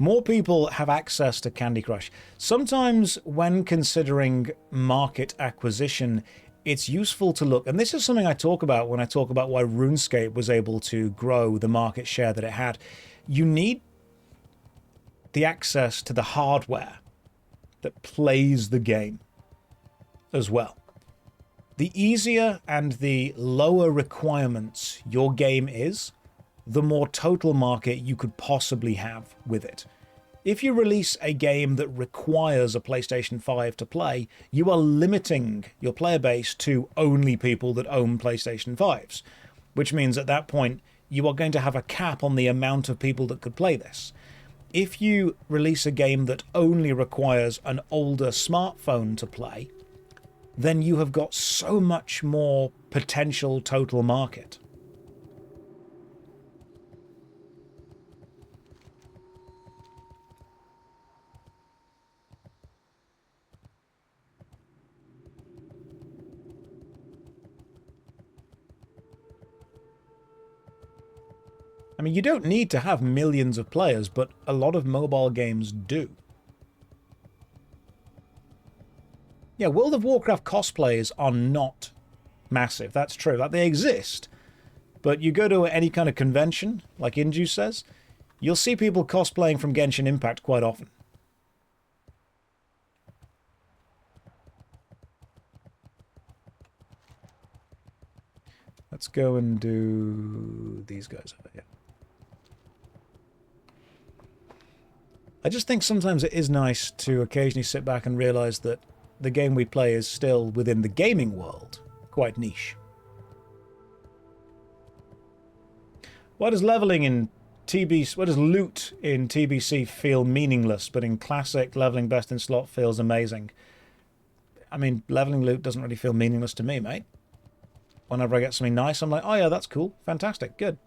More people have access to Candy Crush. Sometimes when considering market acquisition, it's useful to look, and this is something I talk about when I talk about why RuneScape was able to grow the market share that it had. You need the access to the hardware that plays the game as well. The easier and the lower requirements your game is, the more total market you could possibly have with it. If you release a game that requires a PlayStation 5 to play, you are limiting your player base to only people that own PlayStation 5s, which means at that point you are going to have a cap on the amount of people that could play this. If you release a game that only requires an older smartphone to play, then you have got so much more potential total market. I mean, you don't need to have millions of players, but a lot of mobile games do. Yeah, World of Warcraft cosplays are not massive. That's true. Like, they exist. But you go to any kind of convention, like Inju says, you'll see people cosplaying from Genshin Impact quite often. Let's go and do these guys over here. I just think sometimes it is nice to occasionally sit back and realize that the game we play is still, within the gaming world, quite niche. Why does leveling in TBC, why does loot in TBC feel meaningless, but in classic, leveling best in slot feels amazing? I mean, leveling loot doesn't really feel meaningless to me, mate. Whenever I get something nice, I'm like, oh yeah, that's cool, fantastic, good.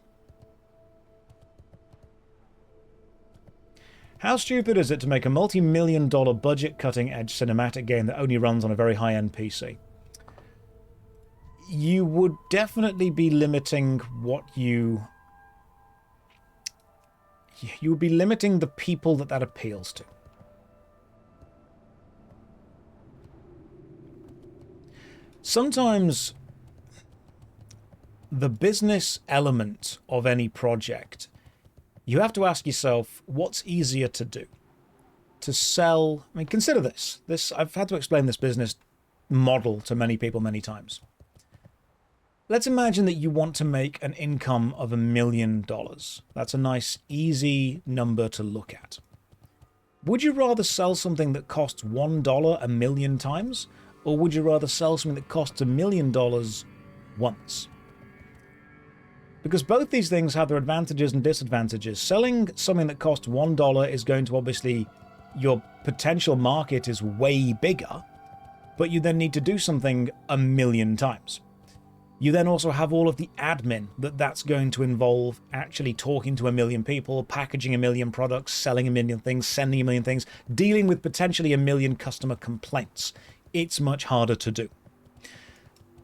How stupid is it to make a multi-million-dollar budget cutting-edge cinematic game that only runs on a very high-end PC? You would definitely be limiting what you would be limiting the people that appeals to. Sometimes the business element of any project, you have to ask yourself, what's easier to do? To sell... I mean, consider this. I've had to explain this business model to many people many times. Let's imagine that you want to make an income of $1 million. That's a nice, easy number to look at. Would you rather sell something that costs $1 1 million times? Or would you rather sell something that costs $1 million once? Because both these things have their advantages and disadvantages. Selling something that costs $1 is going to obviously... your potential market is way bigger, but you then need to do something 1 million times. You then also have all of the admin that's going to involve actually talking to 1 million people, packaging 1 million products, selling 1 million things, sending 1 million things, dealing with potentially 1 million customer complaints. It's much harder to do.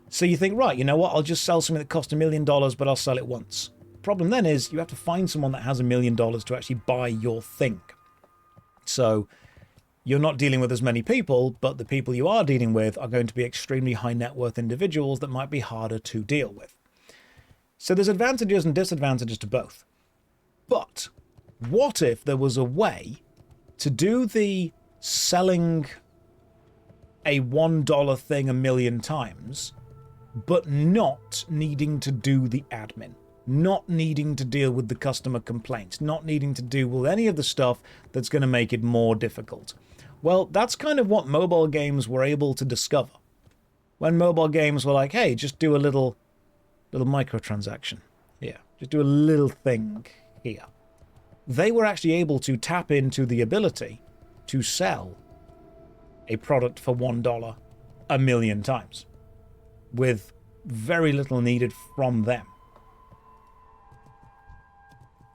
So you think, right, you know what, I'll just sell something that costs $1 million, but I'll sell it once. Problem then is you have to find someone that has $1 million to actually buy your thing. So you're not dealing with as many people, but the people you are dealing with are going to be extremely high net worth individuals that might be harder to deal with. So there's advantages and disadvantages to both. But what if there was a way to do the selling a $1 thing 1 million times, but not needing to do the admin, not needing to deal with the customer complaints, not needing to do with any of the stuff that's going to make it more difficult? Well, that's kind of what mobile games were able to discover. When mobile games were like, hey, just do a little microtransaction here, just do a little thing here. They were actually able to tap into the ability to sell a product for $1 1 million times, with very little needed from them.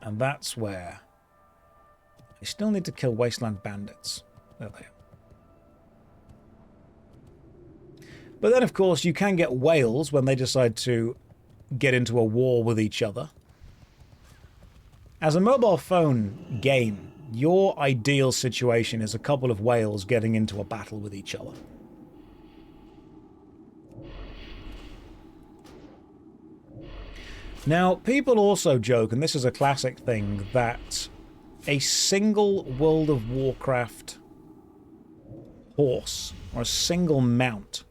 And that's where I still need to kill wasteland bandits. There they are. But then, of course, you can get whales when they decide to get into a war with each other. As a mobile phone game, your ideal situation is a couple of whales getting into a battle with each other. Now, people also joke, and this is a classic thing, that a single World of Warcraft horse or a single mount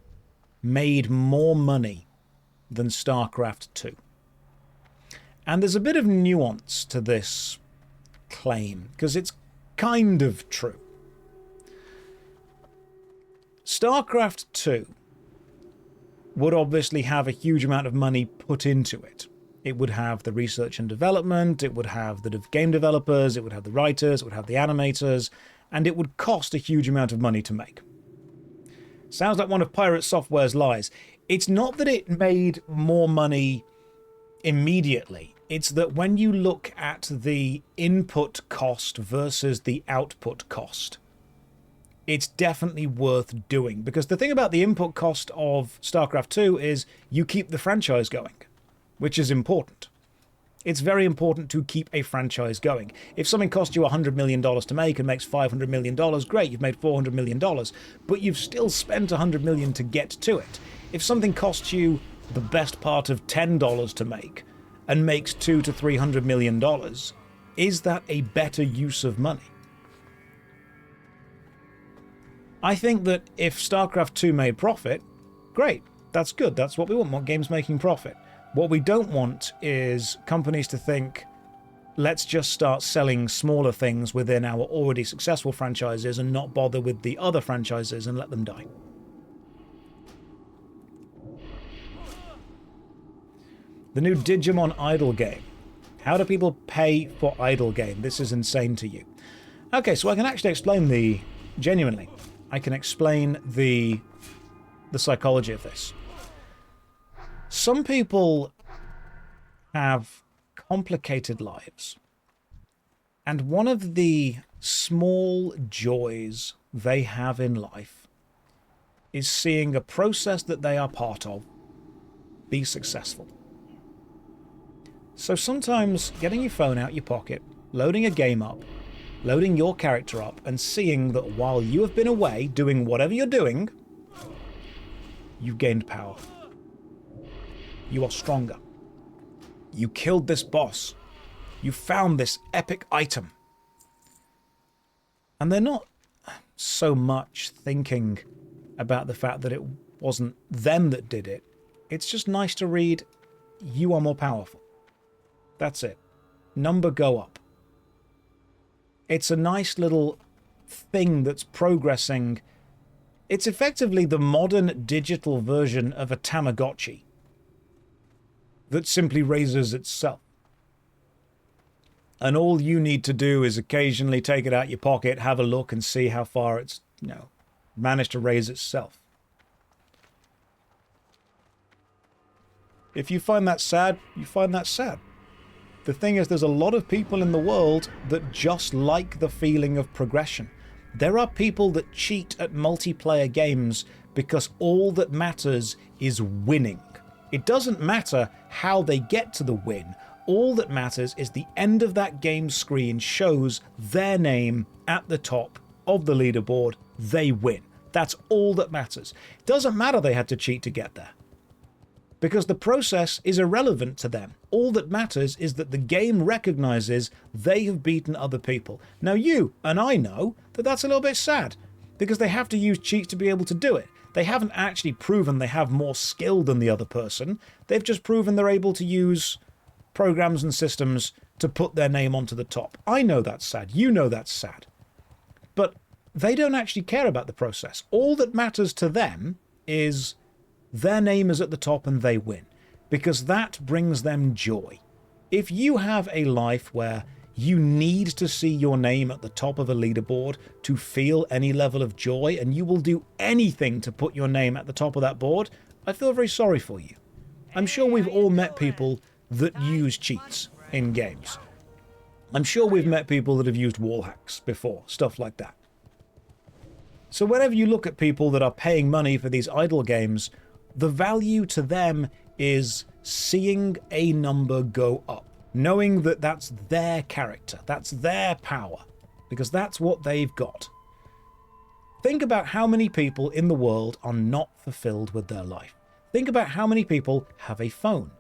made more money than StarCraft 2. And there's a bit of nuance to this claim, because it's kind of true. StarCraft 2 would obviously have a huge amount of money put into it. It would have the research and development, it would have the game developers, it would have the writers, it would have the animators, and it would cost a huge amount of money to make. Sounds like one of Pirate Software's lies. It's not that it made more money immediately. It's that when you look at the input cost versus the output cost, it's definitely worth doing. Because the thing about the input cost of StarCraft 2 is you keep the franchise going, which is important. It's very important to keep a franchise going. If something costs you $100 million to make and makes $500 million, great, you've made $400 million, but you've still spent $100 million to get to it. If something costs you the best part of $10 to make and makes $200 to $300 million, is that a better use of money? I think that if StarCraft 2 made profit, great, that's good, that's what we want games making profit. What we don't want is companies to think, let's just start selling smaller things within our already successful franchises and not bother with the other franchises and let them die. The new Digimon Idle game. How do people pay for Idle game? This is insane to you. Okay, so I can actually explain genuinely, I can explain the psychology of this. Some people have complicated lives, and one of the small joys they have in life is seeing a process that they are part of be successful. So sometimes getting your phone out your pocket, loading a game up, loading your character up, and seeing that while you have been away doing whatever you're doing, you've gained power. You are stronger. You killed this boss. You found this epic item. And they're not so much thinking about the fact that it wasn't them that did it. It's just nice to read, you are more powerful. That's it. Number go up. It's a nice little thing that's progressing. It's effectively the modern digital version of a Tamagotchi that simply raises itself. And all you need to do is occasionally take it out your pocket, have a look, and see how far it's, managed to raise itself. If you find that sad, you find that sad. The thing is, there's a lot of people in the world that just like the feeling of progression. There are people that cheat at multiplayer games because all that matters is winning. It doesn't matter how they get to the win. All that matters is the end of that game screen shows their name at the top of the leaderboard. They win. That's all that matters. It doesn't matter they had to cheat to get there, because the process is irrelevant to them. All that matters is that the game recognizes they have beaten other people. Now you and I know that that's a little bit sad, because they have to use cheats to be able to do it. They haven't actually proven they have more skill than the other person. They've just proven they're able to use programs and systems to put their name onto the top. I know that's sad. You know that's sad. But they don't actually care about the process. All that matters to them is their name is at the top and they win, because that brings them joy. If you have a life where you need to see your name at the top of a leaderboard to feel any level of joy, and you will do anything to put your name at the top of that board, I feel very sorry for you. I'm sure we've all met people that use cheats in games. I'm sure we've met people that have used wall hacks before, stuff like that. So whenever you look at people that are paying money for these idle games, the value to them is seeing a number go up, knowing that that's their character, that's their power, because that's what they've got. Think about how many people in the world are not fulfilled with their life. Think about how many people have a phone.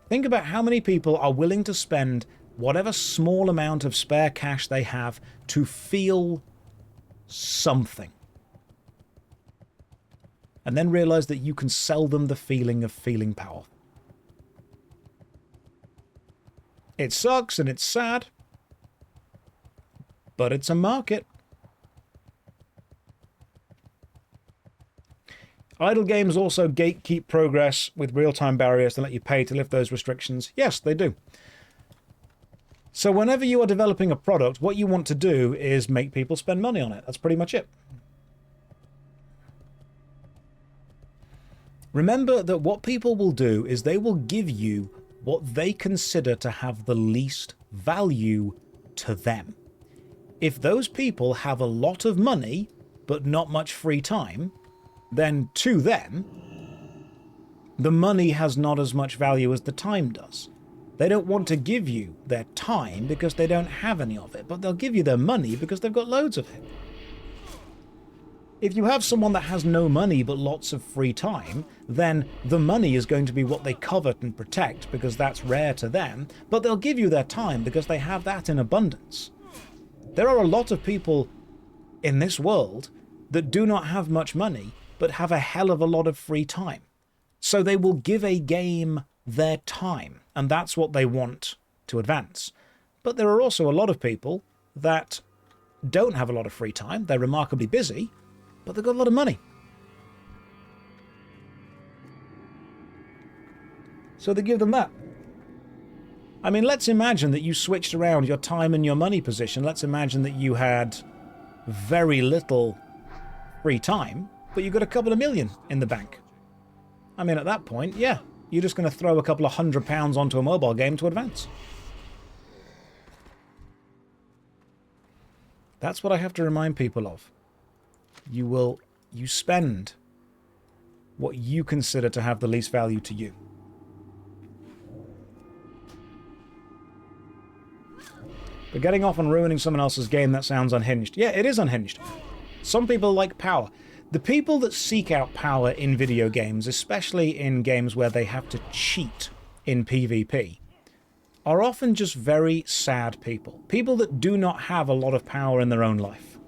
Think about how many people are willing to spend whatever small amount of spare cash they have to feel something. And then realize that you can sell them the feeling of feeling powerful. It sucks and it's sad, but it's a market. Idle games also gatekeep progress with real-time barriers to let you pay to lift those restrictions. Yes, they do. So whenever you are developing a product, what you want to do is make people spend money on it. That's pretty much it. Remember that what people will do is they will give you what they consider to have the least value to them. If those people have a lot of money, but not much free time, then to them, the money has not as much value as the time does. They don't want to give you their time because they don't have any of it, but they'll give you their money because they've got loads of it. If you have someone that has no money but lots of free time, then the money is going to be what they covet and protect because that's rare to them, but they'll give you their time because they have that in abundance. There are a lot of people in this world that do not have much money but have a hell of a lot of free time. So they will give a game their time, and that's what they want to advance. But there are also a lot of people that don't have a lot of free time, they're remarkably busy, but they've got a lot of money. So they give them that. I mean, let's imagine that you switched around your time and your money position. Let's imagine that you had very little free time, but you've got a couple of million in the bank. I mean, at that point, yeah, you're just going to throw a couple of £100 onto a mobile game to advance. That's what I have to remind people of. You spend what you consider to have the least value to you. But getting off and ruining someone else's game, that sounds unhinged. Yeah, it is unhinged. Some people like power. The people that seek out power in video games, especially in games where they have to cheat in PvP, are often just very sad people. People that do not have a lot of power in their own life.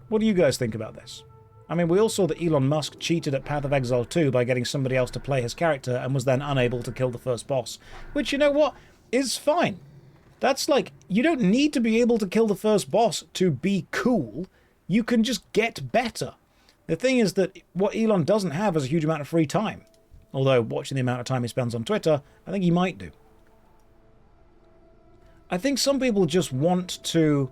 What do you guys think about this? I mean, we all saw that Elon Musk cheated at Path of Exile 2 by getting somebody else to play his character and was then unable to kill the first boss. Which, you know what, is fine. That's like, you don't need to be able to kill the first boss to be cool. You can just get better. The thing is that what Elon doesn't have is a huge amount of free time. Although, watching the amount of time he spends on Twitter, I think he might do. I think some people just want to...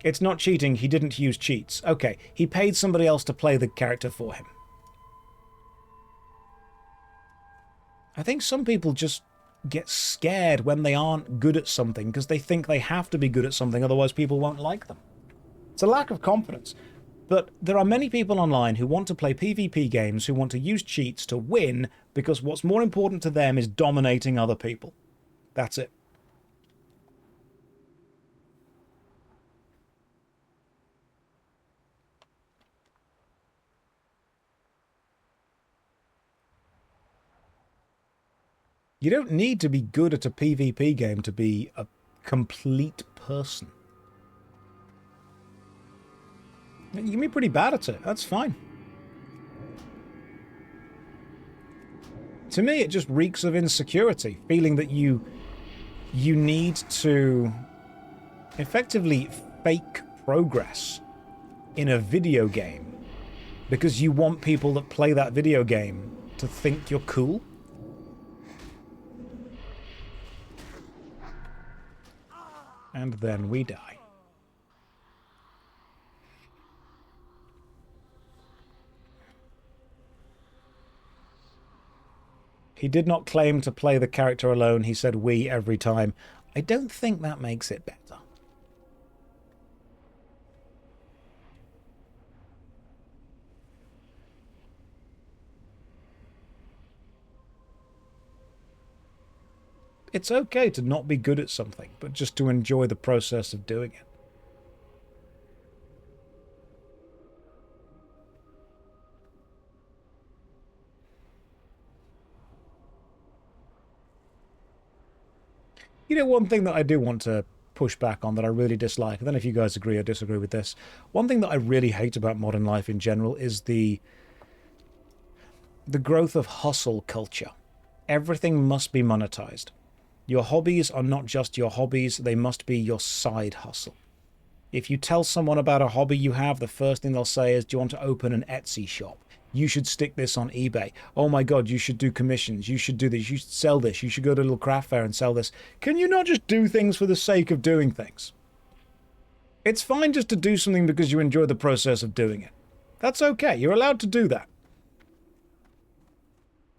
It's not cheating, he didn't use cheats. Okay, he paid somebody else to play the character for him. I think some people just get scared when they aren't good at something because they think they have to be good at something, otherwise people won't like them. It's a lack of confidence. But there are many people online who want to play PvP games, who want to use cheats to win because what's more important to them is dominating other people. That's it. You don't need to be good at a PvP game to be a complete person. You can be pretty bad at it, that's fine. To me, it just reeks of insecurity, feeling that you need to effectively fake progress in a video game because you want people that play that video game to think you're cool. And then we die. He did not claim to play the character alone, he said we every time. I don't think that makes it better. It's okay to not be good at something, but just to enjoy the process of doing it. You know, one thing that I do want to push back on that I really dislike, and then if you guys agree or disagree with this, one thing that I really hate about modern life in general is the growth of hustle culture. Everything must be monetized. Your hobbies are not just your hobbies, they must be your side hustle. If you tell someone about a hobby you have, the first thing they'll say is, do you want to open an Etsy shop? You should stick this on eBay. Oh my god, you should do commissions. You should do this. You should sell this. You should go to a little craft fair and sell this. Can you not just do things for the sake of doing things? It's fine just to do something because you enjoy the process of doing it. That's okay. You're allowed to do that.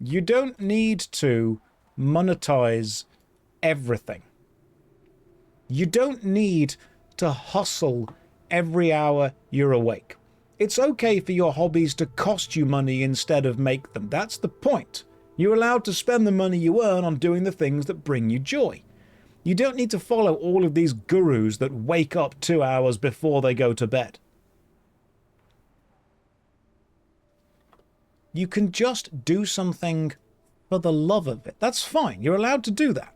You don't need to monetize everything. You don't need to hustle every hour you're awake. It's okay for your hobbies to cost you money instead of make them. That's the point. You're allowed to spend the money you earn on doing the things that bring you joy. You don't need to follow all of these gurus that wake up 2 hours before they go to bed. You can just do something for the love of it. That's fine. You're allowed to do that.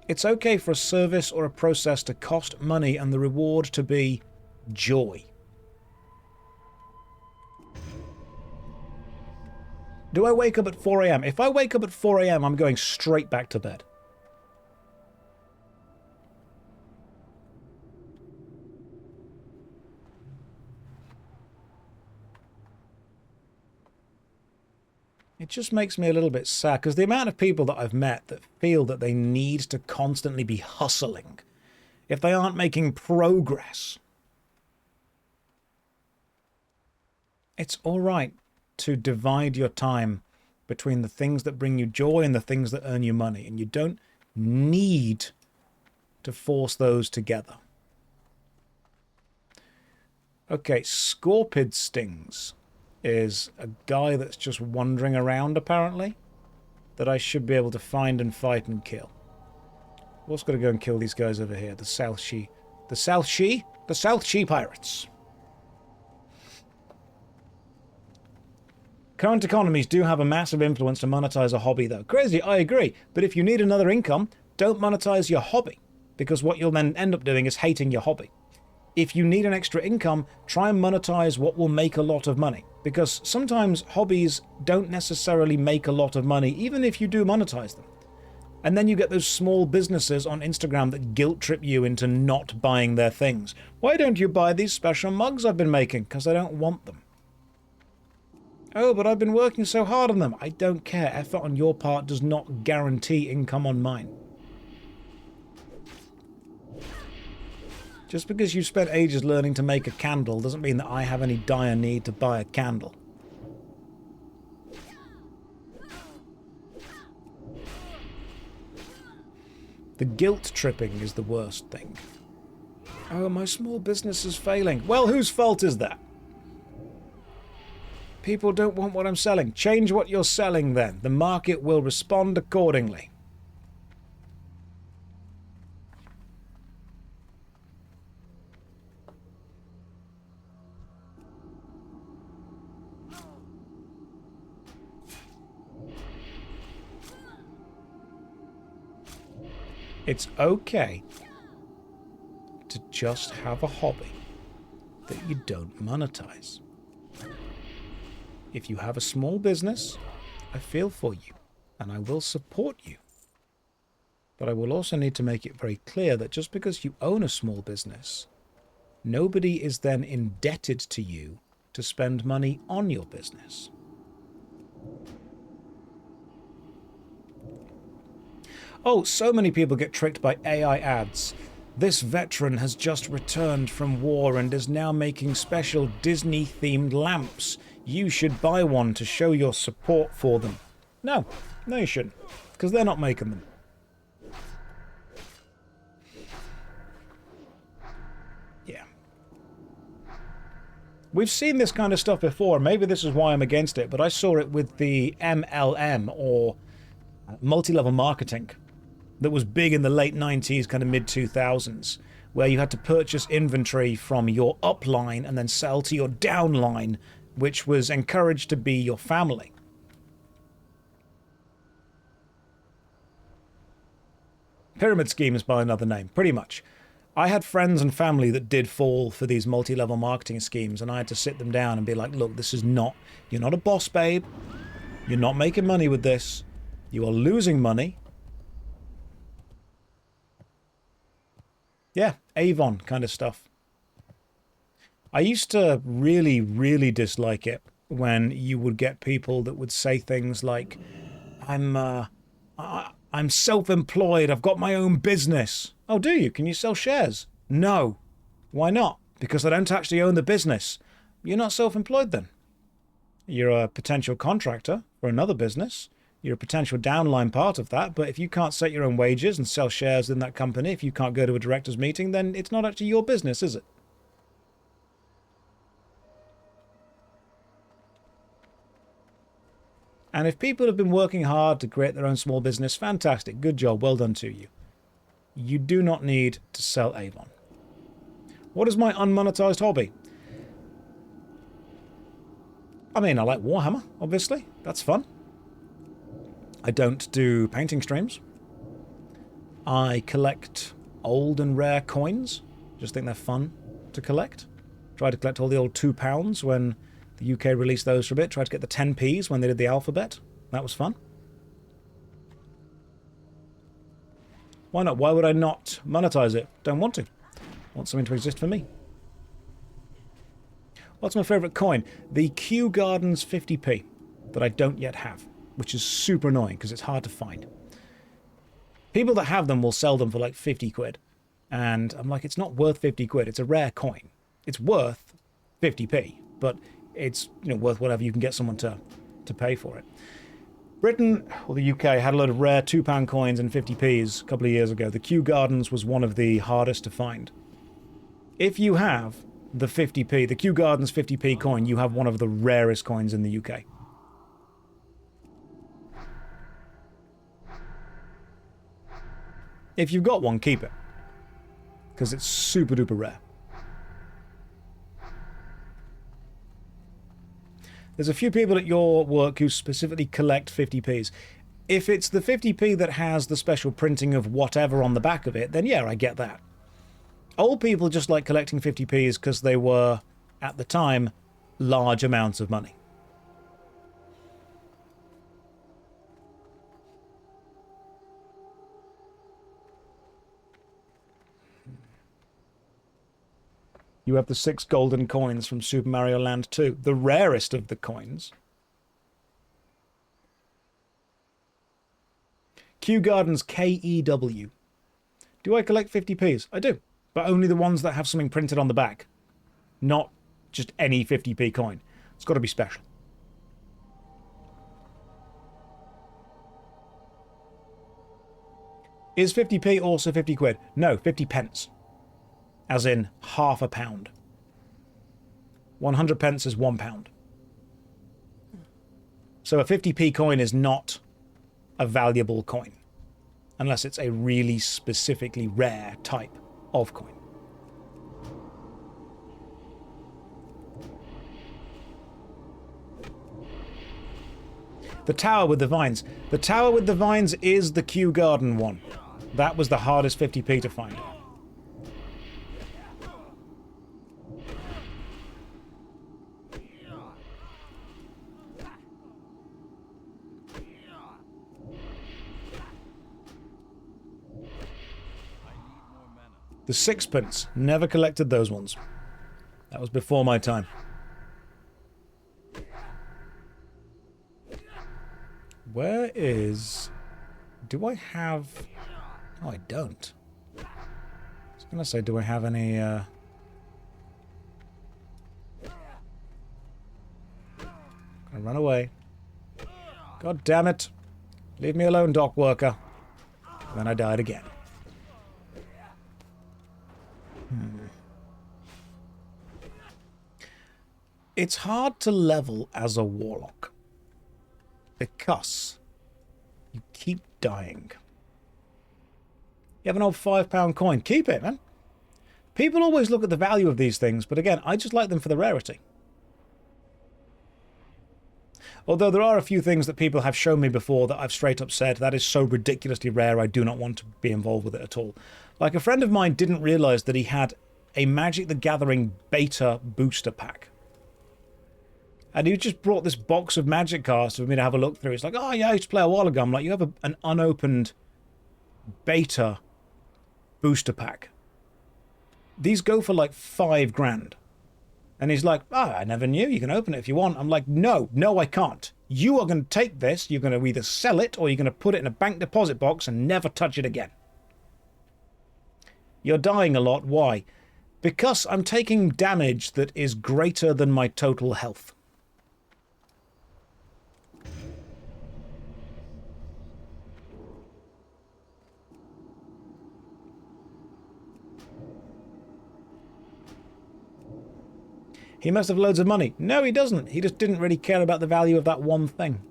It's okay for a service or a process to cost money and the reward to be joy. Do I wake up at 4 a.m.? If I wake up at 4 a.m., I'm going straight back to bed. It just makes me a little bit sad, because the amount of people that I've met that feel that they need to constantly be hustling if they aren't making progress. It's all right to divide your time between the things that bring you joy and the things that earn you money, and you don't need to force those together. Okay, Scorpid Stings is a guy that's just wandering around, apparently, that I should be able to find and fight and kill. What's got to go and kill these guys over here? The South Sea Pirates. Current economies do have a massive influence to monetize a hobby, though. Crazy, I agree. But if you need another income, don't monetize your hobby, because what you'll then end up doing is hating your hobby. If you need an extra income, try and monetize what will make a lot of money. Because sometimes hobbies don't necessarily make a lot of money, even if you do monetize them. And then you get those small businesses on Instagram that guilt trip you into not buying their things. Why don't you buy these special mugs I've been making? Because I don't want them. Oh, but I've been working so hard on them. I don't care. Effort on your part does not guarantee income on mine. Just because you spent ages learning to make a candle doesn't mean that I have any dire need to buy a candle. The guilt tripping is the worst thing. Oh, my small business is failing. Well, whose fault is that? People don't want what I'm selling. Change what you're selling then. The market will respond accordingly. It's okay to just have a hobby that you don't monetize. If you have a small business, I feel for you and I will support you. But I will also need to make it very clear that just because you own a small business, nobody is then indebted to you to spend money on your business. Oh, so many people get tricked by AI ads. This veteran has just returned from war and is now making special Disney-themed lamps. You should buy one to show your support for them. No, you shouldn't, because they're not making them. Yeah. We've seen this kind of stuff before. Maybe this is why I'm against it, but I saw it with the MLM, or multi-level marketing, that was big in the late 90s, kind of mid-2000s, where you had to purchase inventory from your upline and then sell to your downline, which was encouraged to be your family. Pyramid schemes by another name, pretty much. I had friends and family that did fall for these multi-level marketing schemes, and I had to sit them down and be like, look, this is not, you're not a boss, babe. You're not making money with this. You are losing money. Yeah, Avon kind of stuff. I used to really, really dislike it when you would get people that would say things like, I'm self-employed, I've got my own business. Oh, do you? Can you sell shares? No. Why not? Because I don't actually own the business. You're not self-employed then. You're a potential contractor for another business. You're a potential downline part of that, but if you can't set your own wages and sell shares in that company, if you can't go to a director's meeting, then it's not actually your business, is it? And if people have been working hard to create their own small business, fantastic, good job, well done to you. You do not need to sell Avon. What is my unmonetized hobby? I mean, I like Warhammer, obviously. That's fun. I don't do painting streams. I collect old and rare coins. Just think they're fun to collect. Tried to collect all the old £2 when the UK released those for a bit. Tried to get the 10p's when they did the alphabet. That was fun. Why not? Why would I not monetize it? Don't want to. I want something to exist for me. What's my favourite coin? The Kew Gardens 50p that I don't yet have, which is super annoying because it's hard to find. People that have them will sell them for like 50 quid. And I'm like, it's not worth 50 quid. It's a rare coin. It's worth 50p, but it's, you know, worth whatever you can get someone to pay for it. Britain, or the UK, had a load of rare £2 coins and 50p's a couple of years ago. The Kew Gardens was one of the hardest to find. If you have the 50p, the Kew Gardens 50p coin, you have one of the rarest coins in the UK. If you've got one, keep it. Because it's super duper rare. There's a few people at your work who specifically collect 50p's. If it's the 50p that has the special printing of whatever on the back of it, then yeah, I get that. Old people just like collecting 50p's because they were, at the time, large amounts of money. You have the 6 golden coins from Super Mario Land 2, the rarest of the coins. Kew Gardens KEW. Do I collect 50p's? I do, but only the ones that have something printed on the back. Not just any 50p coin. It's got to be special. Is 50p also 50 quid? No, 50 pence. As in half a pound. 100 pence is £1. So a 50p coin is not a valuable coin. Unless it's a really specifically rare type of coin. The tower with the vines. The tower with the vines is the Kew Garden one. That was the hardest 50p to find. The sixpence. Never collected those ones. That was before my time. Where is... Do I have... Oh, I don't. I was going to say, do I have any... Gonna run away. God damn it. Leave me alone, dock worker. And then I died again. It's hard to level as a warlock because you keep dying. You have an old £5 coin. Keep it, man. People always look at the value of these things, but again, I just like them for the rarity. Although there are a few things that people have shown me before that I've straight up said, that is so ridiculously rare, I do not want to be involved with it at all. Like, a friend of mine didn't realise that he had a Magic the Gathering beta booster pack. And he just brought this box of Magic cards for me to have a look through. It's like, oh yeah, I used to play a while ago. I'm like, you have an unopened beta booster pack. These go for like £5,000. And he's like, oh, I never knew. You can open it if you want. I'm like, no, I can't. You are going to take this, you're going to either sell it or you're going to put it in a bank deposit box and never touch it again. You're dying a lot. Why? Because I'm taking damage that is greater than my total health. He must have loads of money. No, he doesn't. He just didn't really care about the value of that one thing.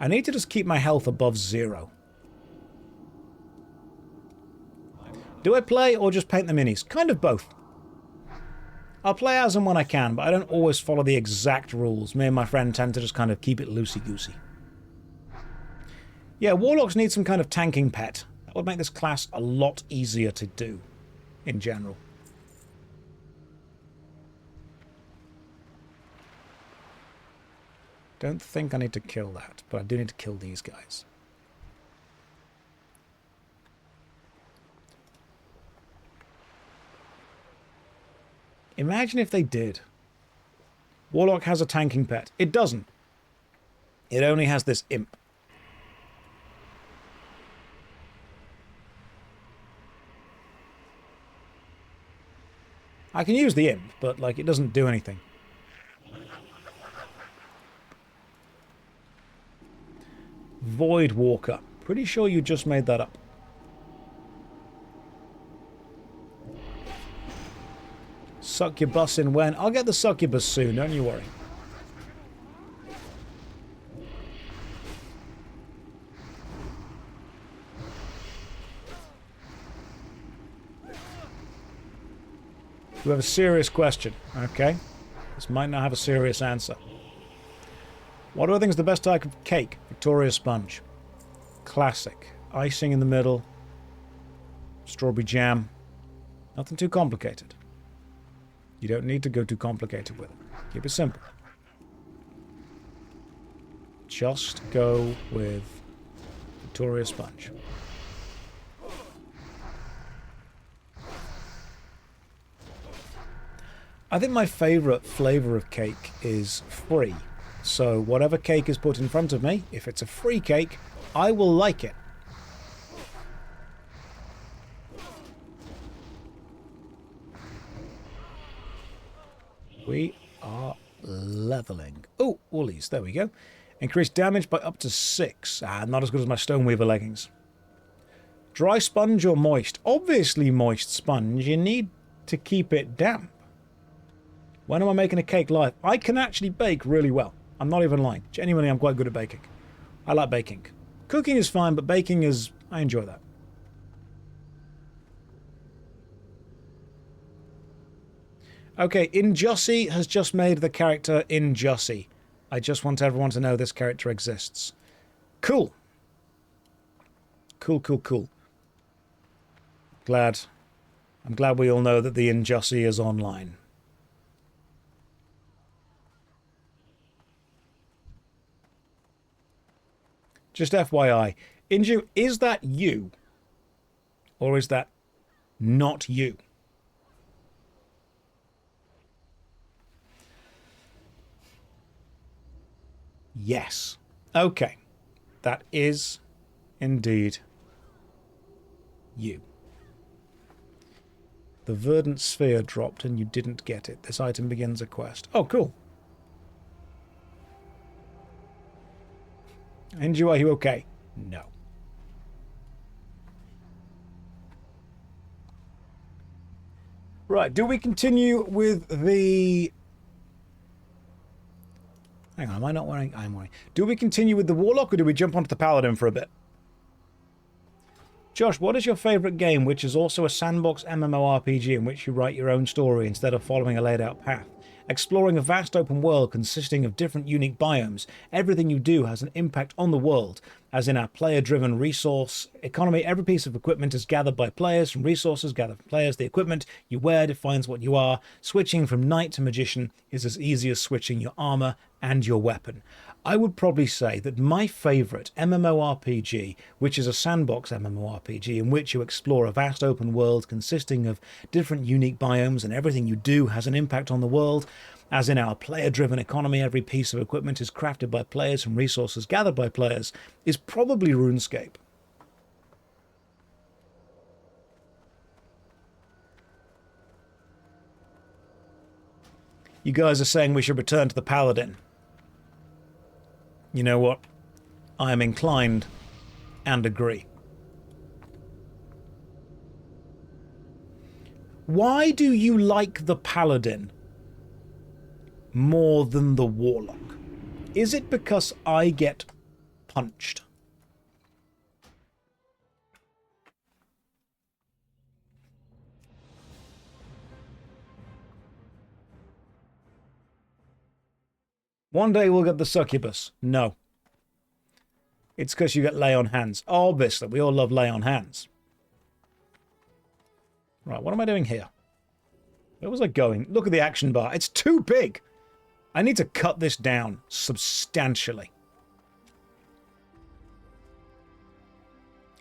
I need to just keep my health above 0. Do I play or just paint the minis? Kind of both. I'll play as and when I can, but I don't always follow the exact rules. Me and my friend tend to just kind of keep it loosey-goosey. Yeah, Warlocks need some kind of tanking pet. That would make this class a lot easier to do, in general. Don't think I need to kill that, but I do need to kill these guys. Imagine if they did. Warlock has a tanking pet. It doesn't. It only has this imp. I can use the imp, but, like, it doesn't do anything. Void Walker. Pretty sure you just made that up. Succubus in when? I'll get the succubus soon, don't you worry. You have a serious question. Okay. This might not have a serious answer. What do I think is the best type of cake? Victoria Sponge. Classic. Icing in the middle. Strawberry jam. Nothing too complicated. You don't need to go too complicated with it. Keep it simple. Just go with Victoria Sponge. I think my favourite flavour of cake is free. So whatever cake is put in front of me, if it's a free cake, I will like it. We are leveling. Oh, Woolies, there we go. Increased damage by up to 6. Ah, not as good as my Stoneweaver leggings. Dry sponge or moist? Obviously moist sponge. You need to keep it damp. When am I making a cake live? I can actually bake really well. I'm not even lying. Genuinely, I'm quite good at baking. I like baking. Cooking is fine, but baking is... I enjoy that. Okay, Injussie has just made the character Injussie. I just want everyone to know this character exists. Cool. Cool, cool, cool. Glad. I'm glad we all know that the Injussie is online. Just FYI, Inju, is that you? Or is that not you? Yes. Okay. That is indeed you. The verdant sphere dropped and you didn't get it. This item begins a quest. Oh, cool. Inju, are you okay? No. Right, do we continue with the... Hang on, am I not wearing... I'm wearing... Do we continue with the Warlock or do we jump onto the Paladin for a bit? Josh, what is your favourite game which is also a sandbox MMORPG in which you write your own story instead of following a laid out path? Exploring a vast open world consisting of different unique biomes, everything you do has an impact on the world. As in our player-driven resource economy, every piece of equipment is gathered by players, from resources gathered from players. The equipment you wear defines what you are. Switching from knight to magician is as easy as switching your armor and your weapon. I would probably say that my favourite MMORPG, which is a sandbox MMORPG in which you explore a vast open world consisting of different unique biomes and everything you do has an impact on the world, as in our player-driven economy, every piece of equipment is crafted by players from resources gathered by players, is probably RuneScape. You guys are saying we should return to the Paladin. You know what? I am inclined and agree. Why do you like the Paladin more than the Warlock? Is it because I get punched? One day we'll get the succubus. No. It's because you get lay on hands. Obviously, we all love lay on hands. Right, what am I doing here? Where was I going? Look at the action bar. It's too big. I need to cut this down substantially.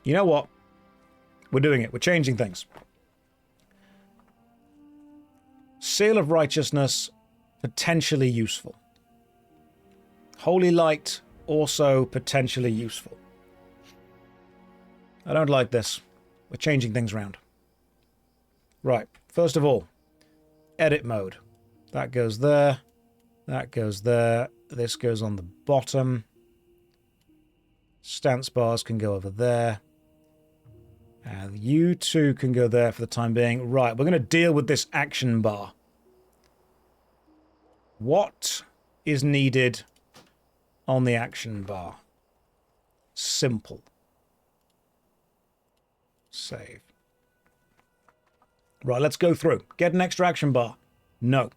You know what? We're doing it. We're changing things. Seal of Righteousness, potentially useful. Holy Light, also potentially useful. I don't like this. We're changing things around. Right, first of all, edit mode. That goes there. That goes there. This goes on the bottom. Stance bars can go over there. And you two can go there for the time being. Right, we're going to deal with this action bar. What is needed on the action bar? Simple. Save. Right, let's go through. Get an extra action bar. No.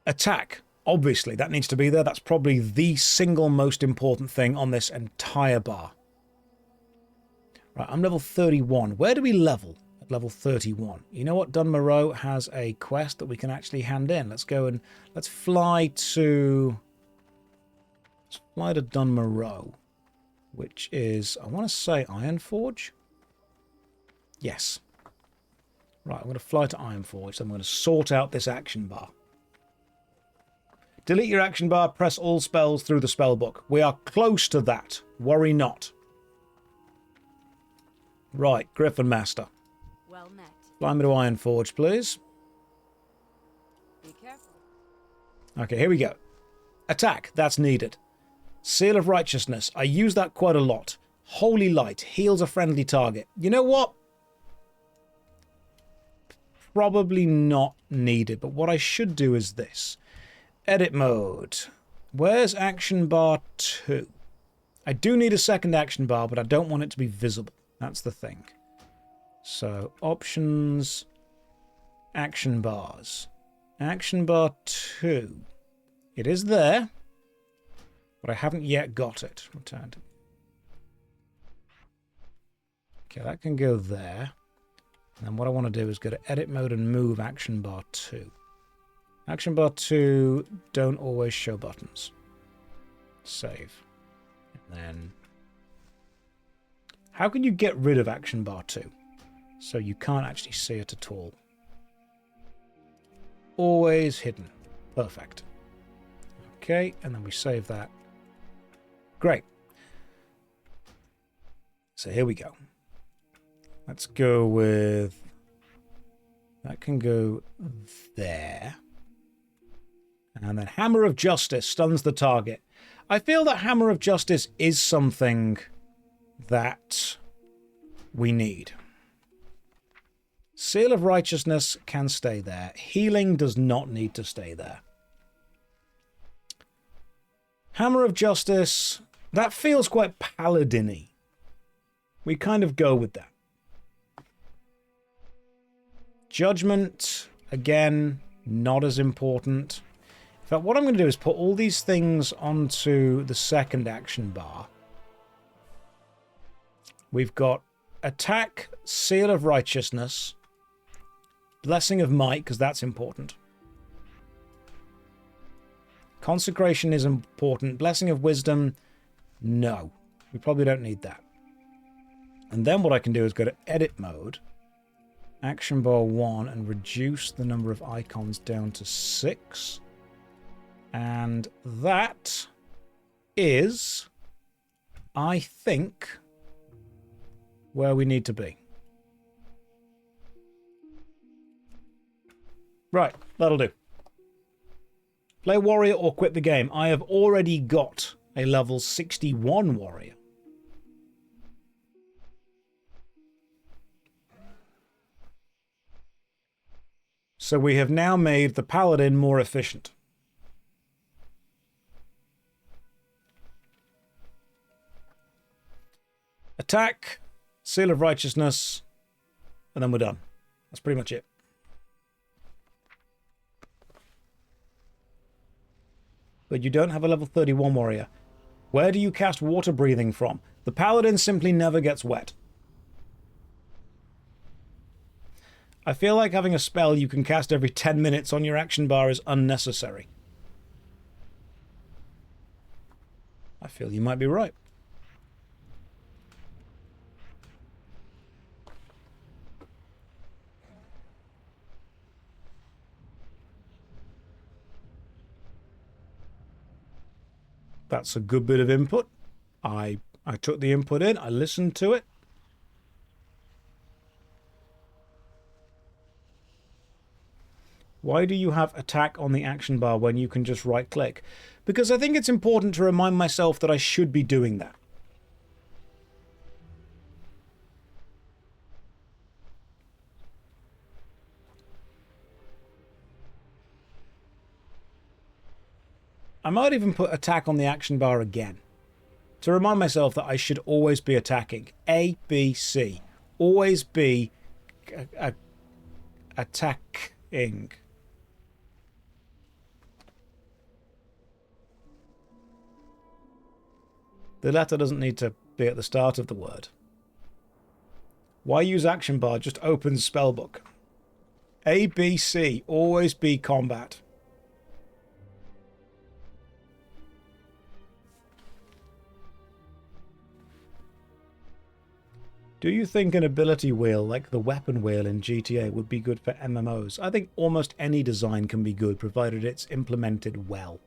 Attack. Obviously, that needs to be there. That's probably the single most important thing on this entire bar. Right, I'm level 31. Where do we level at level 31? You know what? Dunmoreau has a quest that we can actually hand in. Let's go and let's fly to Dunmoreau, which is, I want to say Ironforge. Yes. Right, I'm going to fly to Ironforge. I'm going to sort out this action bar. Delete your action bar, press all spells through the spellbook. We are close to that. Worry not. Right, Griffin Master. Well met. Fly me to Ironforge, please. Be careful. Okay, here we go. Attack, that's needed. Seal of Righteousness, I use that quite a lot. Holy Light, heals a friendly target. You know what? Probably not needed, but what I should do is this. Edit mode. Where's action bar 2? I do need a second action bar, but I don't want it to be visible. That's the thing. So, options, action bars. Action bar 2. It is there, but I haven't yet got it. Returned. Okay, that can go there. And then what I want to do is go to edit mode and move action bar 2. Action bar 2 don't always show buttons. Save. And then how can you get rid of action bar 2? So you can't actually see it at all. Always hidden. Perfect. Okay, and then we save that. Great. So here we go. Let's go with... that can go there. And then Hammer of Justice stuns the target. I feel that Hammer of Justice is something that we need. Seal of Righteousness can stay there. Healing does not need to stay there. Hammer of Justice, that feels quite paladin-y. We kind of go with that. Judgment, again, not as important. In fact, what I'm going to do is put all these things onto the second action bar. We've got Attack, Seal of Righteousness, Blessing of Might, because that's important. Consecration is important. Blessing of Wisdom, no. We probably don't need that. And then what I can do is go to Edit Mode, Action Bar 1, and reduce the number of icons down to 6. And that is, I think, where we need to be. Right, that'll do. Play warrior or quit the game. I have already got a level 61 warrior. So we have now made the paladin more efficient. Attack, Seal of Righteousness, and then we're done. That's pretty much it. But you don't have a level 31 warrior. Where do you cast water breathing from? The paladin simply never gets wet. I feel like having a spell you can cast every 10 minutes on your action bar is unnecessary. I feel you might be right. That's a good bit of input. I took the input in, I listened to it. Why do you have attack on the action bar when you can just right click? Because I think it's important to remind myself that I should be doing that. I might even put attack on the action bar again. To remind myself that I should always be attacking. A, B, C. Always be attacking. The letter doesn't need to be at the start of the word. Why use action bar? Just open spellbook. A, B, C. Always be combat. Do you think an ability wheel like the weapon wheel in GTA would be good for MMOs? I think almost any design can be good, provided it's implemented well.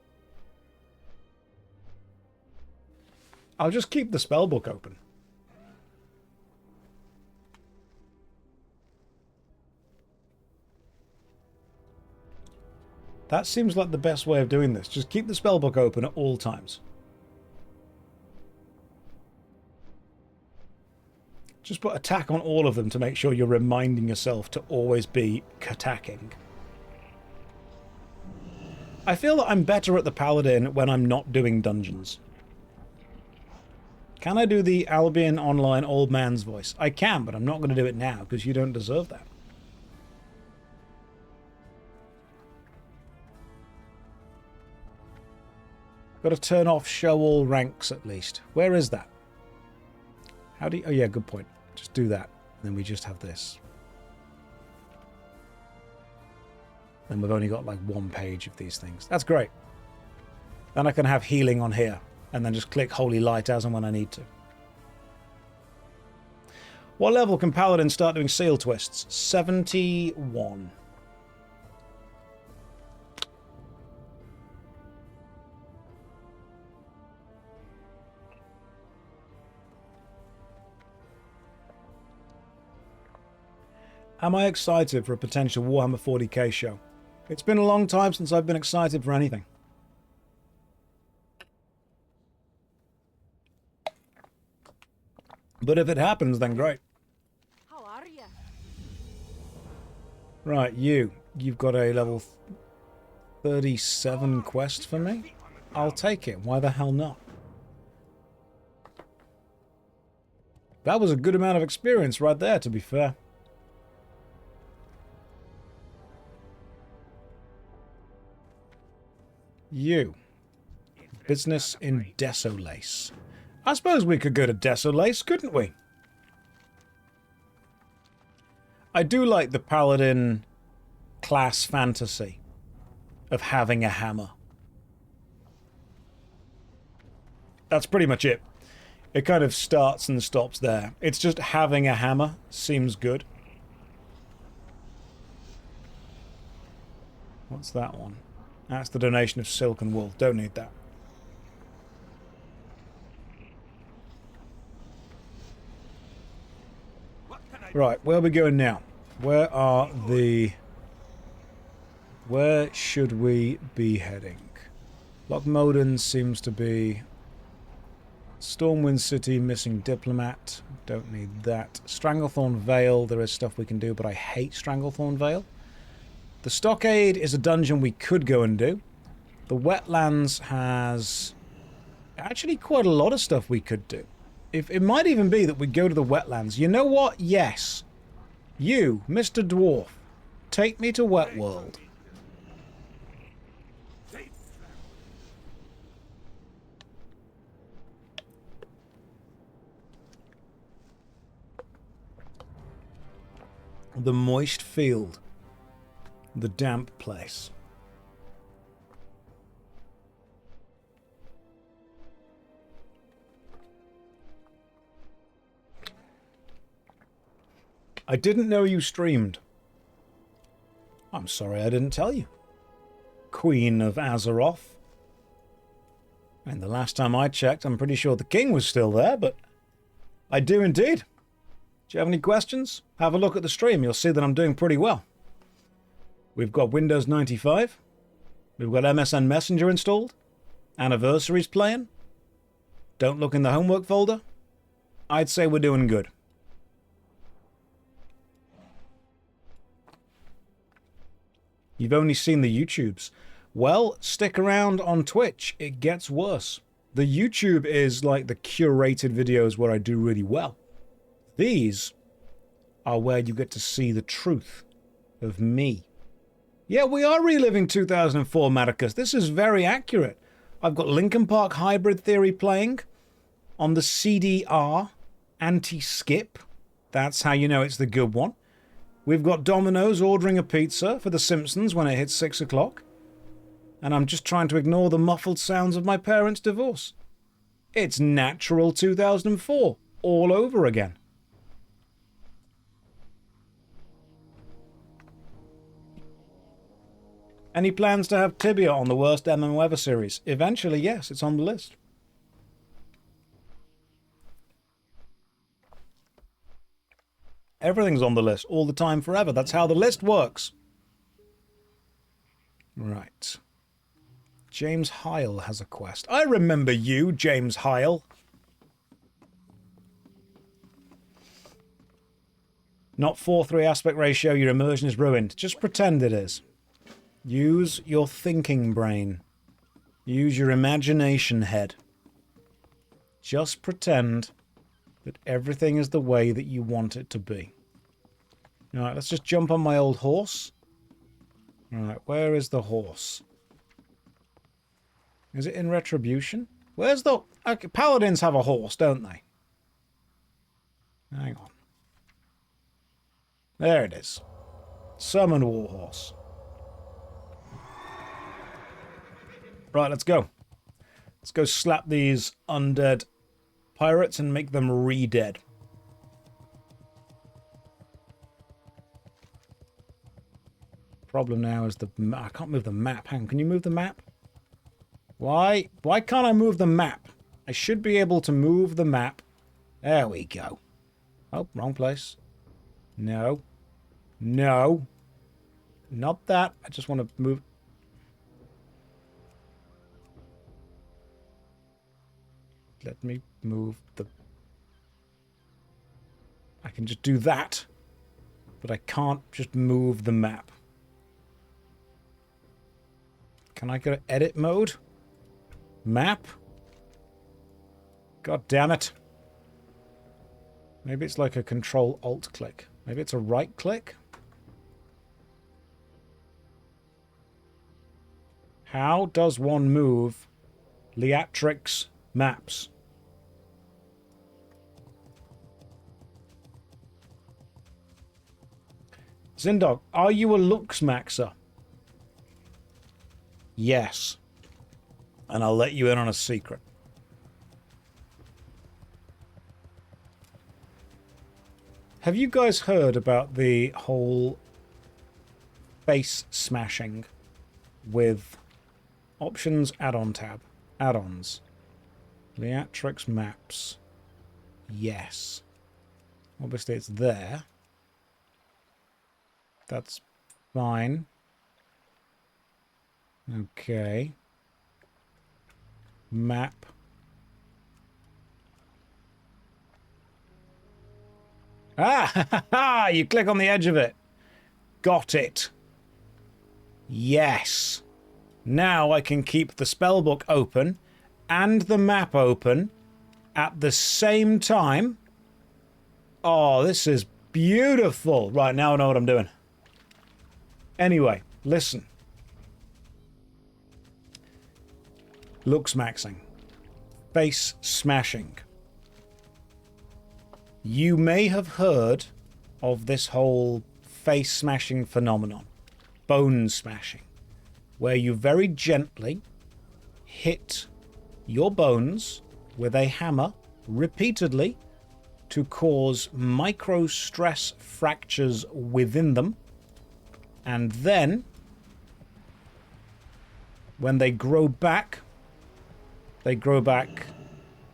I'll just keep the spellbook open. That seems like the best way of doing this. Just keep the spellbook open at all times. Just put attack on all of them to make sure you're reminding yourself to always be attacking. I feel that I'm better at the paladin when I'm not doing dungeons. Can I do the Albion Online old man's voice? I can, but I'm not going to do it now because you don't deserve that. Got to turn off show all ranks at least. Where is that? How do you... Oh yeah, good point. Just do that. And then we just have this. Then we've only got like one page of these things. That's great. Then I can have healing on here. And then just click Holy Light as and when I need to. What level can Paladin start doing seal twists? 71. Am I excited for a potential Warhammer 40k show? It's been a long time since I've been excited for anything. But if it happens, then great. How are you? Right, you've got a level 37 quest for me? I'll take it. Why the hell not? That was a good amount of experience right there, to be fair. You. Business in Desolace. I suppose we could go to Desolace, couldn't we? I do like the Paladin class fantasy of having a hammer. That's pretty much it. It kind of starts and stops there. It's just having a hammer seems good. What's that one? That's the donation of silk and wool. Don't need that. Right, where are we going now? Where should we be heading? Lochmoden seems to be... Stormwind City, missing Diplomat. Don't need that. Stranglethorn Vale, there is stuff we can do, but I hate Stranglethorn Vale. The Stockade is a dungeon we could go and do. The Wetlands has actually quite a lot of stuff we could do. It might even be that we go to the Wetlands. You know what? Yes. You, Mr. Dwarf, take me to Wetworld. The moist field. The damp place. I didn't know you streamed. I'm sorry I didn't tell you. Queen of Azeroth. And the last time I checked, I'm pretty sure the king was still there, but I do indeed. Do you have any questions? Have a look at the stream. You'll see that I'm doing pretty well. We've got Windows 95. We've got MSN Messenger installed. Anniversaries playing. Don't look in the homework folder. I'd say we're doing good. You've only seen the YouTubes. Well, stick around on Twitch. It gets worse. The YouTube is like the curated videos where I do really well. These are where you get to see the truth of me. Yeah, we are reliving 2004, Marcus. This is very accurate. I've got Linkin Park Hybrid Theory playing on the CDR anti-skip. That's how you know it's the good one. We've got Domino's ordering a pizza for The Simpsons when it hits 6 o'clock. And I'm just trying to ignore the muffled sounds of my parents' divorce. It's natural 2004 all over again. Any plans to have Tibia on the worst MMO ever series? Eventually, yes, it's on the list. Everything's on the list all the time forever. That's how the list works. Right. James Heil has a quest. I remember you, James Heil. Not 4:3 aspect ratio, your immersion is ruined. Just pretend it is. Use your thinking brain. Use your imagination head. Just pretend that everything is the way that you want it to be. Alright, let's just jump on my old horse. Alright, where is the horse? Is it in Retribution? Where's the... Okay, paladins have a horse, don't they? Hang on. There it is. Summon Warhorse. Right, let's go. Let's go slap these undead pirates and make them re-dead. Problem now is the... I can't move the map. Hang on, can you move the map? Why? Why can't I move the map? I should be able to move the map. There we go. Oh, wrong place. No. No. Not that. I just want to move... Let me move the... I can just do that. But I can't just move the map. Can I go to edit mode? Map? God damn it. Maybe it's like a Control-Alt click. Maybe it's a right click? How does one move Leatrix maps? Zindog, are you a looks maxer? Yes. And I'll let you in on a secret. Have you guys heard about the whole face smashing with options add-on tab? Add-ons. Leatrix maps. Yes. Obviously it's there. That's fine. Okay. Map. Ah! You click on the edge of it. Got it. Yes. Now I can keep the spellbook open and the map open at the same time. Oh, this is beautiful. Right, now I know what I'm doing. Anyway, listen. Looks maxing. Face smashing. You may have heard of this whole face smashing phenomenon. Bone smashing. Where you very gently hit your bones with a hammer repeatedly to cause micro stress fractures within them. And then, when they grow back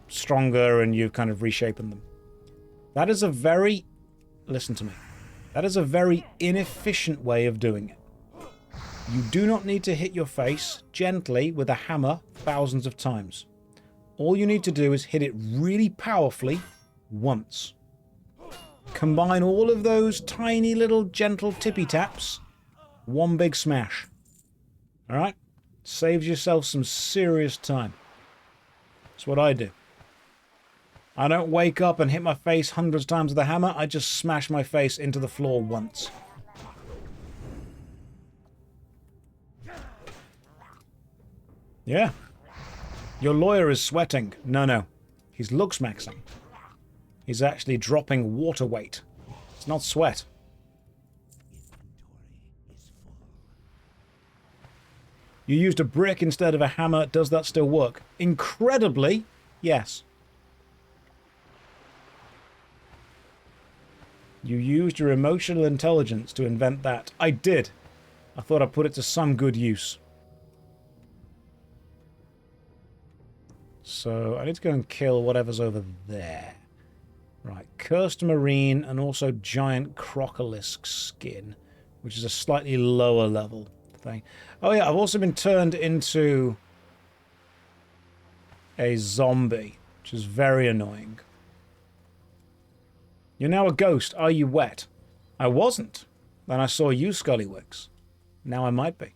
stronger and you've kind of reshapen them. That is a very, listen to me, that is a very inefficient way of doing it. You do not need to hit your face gently with a hammer thousands of times. All you need to do is hit it really powerfully once. Combine all of those tiny little gentle tippy taps. One big smash. Alright? Saves yourself some serious time. That's what I do. I don't wake up and hit my face hundreds of times with a hammer. I just smash my face into the floor once. Yeah. Your lawyer is sweating. No. He's looks maxing. He's actually dropping water weight. It's not sweat. You used a brick instead of a hammer. Does that still work? Incredibly, yes. You used your emotional intelligence to invent that. I did. I thought I'd put it to some good use. So I need to go and kill whatever's over there. Right, cursed marine and also giant crocolisk skin, which is a slightly lower level thing. Oh yeah, I've also been turned into a zombie, which is very annoying. You're now a ghost. Are you wet? I wasn't. Then I saw you, Scullywicks. Now I might be.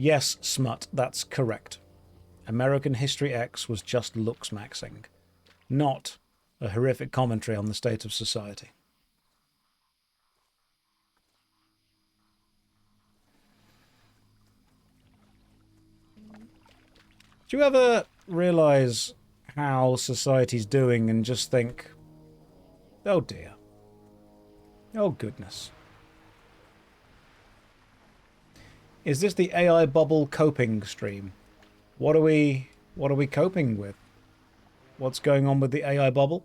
Yes, Smut, that's correct. American History X was just looks maxing, not a horrific commentary on the state of society. Do you ever realize how society's doing and just think, oh dear, oh goodness. Is this the AI bubble coping stream? What are we coping with? What's going on with the AI bubble?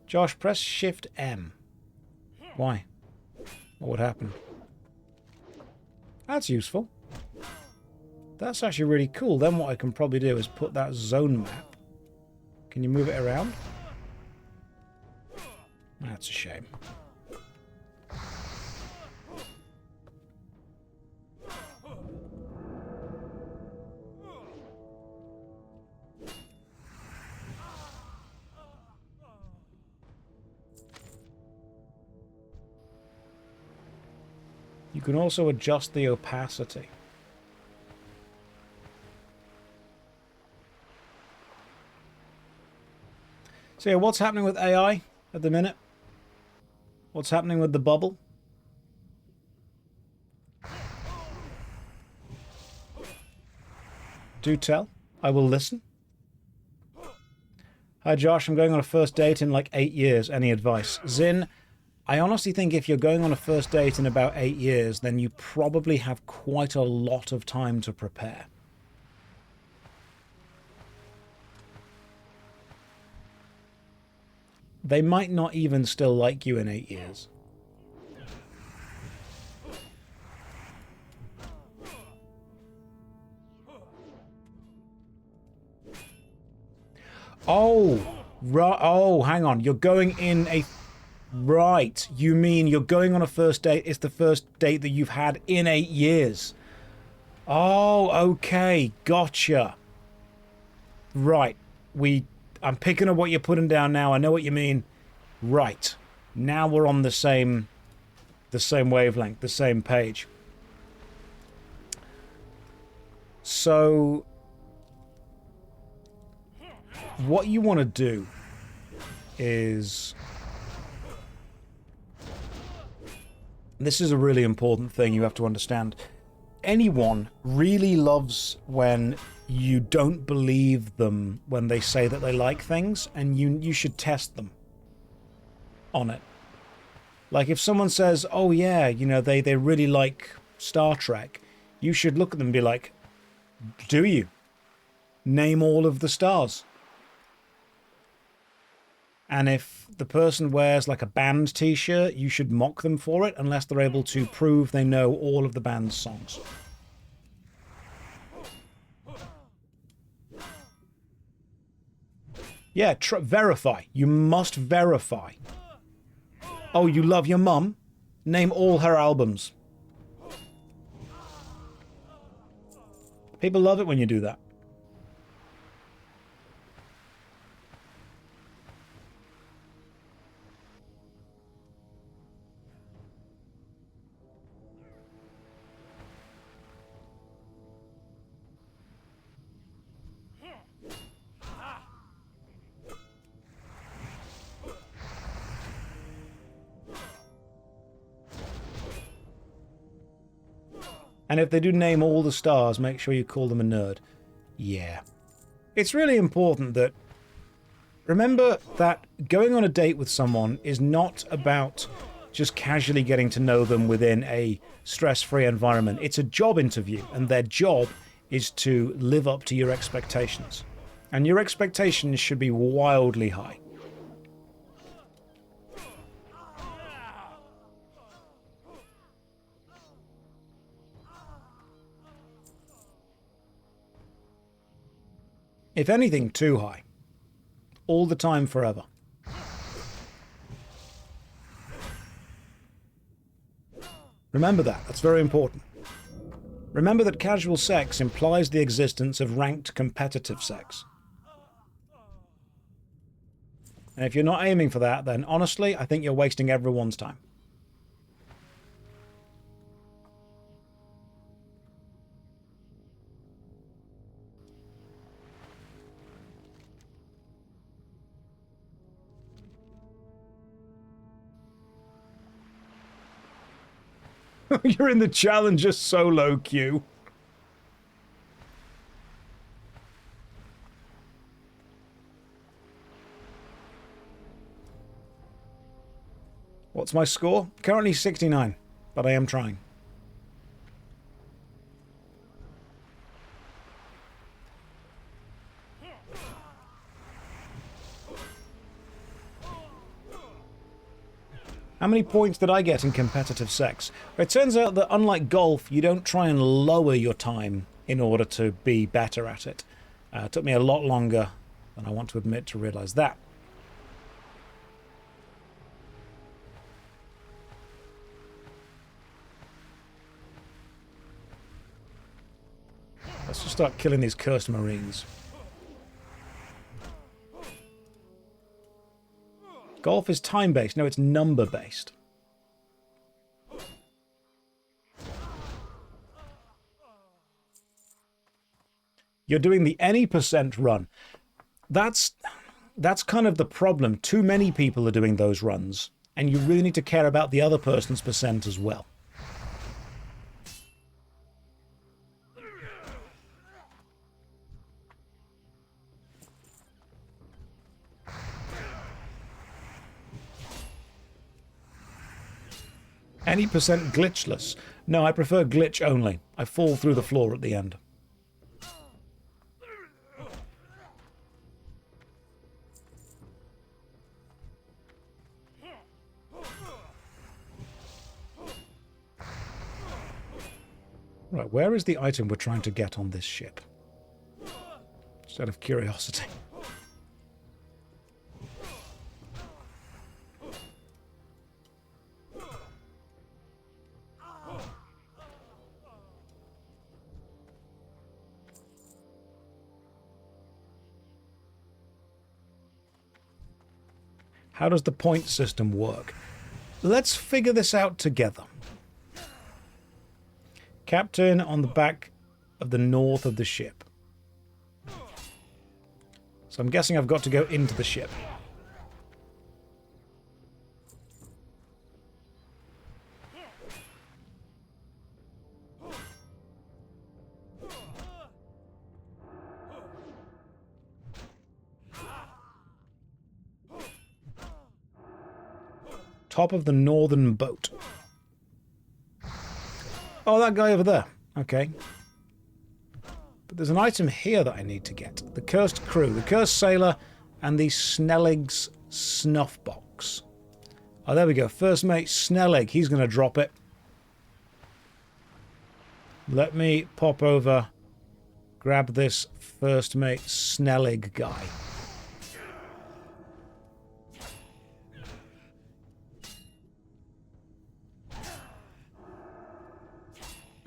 Josh, press Shift M. Why? What would happen? That's useful. That's actually really cool. Then what I can probably do is put that zone map. Can you move it around? That's a shame. You can also adjust the opacity. So yeah, what's happening with AI at the minute? What's happening with the bubble? Do tell. I will listen. Hi Josh, I'm going on a first date in like 8 years. Any advice? Zin, I honestly think if you're going on a first date in about 8 years, then you probably have quite a lot of time to prepare. They might not even still like you in 8 years. Oh, Right. Oh, hang on. You're going in a... Right. You mean you're going on a first date. It's the first date that you've had in 8 years. Oh, okay. Gotcha. Right. I'm picking up what you're putting down now. I know what you mean. Right. Now we're on the same wavelength, the same page. So what you want to do is... This is a really important thing you have to understand. Anyone really loves when you don't believe them when they say that they like things, and you should test them on it. Like if someone says, oh yeah, you know, they really like Star Trek, you should look at them and be like, do you? Name all of the stars. And if the person wears like a band t-shirt, you should mock them for it unless they're able to prove they know all of the band's songs. Yeah, verify. You must verify. Oh, you love your mum? Name all her albums. People love it when you do that. And if they do name all the stars, make sure you call them a nerd. Yeah. It's really important that... Remember that going on a date with someone is not about just casually getting to know them within a stress-free environment. It's a job interview, and their job is to live up to your expectations. And your expectations should be wildly high. If anything, too high. All the time, forever. Remember that. That's very important. Remember that casual sex implies the existence of ranked competitive sex. And if you're not aiming for that, then honestly, I think you're wasting everyone's time. You're in the Challenger solo queue. What's my score? Currently 69, but I am trying. How many points did I get in competitive sex? It turns out that unlike golf, you don't try and lower your time in order to be better at it. It took me a lot longer than I want to admit to realize that. Let's just start killing these cursed Marines. Golf is time-based. No, it's number-based. You're doing the any percent run. That's kind of the problem. Too many people are doing those runs, and you really need to care about the other person's percent as well. Any percent glitchless? No, I prefer glitch only. I fall through the floor at the end. Right, where is the item we're trying to get on this ship? Just out of curiosity. How does the point system work? Let's figure this out together. Captain on the back of the north of the ship. So I'm guessing I've got to go into the ship. Top of the northern boat. Oh, that guy over there. Okay. But there's an item here that I need to get. The Cursed Crew, the Cursed Sailor, and the Snellig's Snuff Box. Oh, there we go. First mate Snellig. He's going to drop it. Let me pop over, grab this first mate Snellig guy.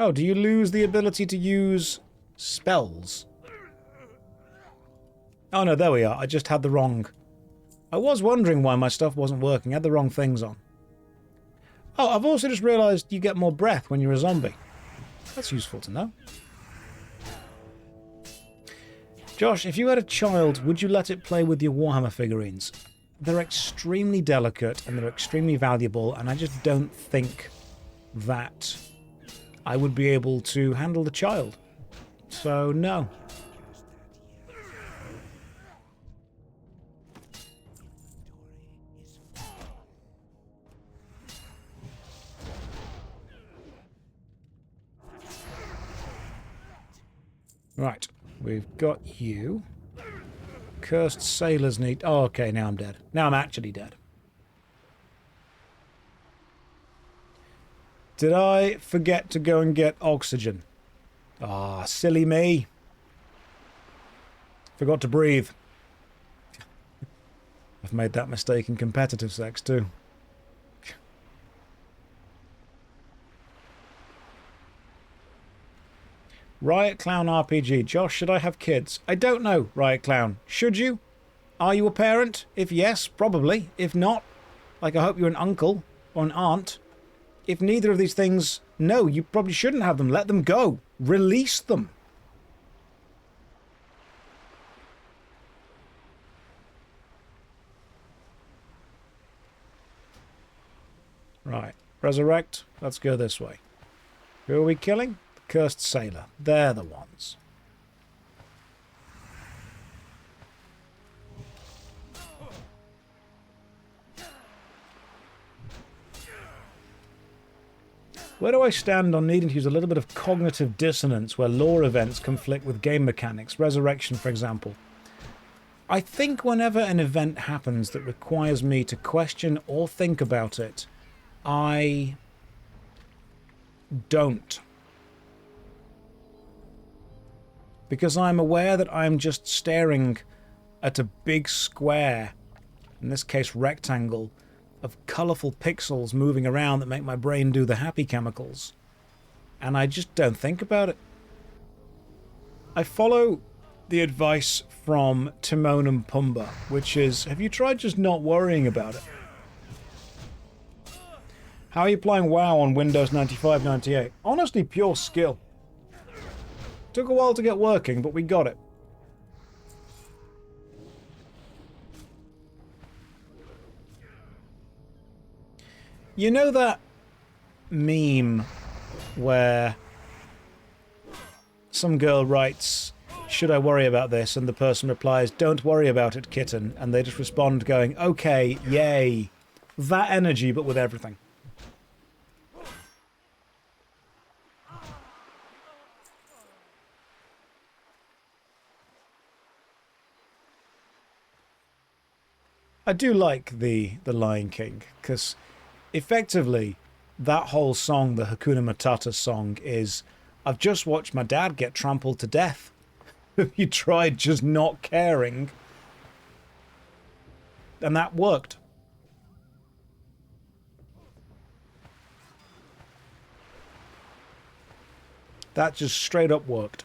Oh, do you lose the ability to use spells? Oh no, there we are. I just had the wrong... I was wondering why my stuff wasn't working. I had the wrong things on. Oh, I've also just realised you get more breath when you're a zombie. That's useful to know. Josh, if you had a child, would you let it play with your Warhammer figurines? They're extremely delicate and they're extremely valuable, and I just don't think that I would be able to handle the child. So, no. Right, we've got you. Cursed sailors need... Oh, okay, now I'm dead. Now I'm actually dead. Did I forget to go and get oxygen? Ah, silly me. Forgot to breathe. I've made that mistake in competitive sex too. Riot Clown RPG. Josh, should I have kids? I don't know, Riot Clown. Should you? Are you a parent? If yes, probably. If not, like I hope you're an uncle or an aunt. If neither of these things, no, you probably shouldn't have them. Let them go. Release them. Right. Resurrect. Let's go this way. Who are we killing? The Cursed Sailor. They're the ones. Where do I stand on needing to use a little bit of cognitive dissonance where lore events conflict with game mechanics? Resurrection, for example. I think whenever an event happens that requires me to question or think about it, I don't. Because I'm aware that I'm just staring at a big square, in this case rectangle, of colourful pixels moving around that make my brain do the happy chemicals. And I just don't think about it. I follow the advice from Timon and Pumbaa, which is, have you tried just not worrying about it? How are you playing WoW on Windows 95, 98? Honestly, pure skill. Took a while to get working, but we got it. You know that meme where some girl writes, should I worry about this? And the person replies, don't worry about it, kitten. And they just respond going, okay, yay. That energy, but with everything. I do like the Lion King, because effectively, that whole song, the Hakuna Matata song, is, I've just watched my dad get trampled to death. Have you tried just not caring? And that worked. That just straight up worked.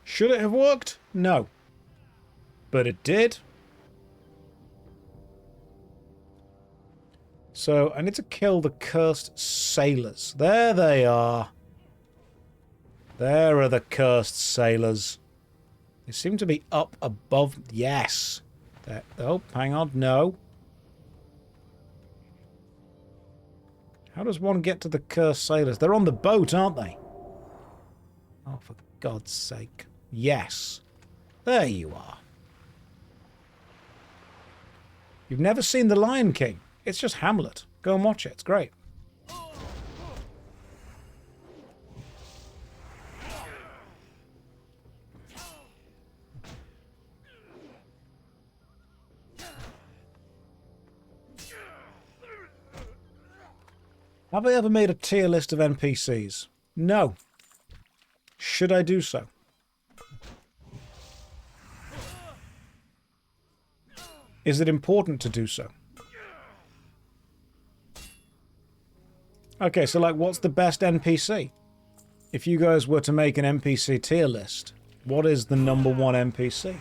Should it have worked? No. But it did. So I need to kill the cursed sailors. There they are. There are the cursed sailors. They seem to be up above. Yes. There. Oh, hang on. No. How does one get to the cursed sailors? They're on the boat, aren't they? Oh, for God's sake. Yes. There you are. You've never seen The Lion King. It's just Hamlet. Go and watch it. It's great. Have I ever made a tier list of NPCs? No. Should I do so? Is it important to do so? Okay, so like, what's the best NPC? If you guys were to make an NPC tier list, what is the number one NPC?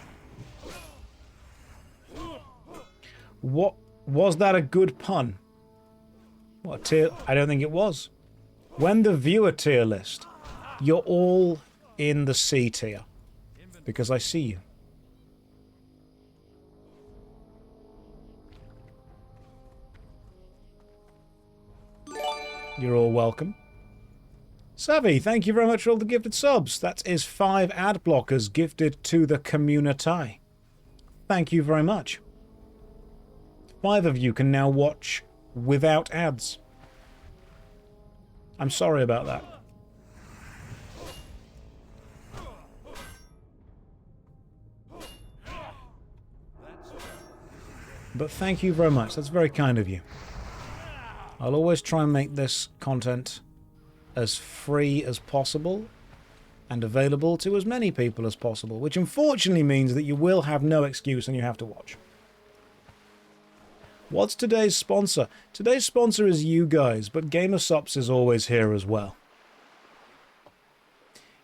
What was that a good pun? What tier? I don't think it was. When the viewer tier list, you're all in the C tier because I see you. You're all welcome. Savvy, thank you very much for all the gifted subs. That is 5 ad blockers gifted to the community. Thank you very much. 5 of you can now watch without ads. I'm sorry about that. But thank you very much. That's very kind of you. I'll always try and make this content as free as possible and available to as many people as possible, which unfortunately means that you will have no excuse and you have to watch. What's today's sponsor? Today's sponsor is you guys, but GamerSupps is always here as well.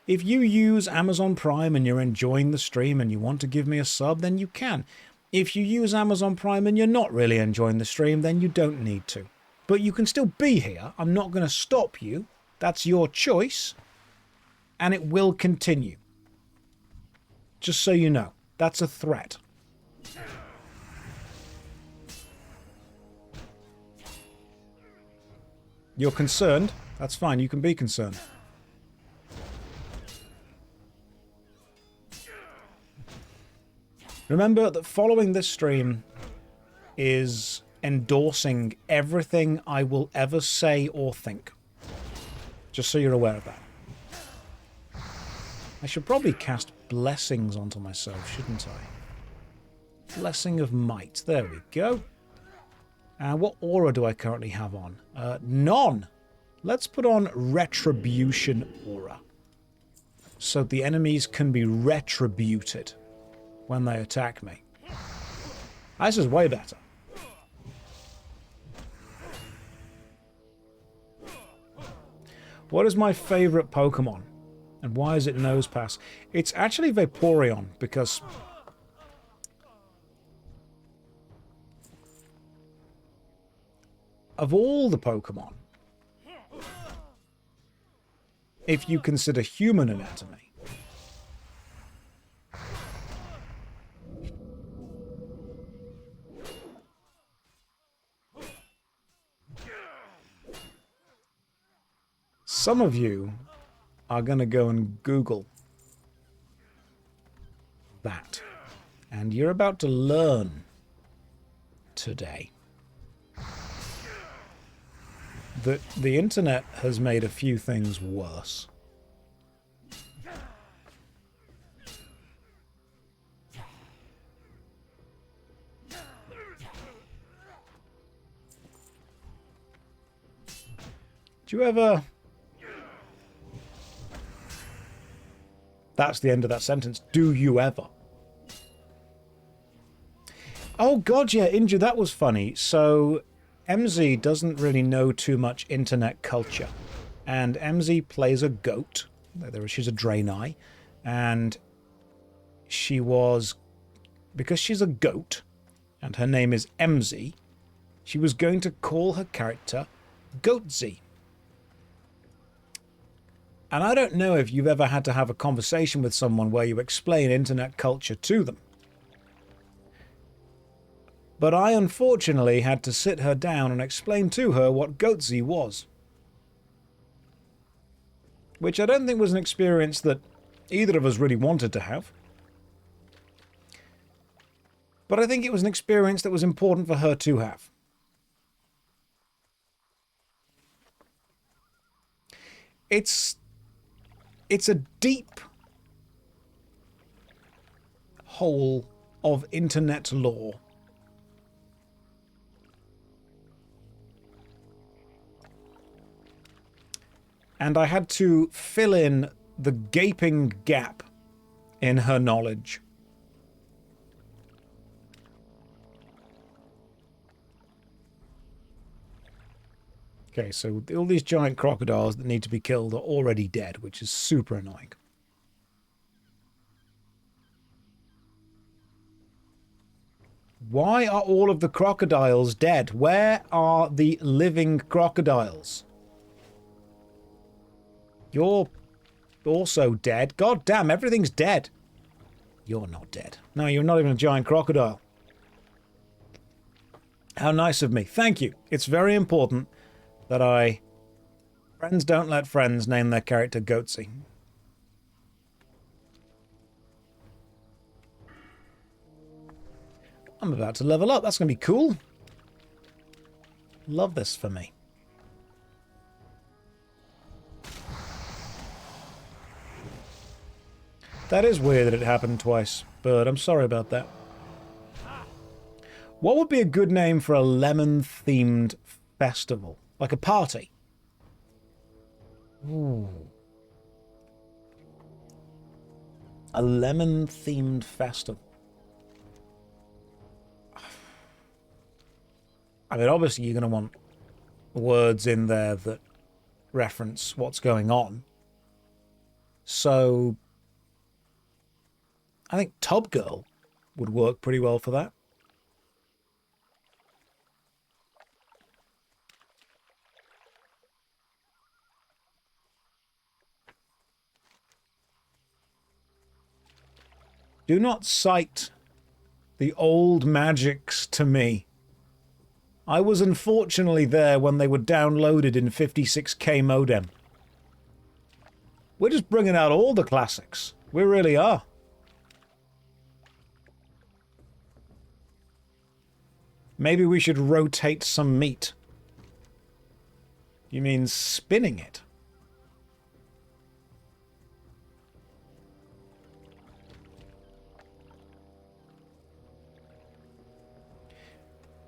If you use Amazon Prime and you're enjoying the stream and you want to give me a sub, then you can. If you use Amazon Prime and you're not really enjoying the stream, then you don't need to. But you can still be here. I'm not going to stop you. That's your choice. And it will continue. Just so you know. That's a threat. You're concerned? That's fine. You can be concerned. Remember that following this stream is endorsing everything I will ever say or think. Just so you're aware of that. I should probably cast blessings onto myself, shouldn't I? Blessing of Might. There we go. What aura do I currently have on? None. Let's put on Retribution aura. So the enemies can be retributed when they attack me. This is way better. What is my favourite Pokemon? And why is it Nosepass? It's actually Vaporeon, because of all the Pokemon, if you consider human anatomy, some of you are going to go and Google that. And you're about to learn today that the internet has made a few things worse. Do you ever... That's the end of that sentence. Do you ever? Oh god, yeah, Inju, that was funny. So MZ doesn't really know too much internet culture. And MZ plays a goat. She's a Draenei. And she was... Because she's a goat, and her name is MZ, she was going to call her character Goatsy. And I don't know if you've ever had to have a conversation with someone where you explain internet culture to them. But I unfortunately had to sit her down and explain to her what Goatsy was. Which I don't think was an experience that either of us really wanted to have. But I think it was an experience that was important for her to have. It's a deep hole of internet lore. And I had to fill in the gaping gap in her knowledge. Okay, so all these giant crocodiles that need to be killed are already dead, which is super annoying. Why are all of the crocodiles dead? Where are the living crocodiles? You're also dead. God damn, everything's dead. You're not dead. No, you're not even a giant crocodile. How nice of me. Thank you. It's very important that friends don't let friends name their character Goatsy. I'm about to level up. That's going to be cool. Love this for me. That is weird that it happened twice, but I'm sorry about that. What would be a good name for a lemon-themed festival? Like a party? Ooh. A lemon-themed festival. I mean, obviously you're going to want words in there that reference what's going on. So I think Tub Girl would work pretty well for that. Do not cite the old magics to me. I was unfortunately there when they were downloaded in 56K modem. We're just bringing out all the classics. We really are. Maybe we should rotate some meat. You mean spinning it?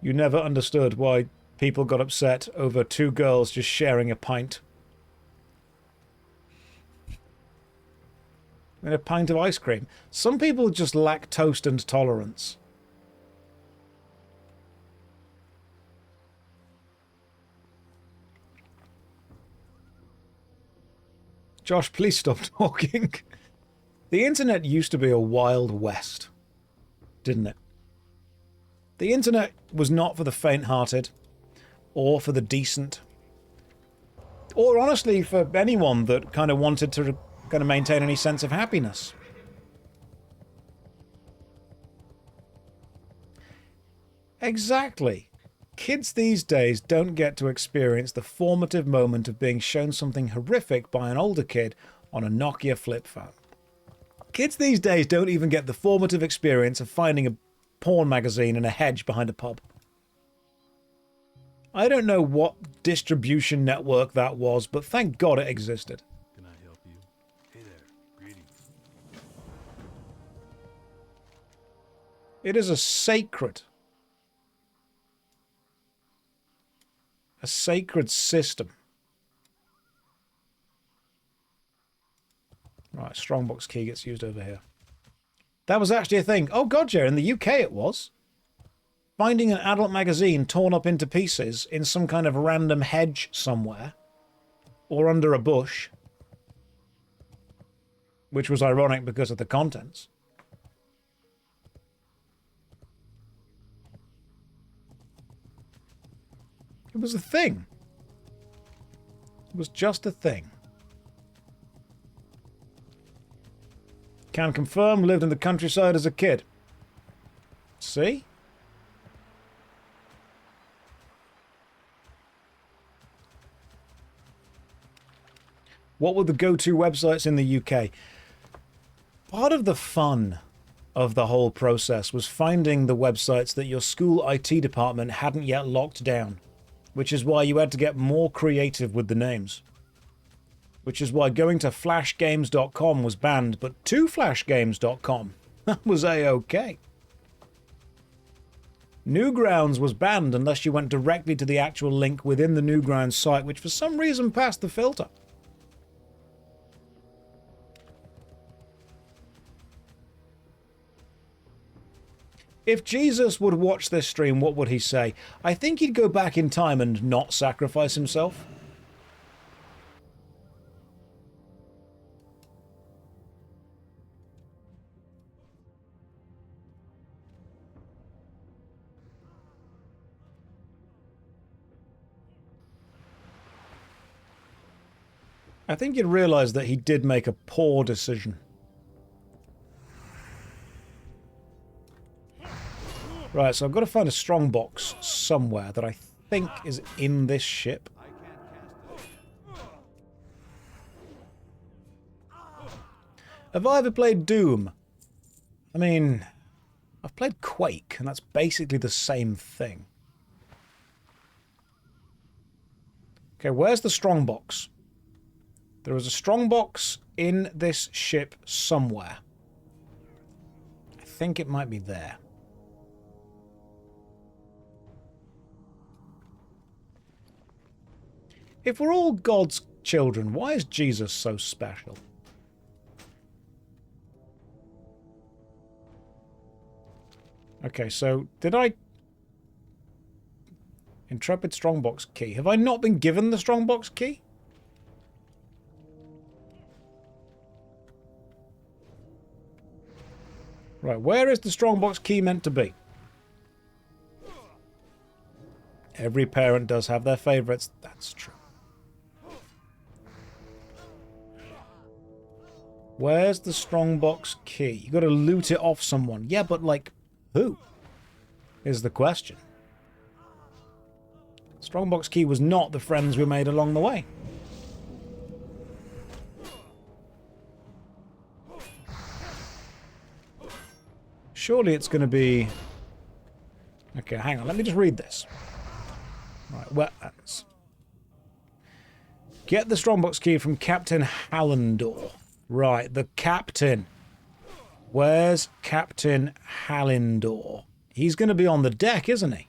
You never understood why people got upset over two girls just sharing a pint. And a pint of ice cream. Some people just lack lactose intolerance. Josh, please stop talking. The internet used to be a wild west, didn't it? The internet was not for the faint-hearted, or for the decent, or honestly for anyone that kind of wanted to kind of maintain any sense of happiness. Exactly. Kids these days don't get to experience the formative moment of being shown something horrific by an older kid on a Nokia flip phone. Kids these days don't even get the formative experience of finding a porn magazine in a hedge behind a pub. I don't know what distribution network that was, but thank God it existed. Can I help you? Hey there. Greetings. It is a sacred system. Right, strongbox key gets used over here. That was actually a thing. Oh god, yeah, in the UK it was. Finding an adult magazine torn up into pieces in some kind of random hedge somewhere. Or under a bush. Which was ironic because of the contents. It was a thing. It was just a thing. Can confirm, lived in the countryside as a kid. See? What were the go-to websites in the UK? Part of the fun of the whole process was finding the websites that your school IT department hadn't yet locked down, which is why you had to get more creative with the names. Which is why going to flashgames.com was banned, but to flashgames.com, that was a-okay. Newgrounds was banned unless you went directly to the actual link within the Newgrounds site, which for some reason passed the filter. If Jesus would watch this stream, what would he say? I think he'd go back in time and not sacrifice himself. I think you'd realise that he did make a poor decision. Right, so I've got to find a strongbox somewhere that I think is in this ship. Have I ever played Doom? I mean, I've played Quake, and that's basically the same thing. Okay, where's the strongbox? There is a strongbox in this ship somewhere. I think it might be there. If we're all God's children, why is Jesus so special? Okay, so did I... Intrepid strongbox key. Have I not been given the strongbox key? Right, where is the strongbox key meant to be? Every parent does have their favourites. That's true. Where's the strongbox key? You got to loot it off someone. Yeah, but like, who? Is the question. Strongbox key was not the friends we made along the way. Surely it's going to be... Okay, hang on. Let me just read this. Right, wetlands. Get the strongbox key from Captain Hallandor. Right, the captain. Where's Captain Hallandor? He's going to be on the deck, isn't he?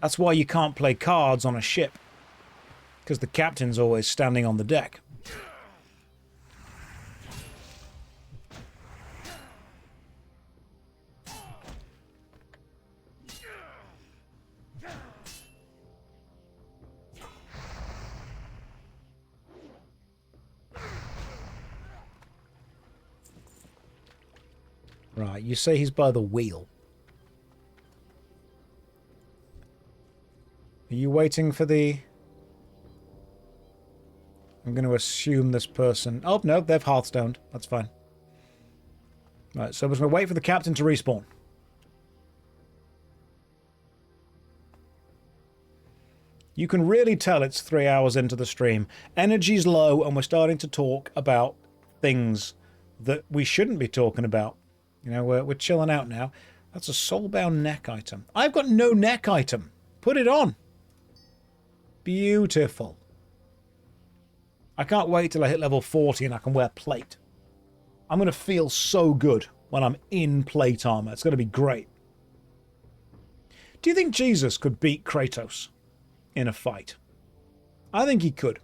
That's why you can't play cards on a ship. Because the captain's always standing on the deck. Right, you say he's by the wheel. Are you waiting for the... I'm going to assume this person... Oh, no, they've hearthstoned. That's fine. Right, so we're going to wait for the captain to respawn. You can really tell it's 3 hours into the stream. Energy's low and we're starting to talk about things that we shouldn't be talking about. You know, we're chilling out now. That's a soulbound neck item. I've got no neck item. Put it on. Beautiful. I can't wait till I hit level 40 and I can wear plate. I'm going to feel so good when I'm in plate armor. It's going to be great. Do you think Jesus could beat Kratos in a fight? I think he could.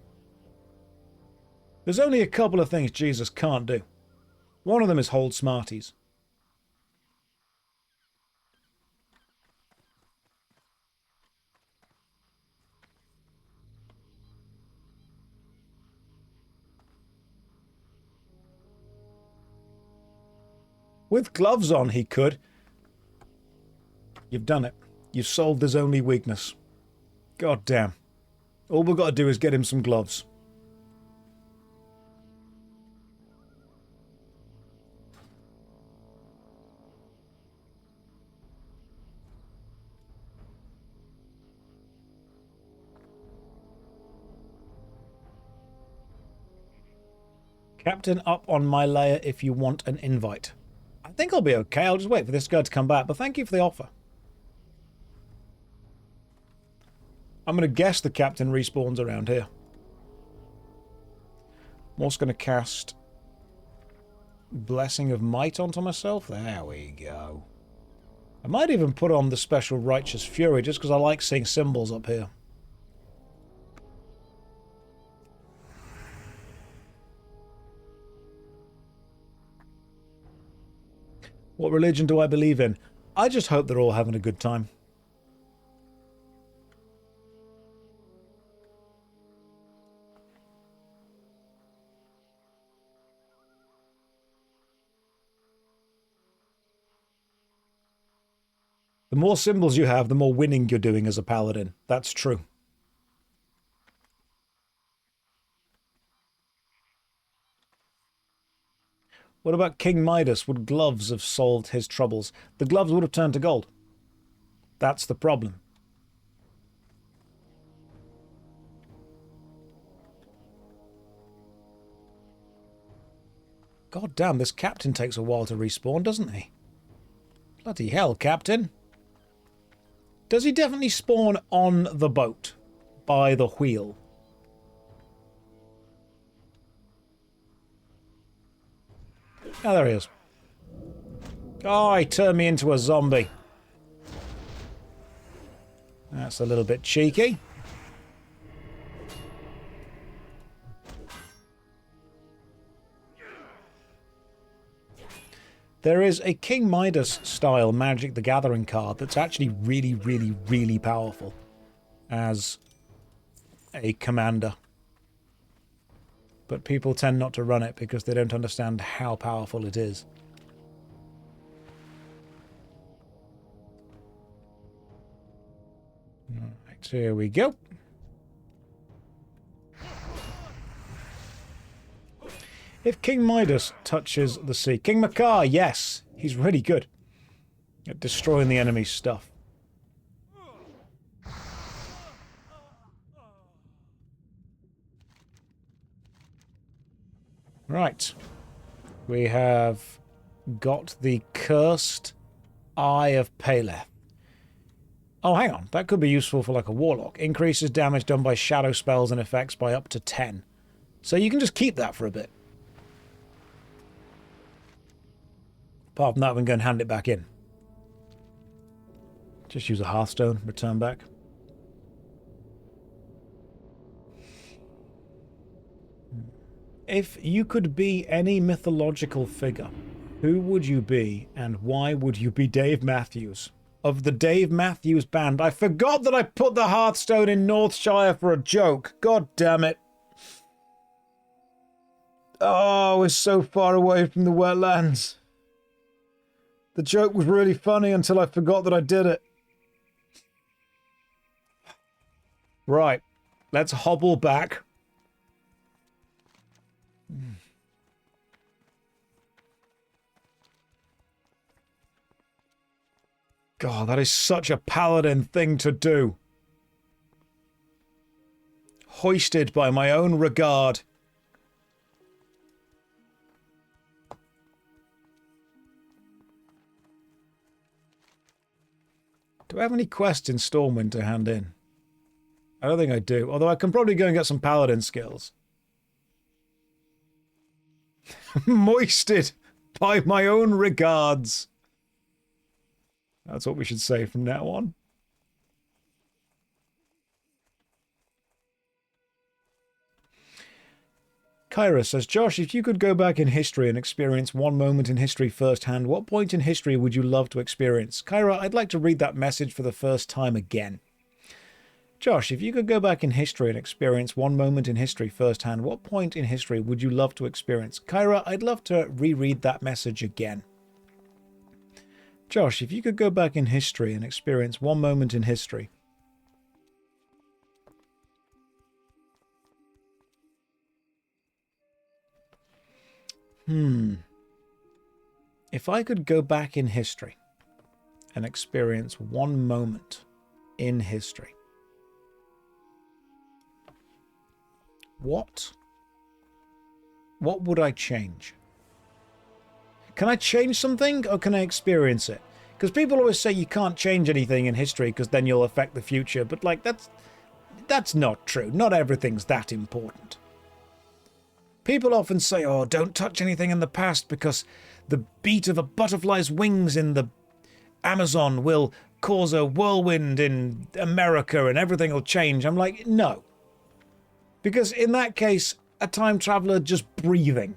There's only a couple of things Jesus can't do. One of them is hold Smarties. With gloves on, he could. You've done it. You've solved his only weakness. God damn. All we've got to do is get him some gloves. Captain up on my layer if you want an invite. I think I'll be okay. I'll just wait for this guy to come back, but thank you for the offer. I'm going to guess the captain respawns around here. I'm also going to cast Blessing of Might onto myself. There we go. I might even put on the special Righteous Fury just because I like seeing symbols up here. What religion do I believe in? I just hope they're all having a good time. The more symbols you have, the more winning you're doing as a paladin. That's true. What about King Midas? Would gloves have solved his troubles? The gloves would have turned to gold. That's the problem. God damn, this captain takes a while to respawn, doesn't he? Bloody hell, captain. Does he definitely spawn on the boat? By the wheel? Oh, there he is. Oh, he turned me into a zombie. That's a little bit cheeky. There is a King Midas style Magic the Gathering card that's actually really, really, really powerful as a commander. But people tend not to run it because they don't understand how powerful it is. Right, here we go. If King Midas touches the sea... King Makar, yes! He's really good at destroying the enemy's stuff. Right. We have got the Cursed Eye of Peleth. Oh, hang on. That could be useful for like a warlock. Increases damage done by shadow spells and effects by up to 10. So you can just keep that for a bit. Apart from that, we can go and hand it back in. Just use a Hearthstone, return back. If you could be any mythological figure, who would you be and why would you be Dave Matthews? Of the Dave Matthews Band. I forgot that I put the Hearthstone in Northshire for a joke. God damn it. Oh, we're so far away from the wetlands. The joke was really funny until I forgot that I did it. Right. Let's hobble back. God, that is such a paladin thing to do. Hoisted by my own regard. Do I have any quests in Stormwind to hand in? I don't think I do. Although I can probably go and get some paladin skills. Moisted by my own regards. That's what we should say from now on. Kyra says, Josh, if you could go back in history and experience one moment in history firsthand, what point in history would you love to experience? Kyra, I'd like to read that message for the first time again. Josh, if you could go back in history and experience one moment in history firsthand, what point in history would you love to experience? Kyra, I'd love to reread that message again. Josh, if you could go back in history and experience one moment in history. If I could go back in history and experience one moment in history, what would I change? Can I change something, or can I experience it? Because people always say you can't change anything in history because then you'll affect the future. But, like, that's not true. Not everything's that important. People often say, oh, don't touch anything in the past because the beat of a butterfly's wings in the Amazon will cause a whirlwind in America and everything will change. I'm like, no. Because in that case, a time traveler just breathing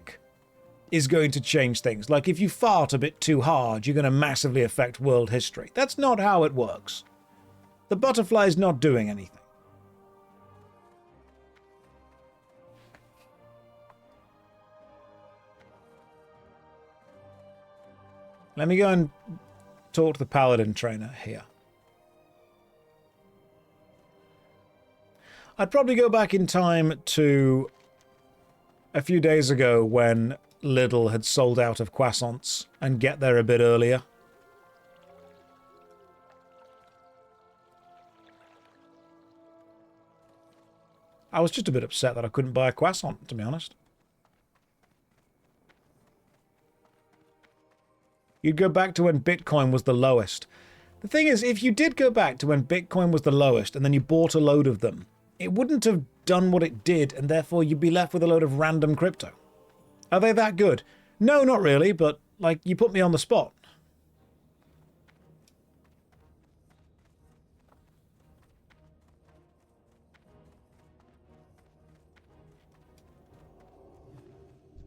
is going to change things. Like, if you fart a bit too hard, you're going to massively affect world history. That's not how it works. The butterfly's not doing anything. Let me go and talk to the paladin trainer here. I'd probably go back in time to a few days ago when Lidl had sold out of croissants and get there a bit earlier. I was just a bit upset that I couldn't buy a croissant, to be honest. You'd go back to when Bitcoin was the lowest. The thing is, if you did go back to when Bitcoin was the lowest and then you bought a load of them, it wouldn't have done what it did, and therefore you'd be left with a load of random crypto. Are they that good? No, not really, but, like, you put me on the spot.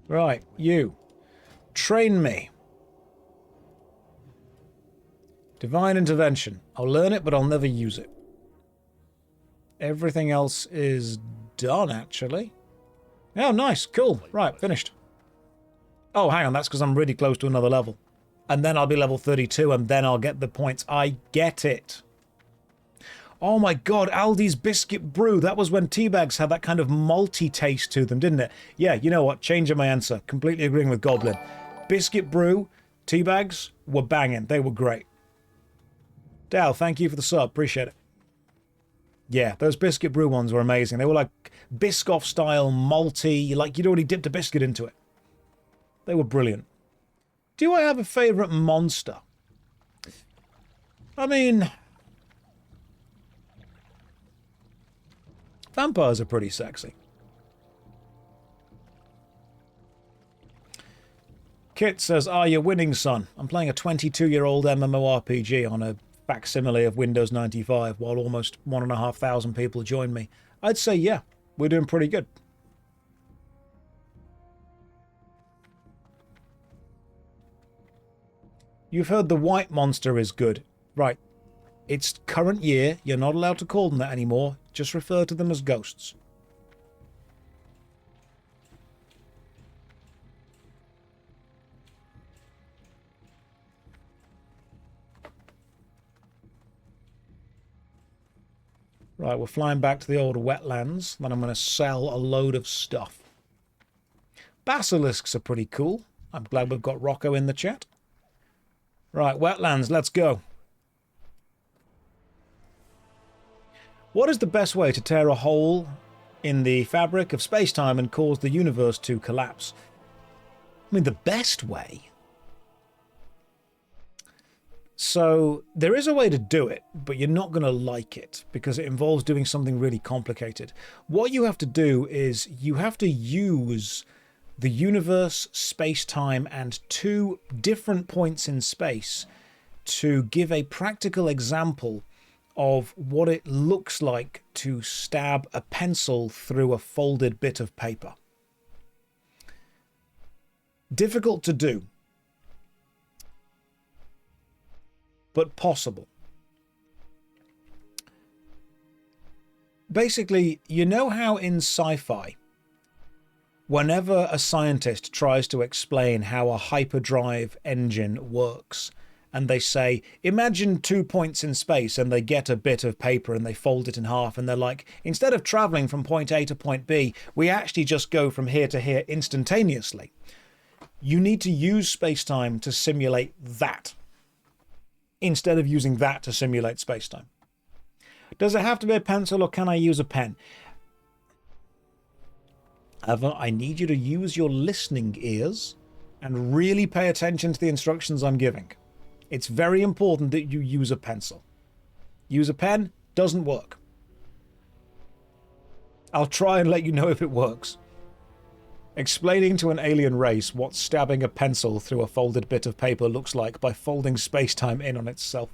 Right, you. Train me. Divine intervention. I'll learn it, but I'll never use it. Everything else is done, actually. Oh, nice. Cool. Right, finished. Oh, hang on. That's because I'm really close to another level. And then I'll be level 32, and then I'll get the points. I get it. Oh my god, Aldi's Biscuit Brew. That was when teabags had that kind of malty taste to them, didn't it? Yeah, you know what? Changing my answer. Completely agreeing with Goblin. Biscuit Brew, teabags were banging. They were great. Dal, thank you for the sub. Appreciate it. Yeah, those Biscuit Brew ones were amazing. They were like Biscoff style, malty, like you'd already dipped a biscuit into it. They were brilliant. Do I have a favourite monster? I mean, vampires are pretty sexy. Kit says, you're winning, son. I'm playing a 22-year-old MMORPG on a facsimile of Windows 95 while almost 1,500 people join me. I'd say, yeah, we're doing pretty good. You've heard the white monster is good. Right. It's current year. You're not allowed to call them that anymore. Just refer to them as ghosts. Right, we're flying back to the old wetlands. Then I'm going to sell a load of stuff. Basilisks are pretty cool. I'm glad we've got Rocco in the chat. Right, wetlands, let's go. What is the best way to tear a hole in the fabric of space-time and cause the universe to collapse? I mean, the best way? So, there is a way to do it, but you're not going to like it because it involves doing something really complicated. What you have to do is you have to use the universe, space-time, and two different points in space to give a practical example of what it looks like to stab a pencil through a folded bit of paper. Difficult to do, but possible. Basically, you know how in sci-fi, whenever a scientist tries to explain how a hyperdrive engine works, and they say, imagine 2 points in space, and they get a bit of paper and they fold it in half, and they're like, instead of traveling from point A to point B, we actually just go from here to here instantaneously. You need to use space-time to simulate that, instead of using that to simulate space-time. Does it have to be a pencil, or can I use a pen? However, I need you to use your listening ears and really pay attention to the instructions I'm giving. It's very important that you use a pencil. Use a pen doesn't work. I'll try and let you know if it works. Explaining to an alien race what stabbing a pencil through a folded bit of paper looks like by folding space-time in on itself.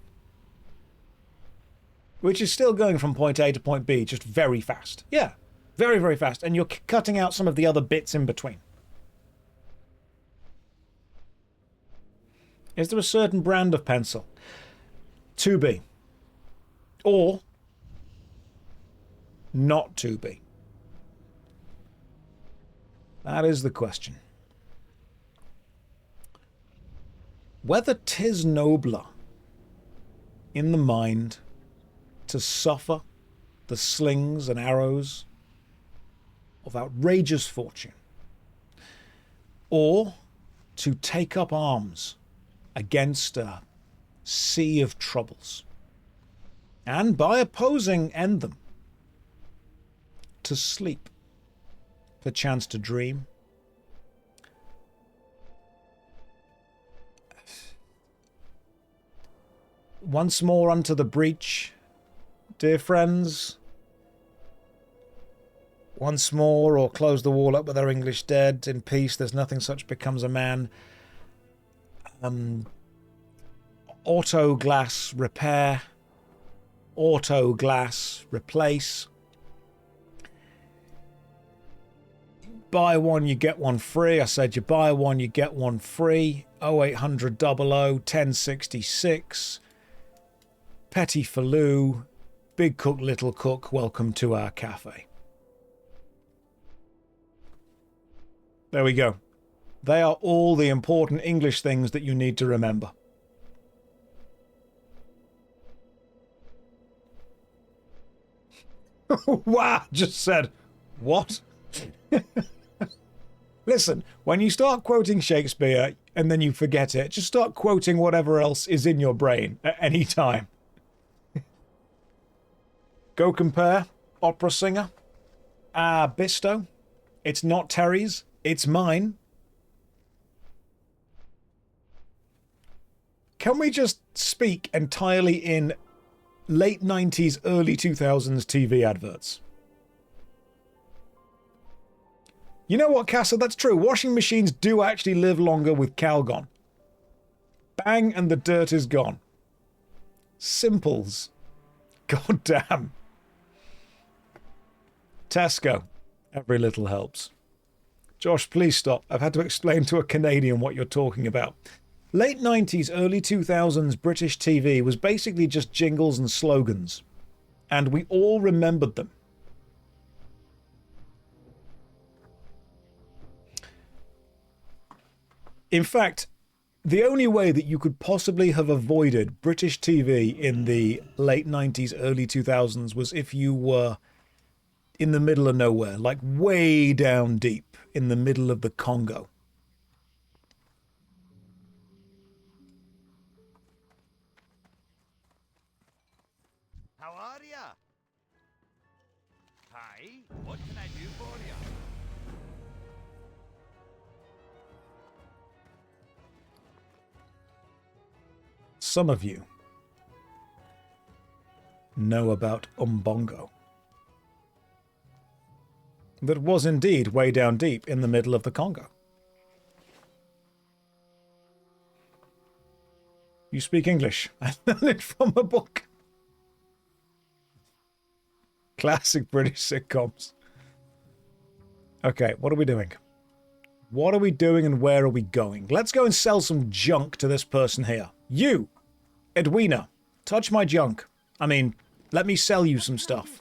Which is still going from point A to point B, just very fast. Yeah, very, very fast. And you're cutting out some of the other bits in between. Is there a certain brand of pencil? 2B. Or not 2B? That is the question. Whether 'tis nobler in the mind to suffer the slings and arrows of outrageous fortune, or to take up arms against a sea of troubles, and by opposing end them, to sleep, perchance to dream. Once more unto the breach, dear friends. Once more, or close the wall up with our English dead. In peace, there's nothing such becomes a man. Auto glass repair. Auto glass replace. Buy one, you get one free. I said you buy one, you get one free. 0800 00 1066. Petit Falou. Big cook, little cook, welcome to our cafe. There we go. They are all the important English things that you need to remember. Wow, just said, what? Listen, when you start quoting Shakespeare and then you forget it, just start quoting whatever else is in your brain at any time. Go compare, opera singer. Ah, Bisto. It's not Terry's, it's mine. Can we just speak entirely in late 90s, early 2000s TV adverts? You know what, Casa? That's true. Washing machines do actually live longer with Calgon. Bang, and the dirt is gone. Simples. God damn. Tesco. Every little helps. Josh, please stop. I've had to explain to a Canadian what you're talking about. Late 90s, early 2000s British TV was basically just jingles and slogans. And we all remembered them. In fact, the only way that you could possibly have avoided British TV in the late 90s, early 2000s was if you were in the middle of nowhere, like way down deep in the middle of the Congo. How are ya? Hi, what can I do for ya? Some of you know about Umbongo. That was indeed way down deep in the middle of the Congo. You speak English. I learned it from a book. Classic British sitcoms. Okay, what are we doing? What are we doing and where are we going? Let's go and sell some junk to this person here. You, Edwina, touch my junk. I mean, let me sell you some stuff.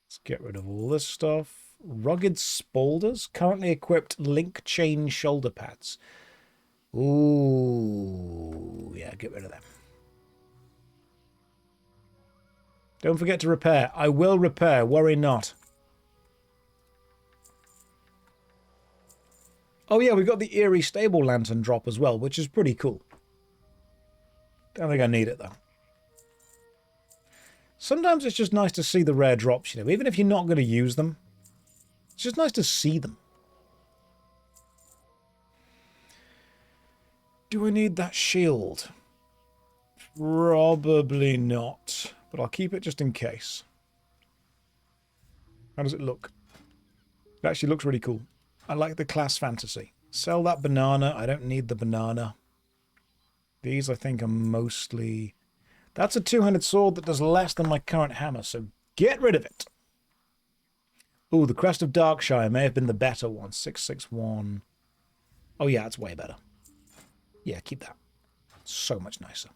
Let's get rid of all this stuff. Rugged Spaulders, currently equipped link chain shoulder pads. Ooh, yeah, get rid of them. Don't forget to repair. I will repair. Worry not. Oh yeah, we got the Eerie Stable Lantern drop as well, which is pretty cool. Don't think I need it, though. Sometimes it's just nice to see the rare drops, you know, even if you're not going to use them. It's just nice to see them. Do I need that shield? Probably not, but I'll keep it just in case. How does it look? It actually looks really cool. I like the class fantasy. Sell that banana. I don't need the banana. These, I think, are mostly... That's a two-handed sword that does less than my current hammer, so get rid of it. Ooh, the Crest of Darkshire may have been the better one. 661. Oh, yeah, it's way better. Yeah, keep that. So much nicer.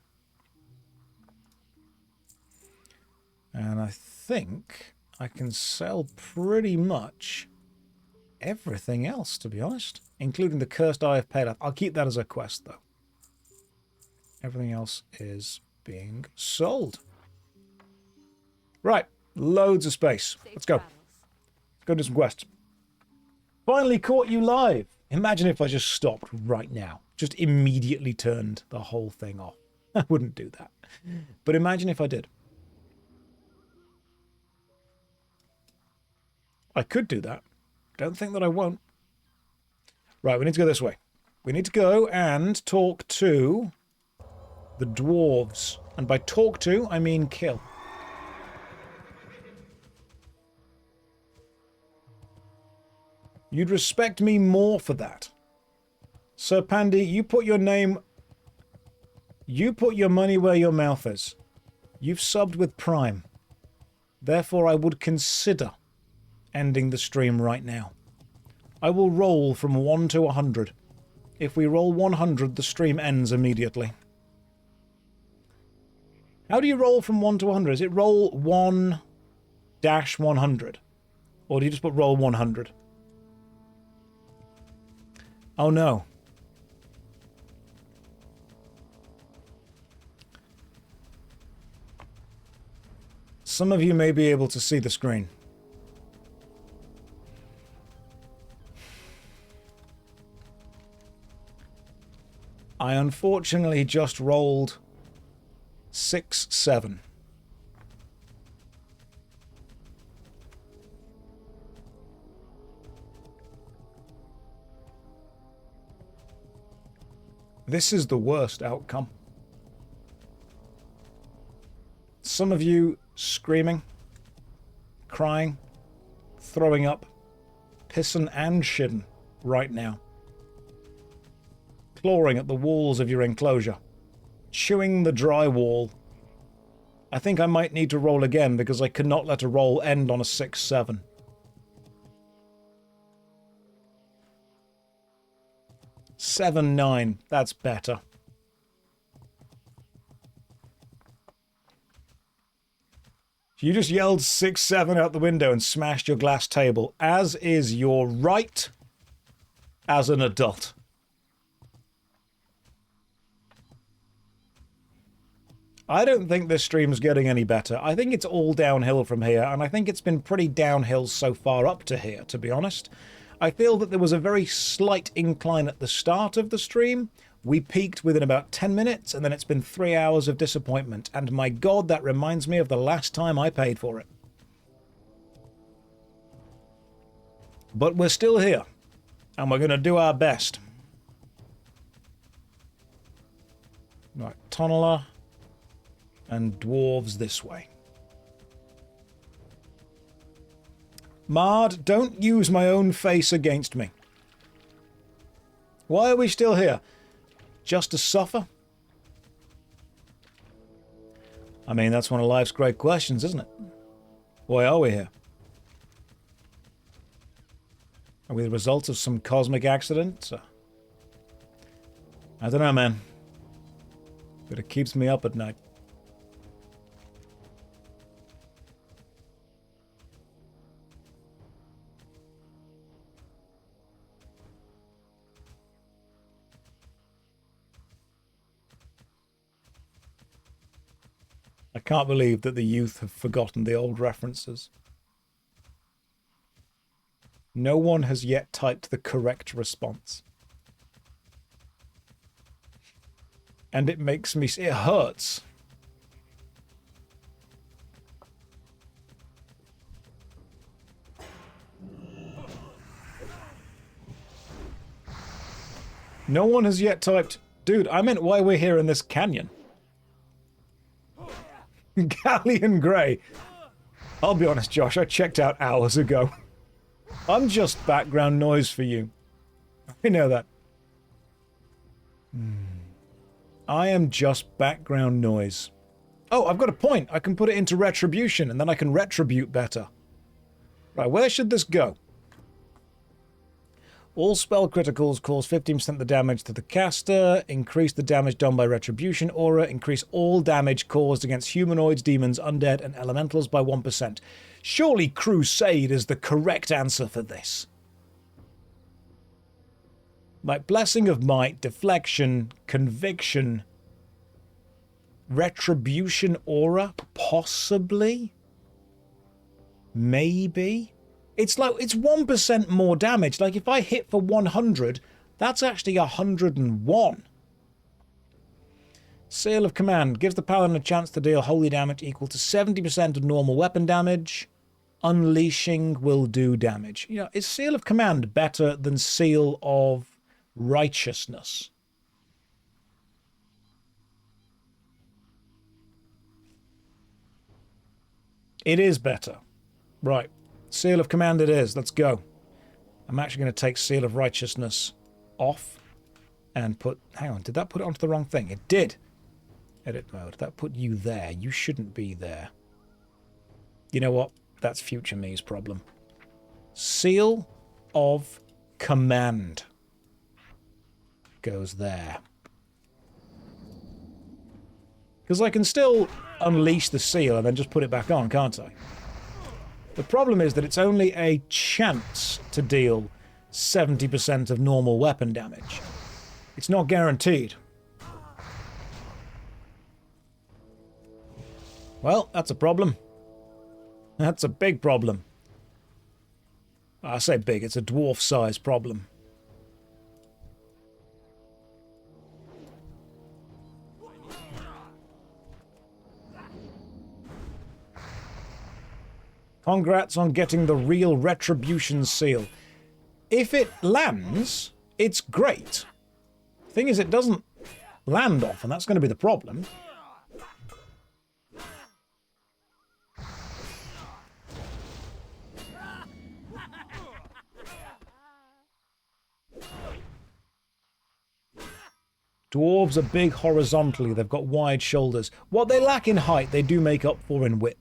And I think I can sell pretty much everything else, to be honest. Including the Cursed Eye of Paleth. I'll keep that as a quest, though. Everything else is being sold. Right. Loads of space. Let's go. Let's go do some quests. Finally caught you live. Imagine if I just stopped right now. Just immediately turned the whole thing off. I wouldn't do that. But imagine if I did. I could do that. Don't think that I won't. Right, we need to go this way. We need to go and talk to the dwarves. And by talk to, I mean kill. You'd respect me more for that. Sir Pandy, you put your name... You put your money where your mouth is. You've subbed with Prime. Therefore, I would consider ending the stream right now. I will roll from 1 to 100. If we roll 100, the stream ends immediately. How do you roll from 1 to 100? Is it roll 1-100? Or do you just put roll 100? Oh no. Some of you may be able to see the screen. I unfortunately just rolled 6-7. This is the worst outcome. Some of you screaming, crying, throwing up, pissing and shitting right now. Clawing at the walls of your enclosure. Chewing the drywall. I think I might need to roll again because I could not let a roll end on a 6-7. 7-9. That's better. You just yelled 6-7 out the window and smashed your glass table, as is your right as an adult. I don't think this stream's getting any better. I think it's all downhill from here, and I think it's been pretty downhill so far up to here, to be honest. I feel that there was a very slight incline at the start of the stream. We peaked within about 10 minutes, and then it's been 3 hours of disappointment. And my God, that reminds me of the last time I paid for it. But we're still here, and we're going to do our best. Right, tunneler and dwarves this way. Mard, don't use my own face against me. Why are we still here? Just to suffer? I mean, that's one of life's great questions, isn't it? Why are we here? Are we the result of some cosmic accident? I don't know, man. But it keeps me up at night. I can't believe that the youth have forgotten the old references. No one has yet typed the correct response. And it makes me... It hurts. No one has yet typed... Dude, I meant why we're here in this canyon. Galleon Grey. I'll be honest, Josh, I checked out hours ago. I'm just background noise for you. I know that. I am just background noise. Oh, I've got a point. I can put it into retribution, and then I can retribute better. Right, where should this go? All spell criticals cause 15% the damage to the caster, increase the damage done by retribution aura, increase all damage caused against humanoids, demons, undead, and elementals by 1%. Surely Crusade is the correct answer for this. Like Blessing of Might, Deflection, Conviction, Retribution aura, possibly? Maybe? It's like, it's 1% more damage. Like, if I hit for 100, that's actually 101. Seal of Command gives the Paladin a chance to deal holy damage equal to 70% of normal weapon damage. Unleashing will do damage. You know, is Seal of Command better than Seal of Righteousness? It is better. Right. Seal of Command it is. Let's go. I'm actually going to take Seal of Righteousness off and put... Hang on, did that put it onto the wrong thing? It did. Edit mode. That put you there. You shouldn't be there. You know what? That's future me's problem. Seal of Command goes there. Because I can still unleash the seal and then just put it back on, can't I? The problem is that it's only a chance to deal 70% of normal weapon damage. It's not guaranteed. Well, that's a problem. That's a big problem. I say big, it's a dwarf-sized problem. Congrats on getting the real Retribution seal. If it lands, it's great. Thing is, it doesn't land often. That's going to be the problem. Dwarves are big horizontally. They've got wide shoulders. What they lack in height, they do make up for in width.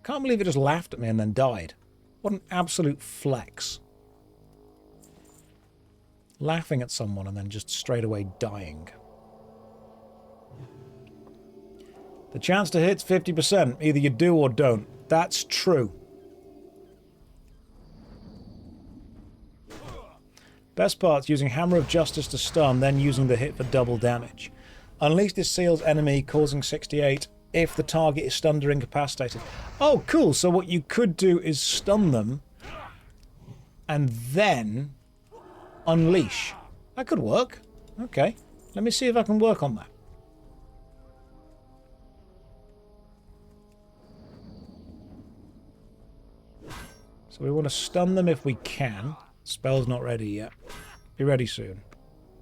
Can't believe it just laughed at me and then died. What an absolute flex. Laughing at someone and then just straight away dying. The chance to hit's 50%. Either you do or don't. That's true. Best part's using Hammer of Justice to stun, then using the hit for double damage. Unleash this seal's enemy, causing 68 if the target is stunned or incapacitated. Oh, cool. So what you could do is stun them and then unleash. That could work. Okay. Let me see if I can work on that. So we want to stun them if we can. Spell's not ready yet. Be ready soon.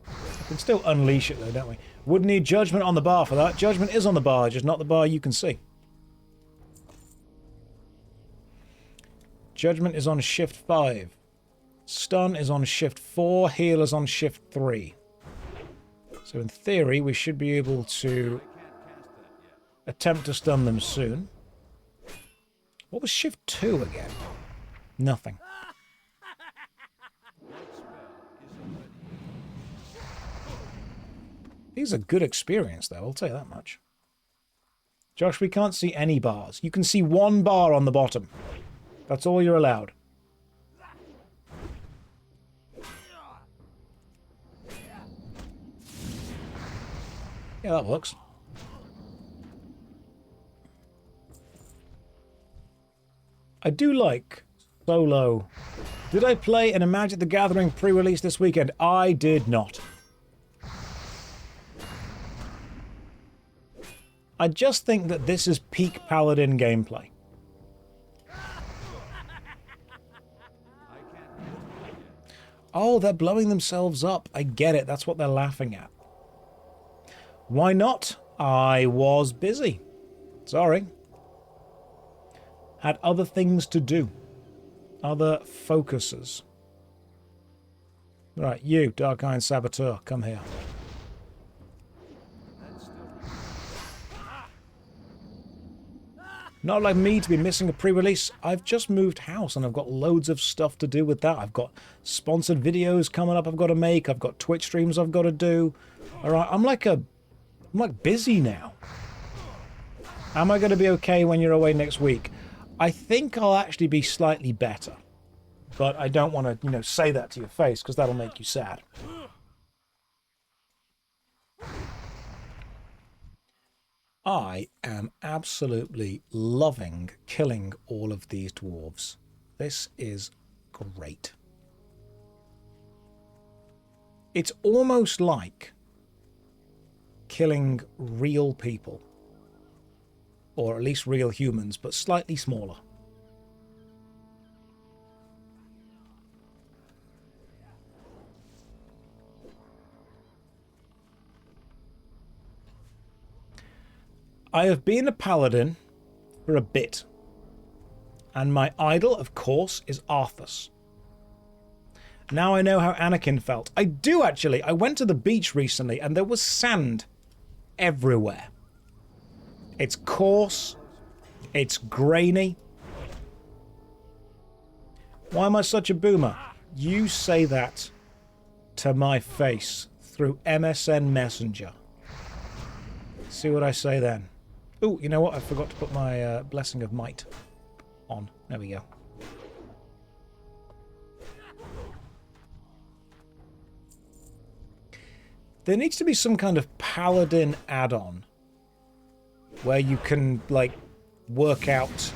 We can still unleash it though, don't we? Would need Judgment on the bar for that. Judgment is on the bar, just not the bar you can see. Judgment is on shift 5. Stun is on shift 4. Heal is on shift 3. So in theory, we should be able to attempt to stun them soon. What was shift 2 again? Nothing. These are good experience, though, I'll tell you that much. Josh, we can't see any bars. You can see one bar on the bottom. That's all you're allowed. Yeah, that works. I do like solo. Did I play an A Magic the Gathering pre-release this weekend? I did not. I just think that this is peak Paladin gameplay. Oh, they're blowing themselves up. I get it. That's what they're laughing at. Why not? I was busy. Sorry. Had other things to do. Other focuses. Right, you, Dark Iron Saboteur, come here. Not like me to be missing a pre-release. I've just moved house and I've got loads of stuff to do with that. I've got sponsored videos coming up I've got to make. I've got Twitch streams I've got to do. All right, I'm like busy now. Am I going to be okay when you're away next week? I think I'll actually be slightly better. But I don't want to, say that to your face because that'll make you sad. I am absolutely loving killing all of these dwarves. This is great. It's almost like killing real people. Or at least real humans, but slightly smaller. I have been a paladin for a bit. And my idol, of course, is Arthas. Now I know how Anakin felt. I do, actually. I went to the beach recently and there was sand everywhere. It's coarse. It's grainy. Why am I such a boomer? You say that to my face through MSN Messenger. See what I say then. Ooh, you know what? I forgot to put my Blessing of Might on. There we go. There needs to be some kind of paladin add-on where you can, like, work out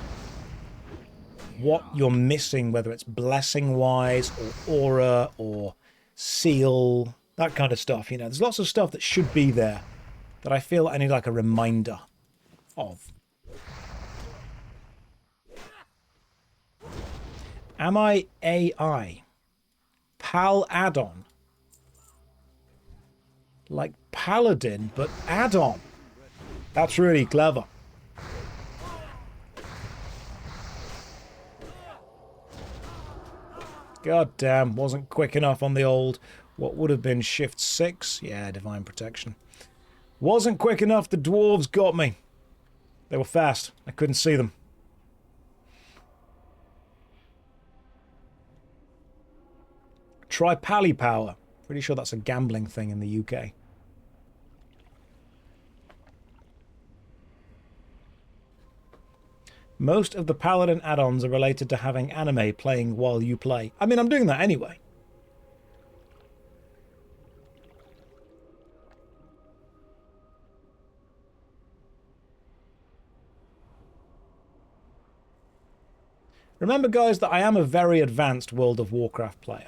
what you're missing, whether it's blessing-wise or aura or seal, that kind of stuff. There's lots of stuff that should be there that I feel I need, like, a reminder of. Am I AI? Pal add-on. Like Paladin, but add-on. That's really clever. God damn, wasn't quick enough on the old, what would have been Shift 6? Yeah, Divine Protection. Wasn't quick enough, the dwarves got me. They were fast, I couldn't see them. Try Pally Power. Pretty sure that's a gambling thing in the UK. Most of the Paladin add-ons are related to having anime playing while you play. I mean, I'm doing that anyway. Remember, guys, that I am a very advanced World of Warcraft player.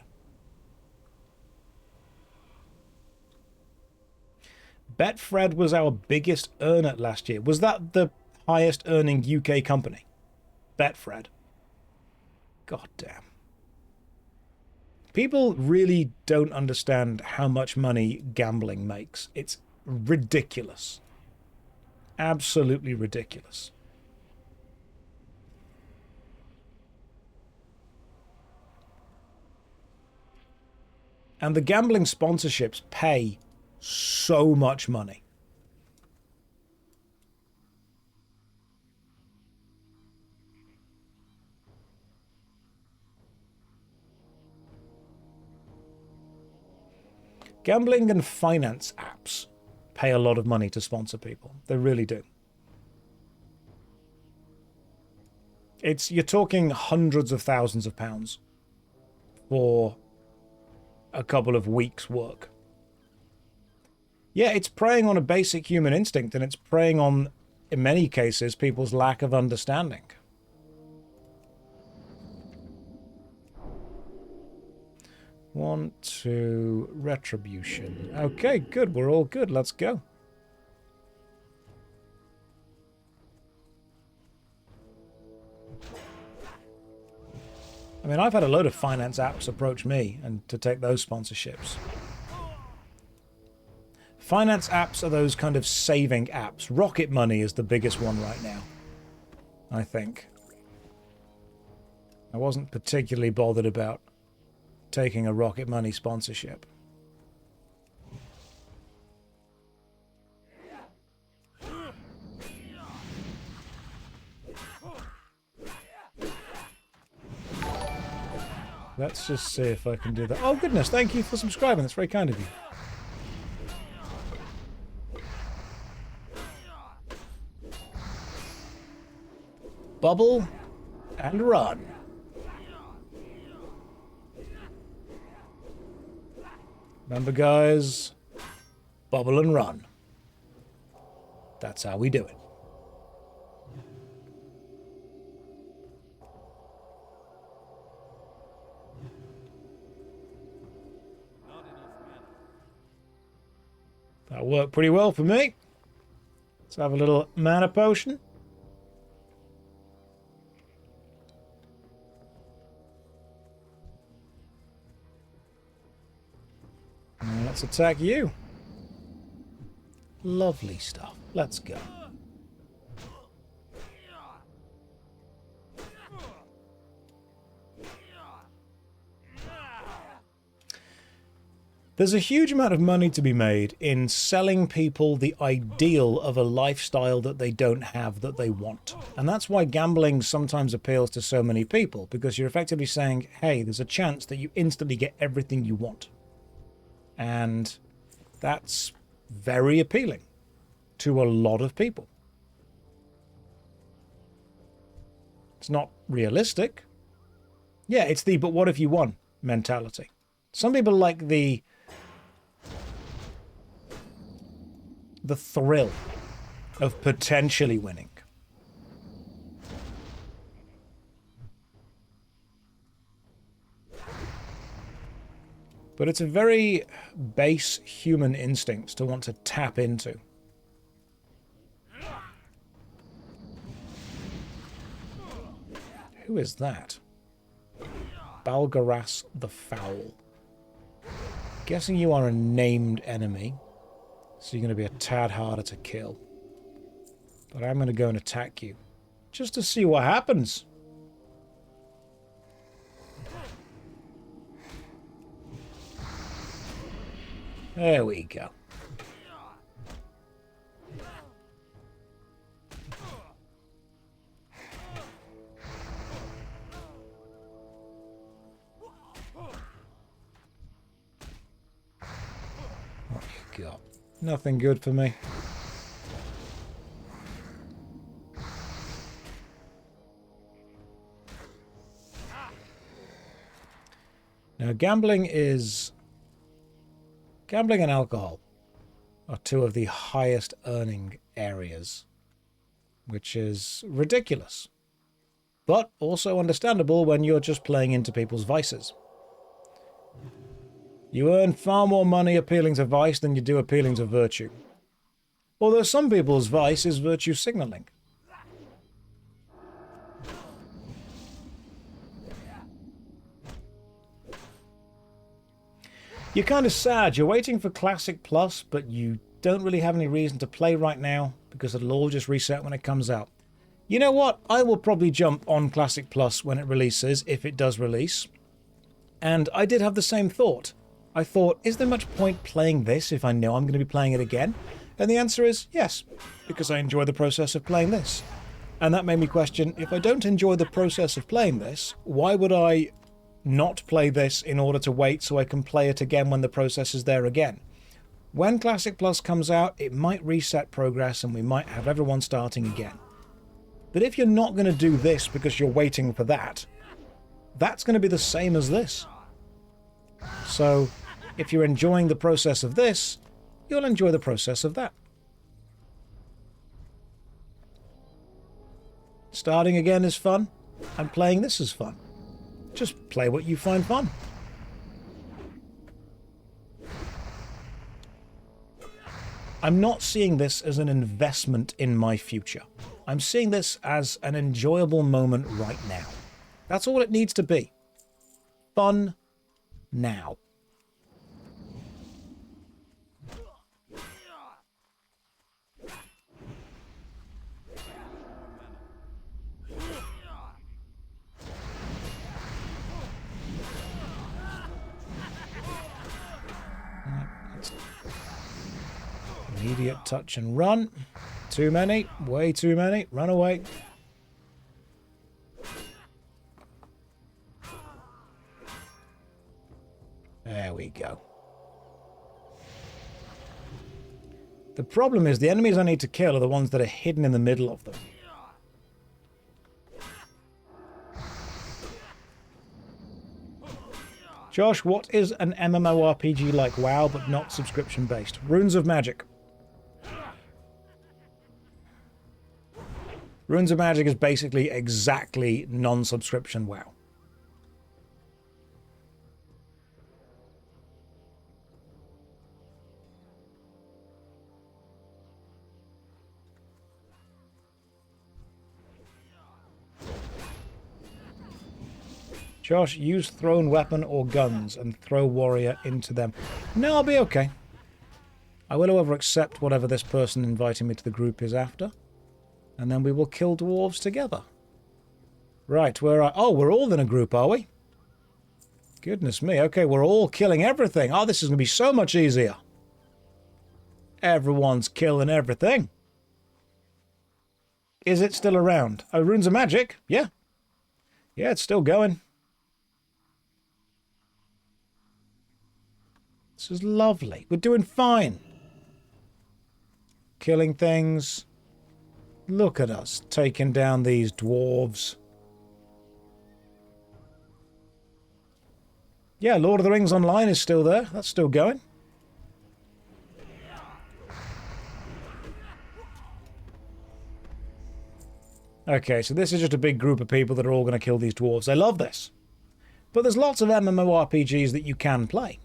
Betfred was our biggest earner last year. Was that the highest earning UK company? Betfred. God damn. People really don't understand how much money gambling makes. It's ridiculous. Absolutely ridiculous. And the gambling sponsorships pay so much money. Gambling and finance apps pay a lot of money to sponsor people. They really do. You're talking hundreds of thousands of pounds for a couple of weeks' work. Yeah, it's preying on a basic human instinct, and it's preying on, in many cases, people's lack of understanding. Want to retribution. Okay, good. We're all good. Let's go. I mean, I've had a load of finance apps approach me and to take those sponsorships. Finance apps are those kind of saving apps. Rocket Money is the biggest one right now, I think. I wasn't particularly bothered about taking a Rocket Money sponsorship. Let's just see if I can do that. Oh goodness, thank you for subscribing. That's very kind of you. Bubble and run. Remember, guys, bubble and run. That's how we do it. That worked pretty well for me. Let's have a little mana potion. And let's attack you. Lovely stuff. Let's go. There's a huge amount of money to be made in selling people the ideal of a lifestyle that they don't have, that they want. And that's why gambling sometimes appeals to so many people, because you're effectively saying, hey, there's a chance that you instantly get everything you want. And that's very appealing to a lot of people. It's not realistic. Yeah, it's the but what if you won mentality. Some people like the thrill of potentially winning. But it's a very base human instinct to want to tap into. Who is that? Balgaras the Foul. Guessing you are a named enemy. So you're going to be a tad harder to kill. But I'm going to go and attack you. Just to see what happens. There we go. What you got? Nothing good for me. Now, gambling and alcohol are two of the highest earning areas, which is ridiculous, but also understandable when you're just playing into people's vices. You earn far more money appealing to vice than you do appealing to virtue. Although some people's vice is virtue signaling. You're kind of sad. You're waiting for Classic Plus, but you don't really have any reason to play right now because it'll all just reset when it comes out. You know what? I will probably jump on Classic Plus when it releases, if it does release. And I did have the same thought. I thought, is there much point playing this if I know I'm going to be playing it again? And the answer is yes, because I enjoy the process of playing this. And that made me question, if I don't enjoy the process of playing this, why would I not play this in order to wait so I can play it again when the process is there again? When Classic Plus comes out, it might reset progress and we might have everyone starting again. But if you're not going to do this because you're waiting for that, that's going to be the same as this. So if you're enjoying the process of this, you'll enjoy the process of that. Starting again is fun, and playing this is fun. Just play what you find fun. I'm not seeing this as an investment in my future. I'm seeing this as an enjoyable moment right now. That's all it needs to be. Fun now. Immediate touch and run. Too many. Way too many. Run away. There we go. The problem is the enemies I need to kill are the ones that are hidden in the middle of them. Josh, what is an MMORPG like WoW but not subscription-based? Runes of Magic. Runes of Magic is basically exactly non-subscription WoW. Josh, use thrown weapon or guns and throw warrior into them. No, I'll be okay. I will, however, accept whatever this person inviting me to the group is after. And then we will kill dwarves together. Right, where are... Oh, we're all in a group, are we? Goodness me. Okay, we're all killing everything. Oh, this is going to be so much easier. Everyone's killing everything. Is it still around? Oh, Runes of Magic? Yeah. Yeah, it's still going. This is lovely. We're doing fine. Killing things. Look at us taking down these dwarves. Yeah, Lord of the Rings Online is still there. That's still going. Okay, so this is just a big group of people that are all going to kill these dwarves. I love this. But there's lots of MMORPGs that you can play.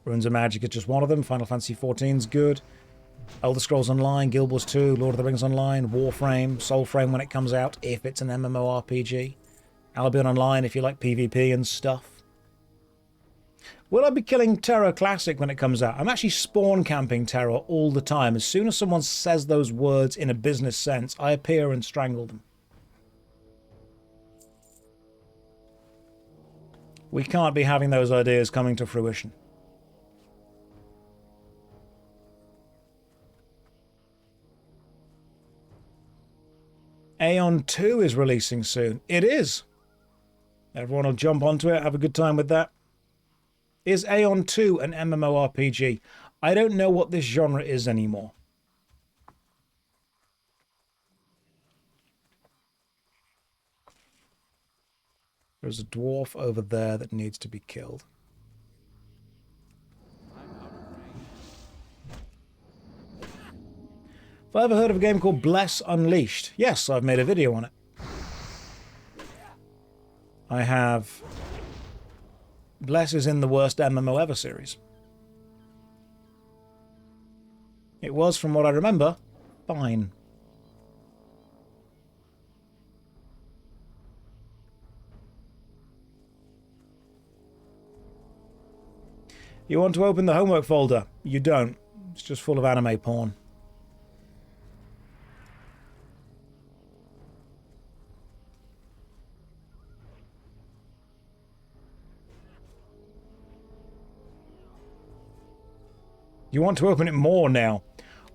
Runes of Magic is just one of them. Final Fantasy XIV's good. Elder Scrolls Online, Guild Wars 2, Lord of the Rings Online, Warframe, Soulframe when it comes out, if it's an MMORPG. Albion Online if you like PvP and stuff. Will I be killing Terror Classic when it comes out? I'm actually spawn camping Terror all the time. As soon as someone says those words in a business sense, I appear and strangle them. We can't be having those ideas coming to fruition. Aeon 2 is releasing soon. It is. Everyone will jump onto it, have a good time with that. Is Aeon 2 an MMORPG? I don't know what this genre is anymore. There's a dwarf over there that needs to be killed. Have I ever heard of a game called Bless Unleashed? Yes, I've made a video on it. I have. Bless is in the worst MMO ever series. It was, from what I remember, fine. You want to open the homework folder? You don't. It's just full of anime porn. You want to open it more now.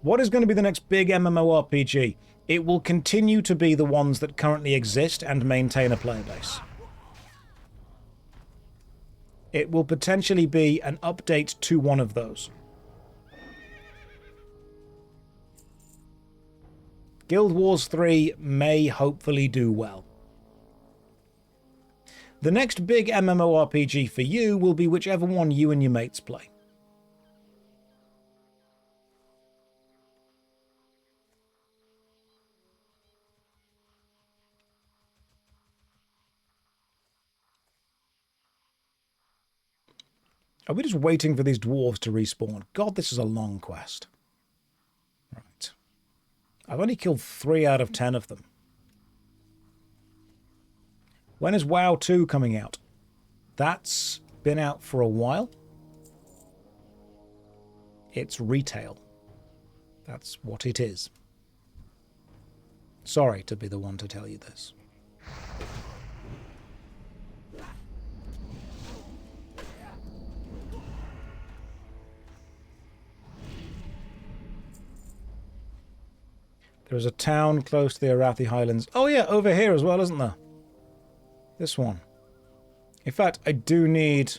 What is going to be the next big MMORPG? It will continue to be the ones that currently exist and maintain a player base. It will potentially be an update to one of those. Guild Wars 3 may hopefully do well. The next big MMORPG for you will be whichever one you and your mates play. Are we just waiting for these dwarves to respawn? God, this is a long quest. Right. I've only killed 3 out of 10 of them. When is WoW 2 coming out? That's been out for a while. It's retail. That's what it is. Sorry to be the one to tell you this. There's a town close to the Arathi Highlands. Oh yeah, over here as well, isn't there? This one. In fact, I do need...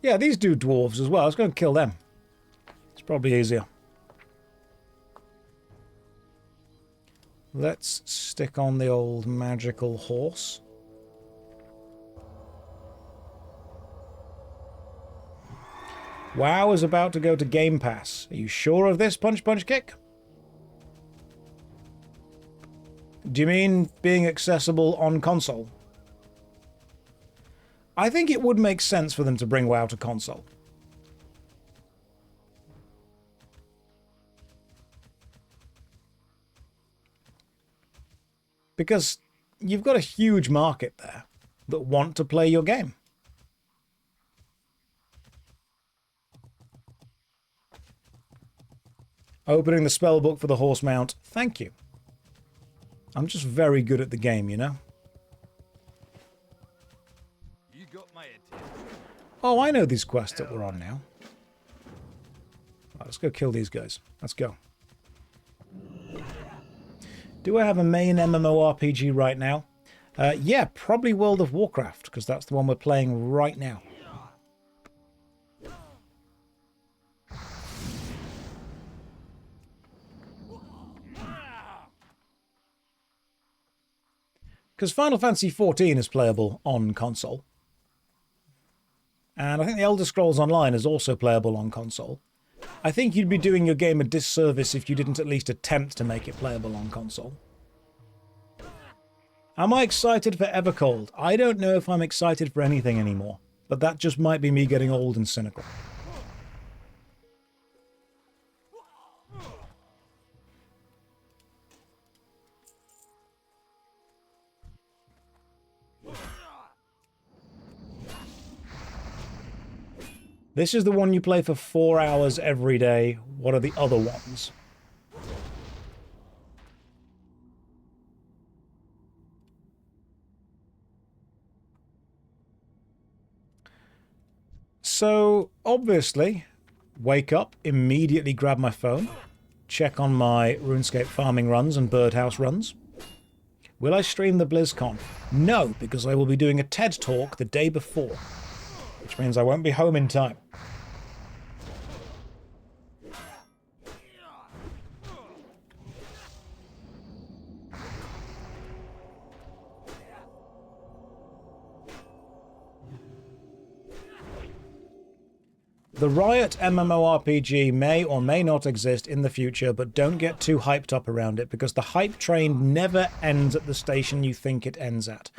Yeah, these do dwarves as well. Let's go and kill them. It's probably easier. Let's stick on the old magical horse. WoW is about to go to Game Pass. Are you sure of this, Punch Punch Kick? Do you mean being accessible on console? I think it would make sense for them to bring WoW to console. Because you've got a huge market there that want to play your game. Opening the spellbook for the horse mount. Thank you. I'm just very good at the game, you know? You got my attention. Oh, I know these quests that we're on now. Right, let's go kill these guys. Let's go. Do I have a main MMORPG right now? Yeah, probably World of Warcraft, because that's the one we're playing right now. Because Final Fantasy XIV is playable on console. And I think the Elder Scrolls Online is also playable on console. I think you'd be doing your game a disservice if you didn't at least attempt to make it playable on console. Am I excited for Evercold? I don't know if I'm excited for anything anymore, but that just might be me getting old and cynical. This is the one you play for 4 hours every day. What are the other ones? So, obviously, wake up, immediately grab my phone, check on my RuneScape farming runs and birdhouse runs. Will I stream the BlizzCon? No, because I will be doing a TED Talk the day before, which means I won't be home in time. The Riot MMORPG may or may not exist in the future, but don't get too hyped up around it, because the hype train never ends at the station you think it ends at.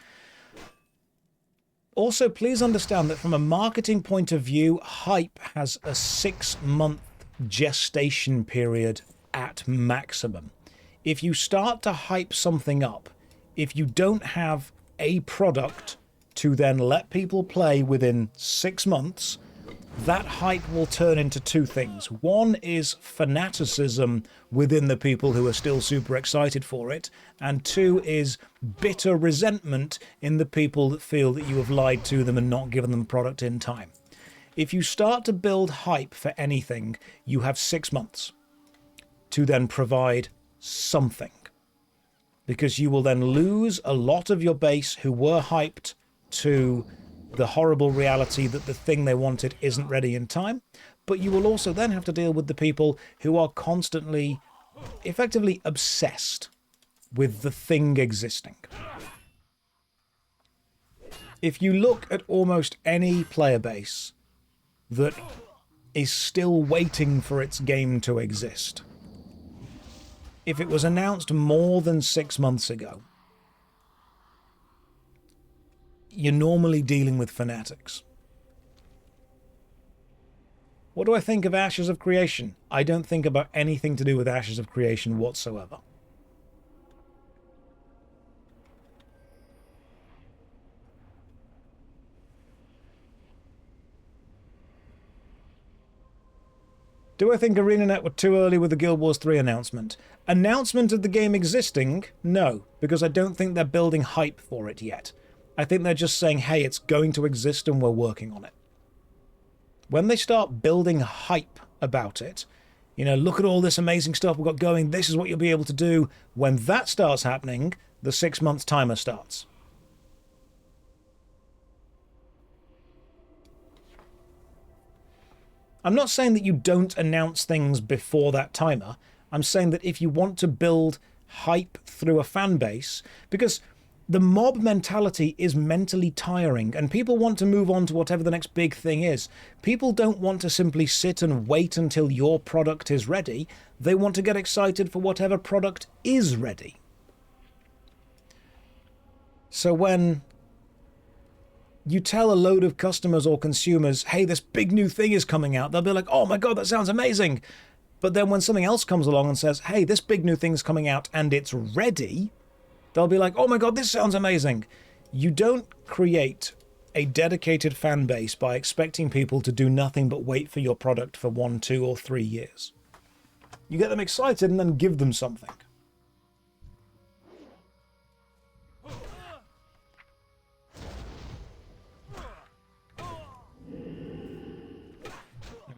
Also, please understand that from a marketing point of view, hype has a 6-month gestation period at maximum. If you start to hype something up, if you don't have a product to then let people play within 6 months, that hype will turn into 2 things. One is fanaticism within the people who are still super excited for it, and 2 is bitter resentment in the people that feel that you have lied to them and not given them product in time. If you start to build hype for anything, you have 6 months to then provide something, because you will then lose a lot of your base who were hyped to the horrible reality that the thing they wanted isn't ready in time, but you will also then have to deal with the people who are constantly, effectively obsessed with the thing existing. If you look at almost any player base that is still waiting for its game to exist, if it was announced more than 6 months ago, you're normally dealing with fanatics. What do I think of Ashes of Creation? I don't think about anything to do with Ashes of Creation whatsoever. Do I think ArenaNet were too early with the Guild Wars 3 announcement? Announcement of the game existing? No, because I don't think they're building hype for it yet. I think they're just saying, hey, it's going to exist and we're working on it. When they start building hype about it, you know, look at all this amazing stuff we've got going, this is what you'll be able to do. When that starts happening, the 6-month timer starts. I'm not saying that you don't announce things before that timer. I'm saying that if you want to build hype through a fan base, because the mob mentality is mentally tiring and people want to move on to whatever the next big thing is. People don't want to simply sit and wait until your product is ready. They want to get excited for whatever product is ready. So when you tell a load of customers or consumers, hey, this big new thing is coming out, they'll be like, oh my god, that sounds amazing. But then when something else comes along and says, hey, this big new thing's coming out and it's ready, they'll be like, oh my god, this sounds amazing. You don't create a dedicated fan base by expecting people to do nothing but wait for your product for 1, 2, or 3 years. You get them excited and then give them something.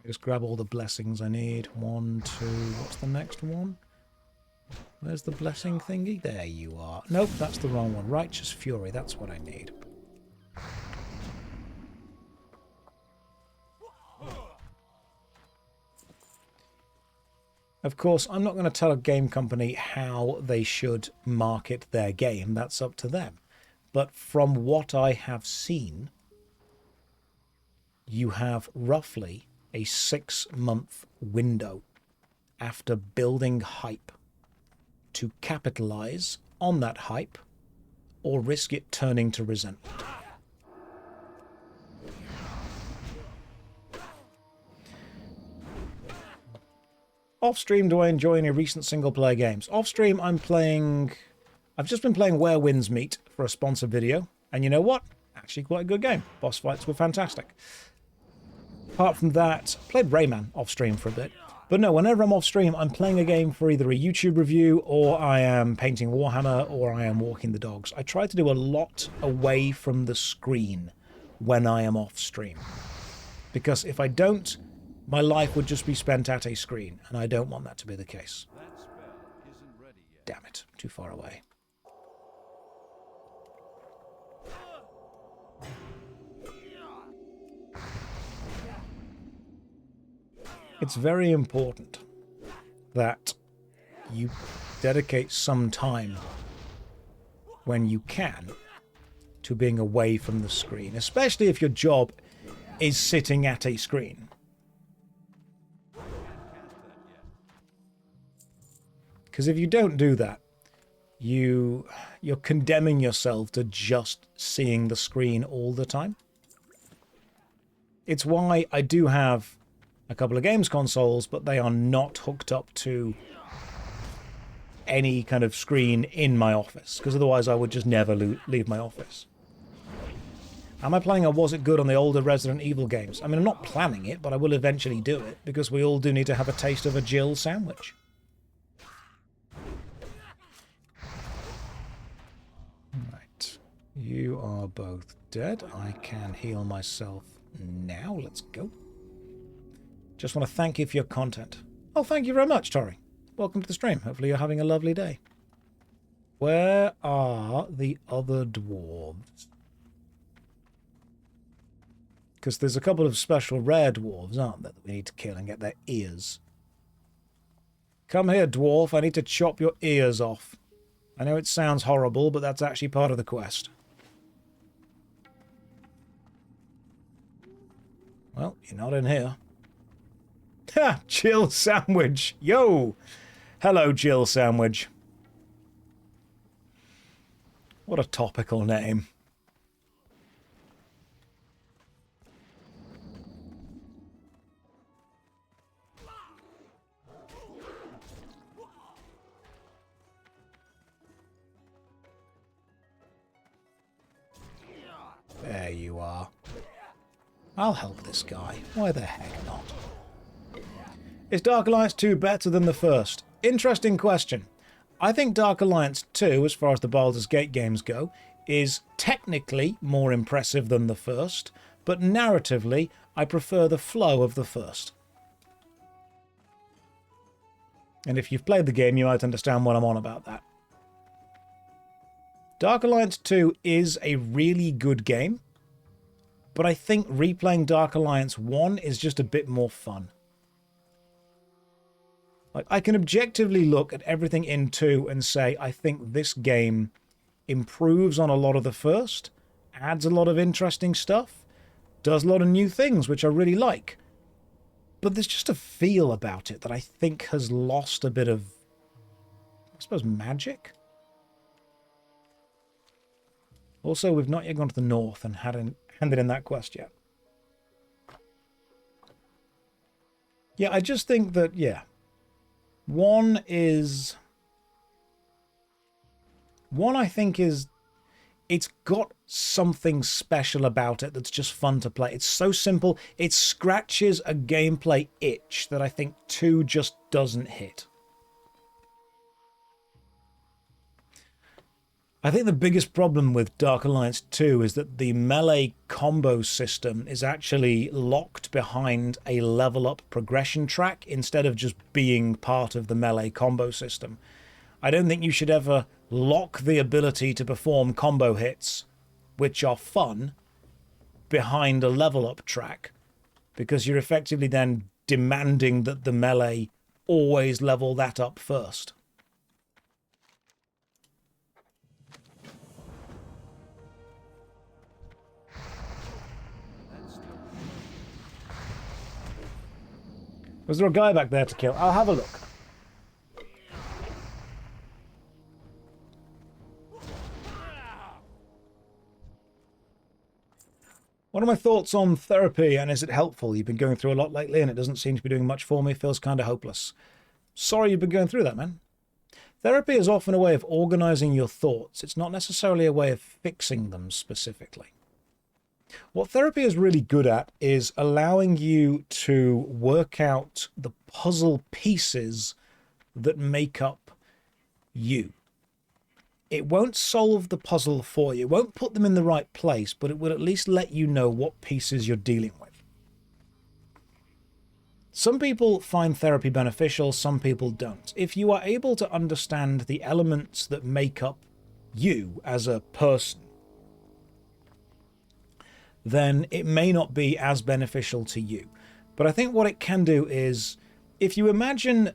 Just grab all the blessings I need. 1, 2, what's the next one? Where's the blessing thingy? There you are. Nope, that's the wrong one. Righteous Fury, that's what I need. Of course, I'm not going to tell a game company how they should market their game. That's up to them. But from what I have seen, you have roughly a 6-month window after building hype to capitalize on that hype or risk it turning to resentment. Off stream, do I enjoy any recent single-player games? Off stream, I've just been playing Where Winds Meet for a sponsored video, and you know what? Actually quite a good game. Boss fights were fantastic. Apart from that, I played Rayman off stream for a bit. But no, whenever I'm off stream, I'm playing a game for either a YouTube review, or I am painting Warhammer, or I am walking the dogs. I try to do a lot away from the screen when I am off stream. Because if I don't, my life would just be spent at a screen, and I don't want that to be the case. That spell isn't ready yet. Damn it, too far away. It's very important that you dedicate some time when you can to being away from the screen, especially if your job is sitting at a screen. Because if you don't do that, you're condemning yourself to just seeing the screen all the time. It's why I do have a couple of games consoles, but they are not hooked up to any kind of screen in my office, because otherwise I would just never leave my office. Am I planning, or was it good on the older Resident Evil games? I mean, I'm not planning it, but I will eventually do it, because we all do need to have a taste of a Jill sandwich. Right. You are both dead. I can heal myself now. Let's go. Just want to thank you for your content. Oh, thank you very much, Tori. Welcome to the stream. Hopefully you're having a lovely day. Where are the other dwarves? Because there's a couple of special rare dwarves, aren't there, that we need to kill and get their ears. Come here, dwarf. I need to chop your ears off. I know it sounds horrible, but that's actually part of the quest. Well, you're not in here. Ha! Jill Sandwich! Yo! Hello, Jill Sandwich. What a topical name. you are. I'll help this guy. Why the heck not? Is Dark Alliance 2 better than the first? Interesting question. I think Dark Alliance 2, as far as the Baldur's Gate games go, is technically more impressive than the first, but narratively, I prefer the flow of the first. And if you've played the game, you might understand what I'm on about that. Dark Alliance 2 is a really good game, but I think replaying Dark Alliance 1 is just a bit more fun. Like, I can objectively look at everything in 2 and say, I think this game improves on a lot of the first, adds a lot of interesting stuff, does a lot of new things, which I really like. But there's just a feel about it that I think has lost a bit of, I suppose, magic? Also, we've not yet gone to the north and handed in that quest yet. Yeah, I just think that, yeah. One, I think, is... It's got something special about it that's just fun to play. It's so simple. It scratches a gameplay itch that I think 2 just doesn't hit. I think the biggest problem with Dark Alliance 2 is that the melee combo system is actually locked behind a level up progression track instead of just being part of the melee combo system. I don't think you should ever lock the ability to perform combo hits, which are fun, behind a level up track, because you're effectively then demanding that the melee always level that up first. Was there a guy back there to kill? I'll have a look. What are my thoughts on therapy, and is it helpful? You've been going through a lot lately and it doesn't seem to be doing much for me. Feels kind of hopeless. Sorry you've been going through that, man. Therapy is often a way of organizing your thoughts. It's not necessarily a way of fixing them specifically. What therapy is really good at is allowing you to work out the puzzle pieces that make up you. It won't solve the puzzle for you. It won't put them in the right place, but it will at least let you know what pieces you're dealing with. Some people find therapy beneficial, some people don't. If you are able to understand the elements that make up you as a person, then it may not be as beneficial to you. But I think what it can do is, if you imagine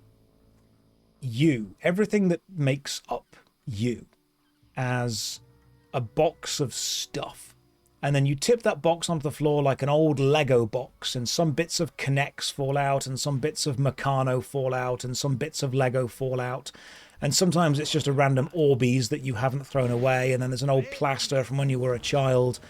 you, everything that makes up you, as a box of stuff, and then you tip that box onto the floor like an old Lego box, and some bits of K'NEX fall out, and some bits of Meccano fall out, and some bits of Lego fall out, and sometimes it's just a random Orbeez that you haven't thrown away, and then there's an old plaster from when you were a child,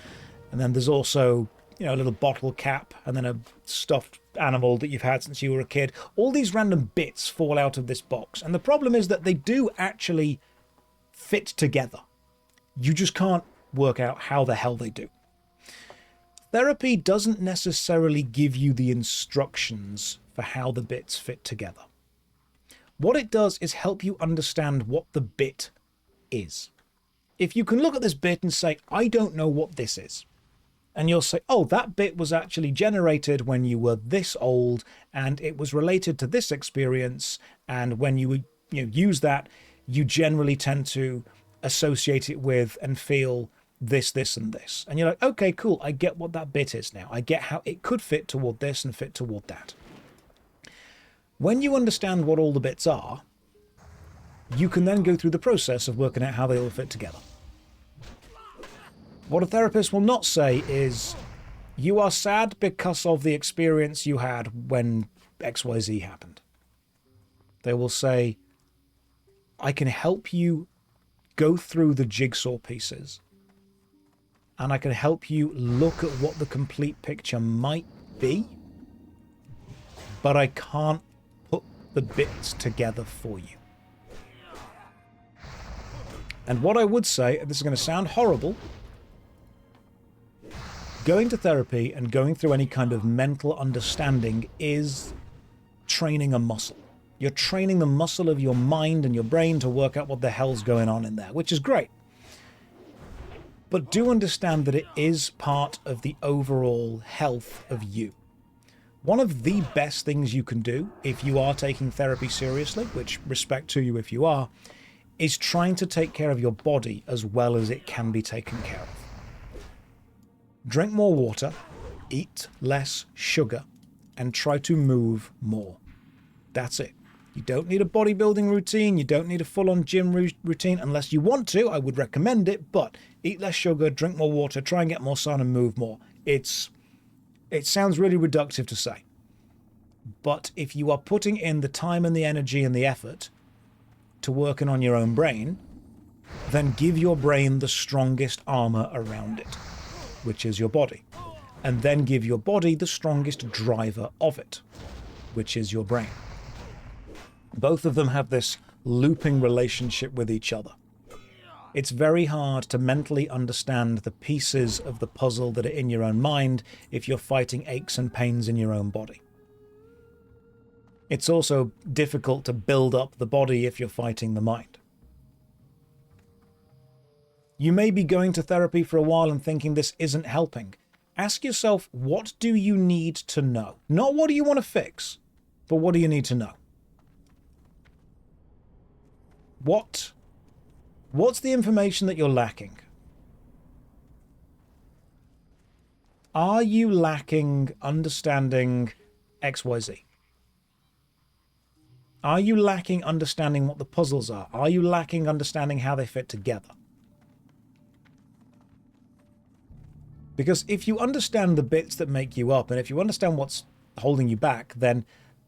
and then there's also, you know, a little bottle cap, and then a stuffed animal that you've had since you were a kid. All these random bits fall out of this box, and the problem is that they do actually fit together. You just can't work out how the hell they do. Therapy doesn't necessarily give you the instructions for how the bits fit together. What it does is help you understand what the bit is. If you can look at this bit and say, I don't know what this is, and you'll say, oh, that bit was actually generated when you were this old, and it was related to this experience, and when you use that, you generally tend to associate it with and feel this, this, and this. And you're like, okay, cool, I get what that bit is now. I get how it could fit toward this and fit toward that. When you understand what all the bits are, you can then go through the process of working out how they all fit together. What a therapist will not say is, you are sad because of the experience you had when XYZ happened. They will say, I can help you go through the jigsaw pieces, and I can help you look at what the complete picture might be, but I can't put the bits together for you. And what I would say, and this is going to sound horrible, Going to therapy and going through any kind of mental understanding is training a muscle. You're training the muscle of your mind and your brain to work out what the hell's going on in there, which is great. But do understand that it is part of the overall health of you. One of the best things you can do if you are taking therapy seriously, which respect to you if you are, is trying to take care of your body as well as it can be taken care of. Drink more water, eat less sugar, and try to move more. That's it. You don't need a bodybuilding routine. You don't need a full-on gym routine unless you want to. I would recommend it, but eat less sugar, drink more water, try and get more sun and move more. It sounds really reductive to say. But if you are putting in the time and the energy and the effort to working on your own brain, then give your brain the strongest armor around it, which is your body. And then give your body the strongest driver of it, which is your brain. Both of them have this looping relationship with each other. It's very hard to mentally understand the pieces of the puzzle that are in your own mind if you're fighting aches and pains in your own body. It's also difficult to build up the body if you're fighting the mind. You may be going to therapy for a while and thinking this isn't helping. Ask yourself, what do you need to know? Not what do you want to fix, but what do you need to know? What's the information that you're lacking? Are you lacking understanding XYZ? Are you lacking understanding what the puzzles are? Are you lacking understanding how they fit together? Because if you understand the bits that make you up, and if you understand what's holding you back, then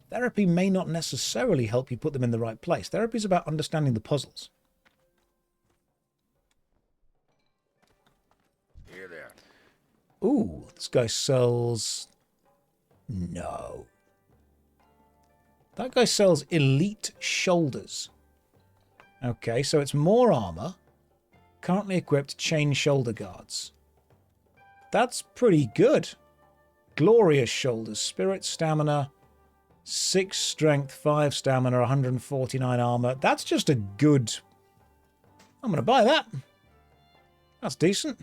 therapy may not necessarily help you put them in the right place. Therapy is about understanding the puzzles. Here there. Ooh, this guy sells... No. That guy sells elite shoulders. Okay, so it's more armor. Currently equipped chain shoulder guards. That's pretty good. Glorious shoulders. Spirit, stamina, 6 strength, 5 stamina, 149 armor. That's just a good... I'm going to buy that. That's decent.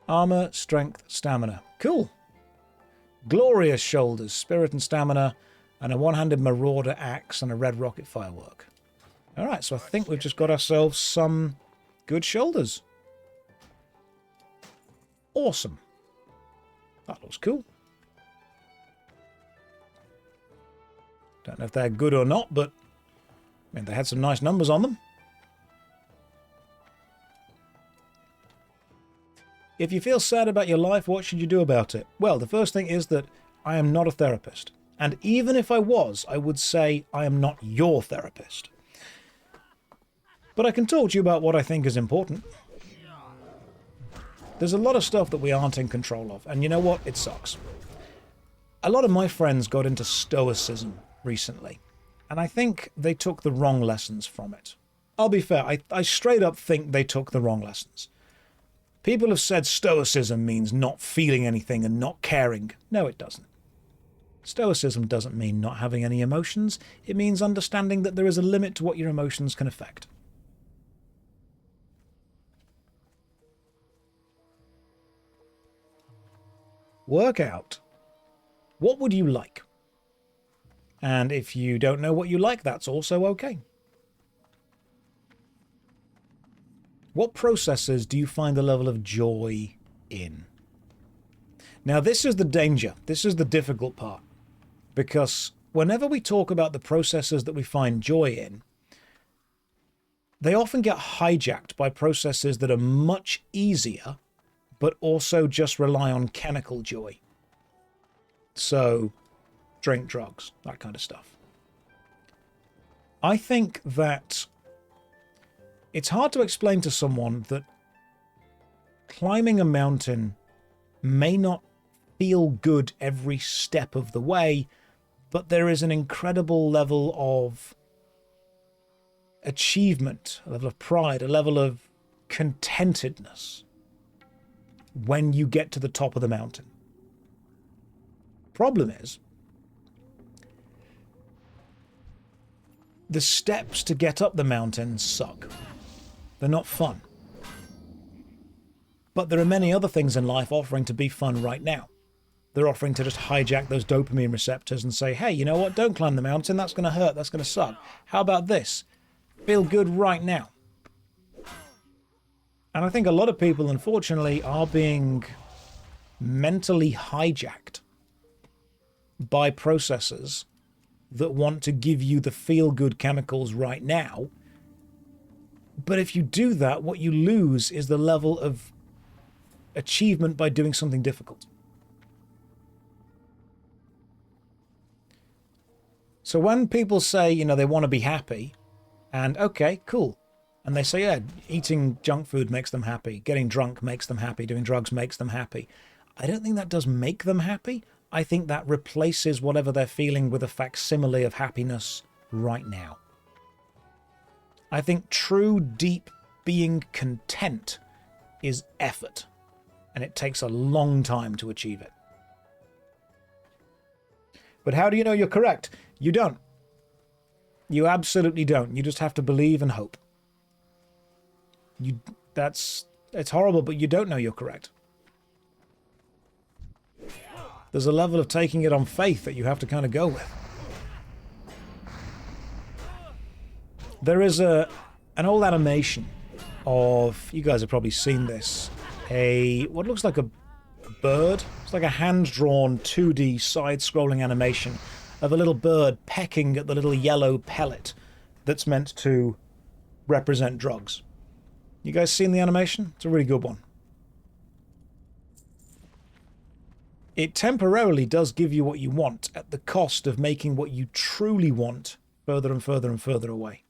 Armor, strength, stamina. Cool. Glorious shoulders, spirit and stamina, and a one-handed marauder axe and a red rocket firework. Alright, so I think we've just got ourselves some good shoulders. Awesome. That looks cool. Don't know if they're good or not, but I mean, they had some nice numbers on them. If you feel sad about your life, what should you do about it? Well, the first thing is that I am not a therapist. And even if I was, I would say I am not your therapist. But I can talk to you about what I think is important. There's a lot of stuff that we aren't in control of, and you know what? It sucks. A lot of my friends got into stoicism recently, and I think they took the wrong lessons from it. I'll be fair, I straight up think they took the wrong lessons. People have said stoicism means not feeling anything and not caring. No, it doesn't. Stoicism doesn't mean not having any emotions. It means understanding that there is a limit to what your emotions can affect. Work out, what would you like? And if you don't know what you like, that's also okay. What processes do you find a level of joy in? Now, this is the danger. This is the difficult part. Because whenever we talk about the processes that we find joy in, they often get hijacked by processes that are much easier, but also just rely on chemical joy. So, drink drugs, that kind of stuff. I think that it's hard to explain to someone that climbing a mountain may not feel good every step of the way, but there is an incredible level of achievement, a level of pride, a level of contentedness when you get to the top of the mountain. Problem is, the steps to get up the mountain suck. They're not fun. But there are many other things in life offering to be fun right now. They're offering to just hijack those dopamine receptors and say, hey, you know what? Don't climb the mountain. That's going to hurt. That's going to suck. How about this? Feel good right now. And I think a lot of people, unfortunately, are being mentally hijacked by processes that want to give you the feel-good chemicals right now. But if you do that, what you lose is the level of achievement by doing something difficult. So when people say, you know, they want to be happy, and okay, cool. And they say, yeah, eating junk food makes them happy. Getting drunk makes them happy. Doing drugs makes them happy. I don't think that does make them happy. I think that replaces whatever they're feeling with a facsimile of happiness right now. I think true, deep being content is effort. And it takes a long time to achieve it. But how do you know you're correct? You don't. You absolutely don't. You just have to believe and hope. It's horrible, but you don't know you're correct. There's a level of taking it on faith that you have to kind of go with. There is an old animation of, you guys have probably seen this, what looks like a bird. It's like a hand-drawn 2D side-scrolling animation of a little bird pecking at the little yellow pellet that's meant to represent drugs. You guys seen the animation? It's a really good one. It temporarily does give you what you want at the cost of making what you truly want further and further and further away.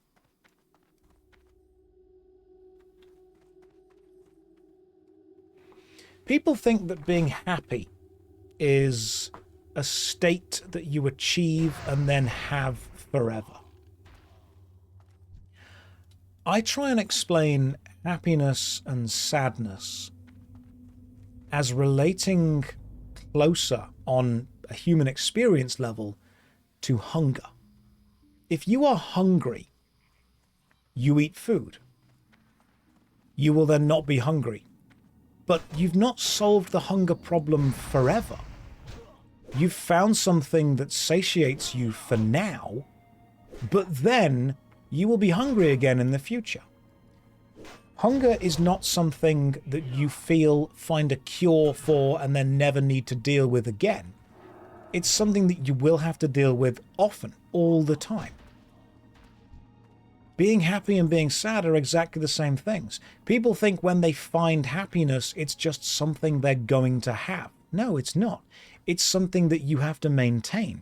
People think that being happy is a state that you achieve and then have forever. I try and explain happiness and sadness as relating closer on a human experience level to hunger. If you are hungry, you eat food. You will then not be hungry. But you've not solved the hunger problem forever. You've found something that satiates you for now, but then you will be hungry again in the future. Hunger is not something that you feel, find a cure for, and then never need to deal with again. It's something that you will have to deal with often, all the time. Being happy and being sad are exactly the same things. People think when they find happiness, it's just something they're going to have. No, it's not. It's something that you have to maintain.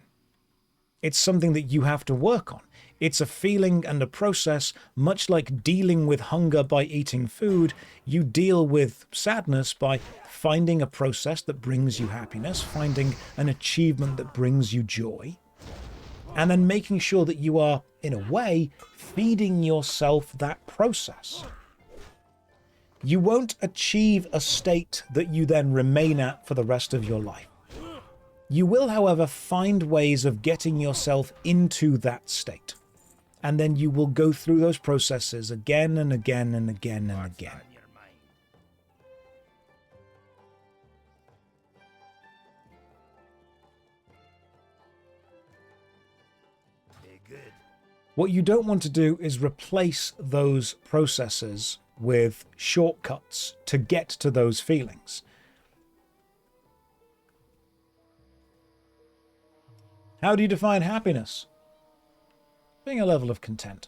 It's something that you have to work on. It's a feeling and a process, much like dealing with hunger by eating food. You deal with sadness by finding a process that brings you happiness, finding an achievement that brings you joy, and then making sure that you are, in a way, feeding yourself that process. You won't achieve a state that you then remain at for the rest of your life. You will, however, find ways of getting yourself into that state. And then you will go through those processes again and again and again and again. What you don't want to do is replace those processes with shortcuts to get to those feelings. How do you define happiness? Being a level of content.